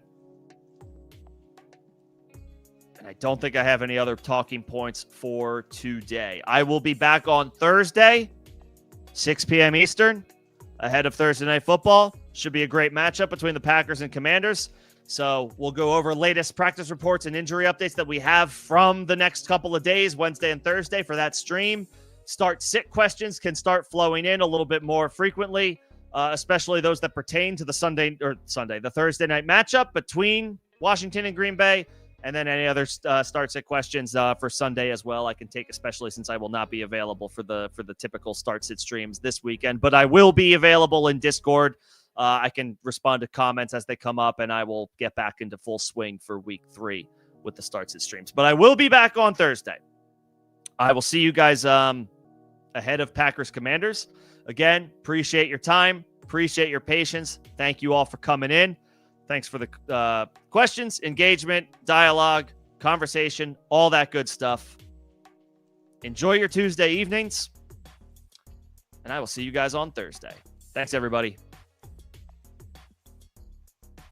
And I don't think I have any other talking points for today. I will be back on Thursday, 6 p.m. Eastern, ahead of Thursday Night Football. Should be a great matchup between the Packers and Commanders. So we'll go over latest practice reports and injury updates that we have from the next couple of days, Wednesday and Thursday, for that stream. Start-sit questions can start flowing in a little bit more frequently, especially those that pertain to the the Thursday night matchup between Washington and Green Bay. And then any other start-sit questions for Sunday as well, I can take, especially since I will not be available for the typical start-sit streams this weekend. But I will be available in Discord. I can respond to comments as they come up, and I will get back into full swing for week 3 with the start-sit streams. But I will be back on Thursday. I will see you guys ahead of Packers Commanders. Again, appreciate your time. Appreciate your patience. Thank you all for coming in. Thanks for the questions, engagement, dialogue, conversation, all that good stuff. Enjoy your Tuesday evenings, and I will see you guys on Thursday. Thanks, everybody.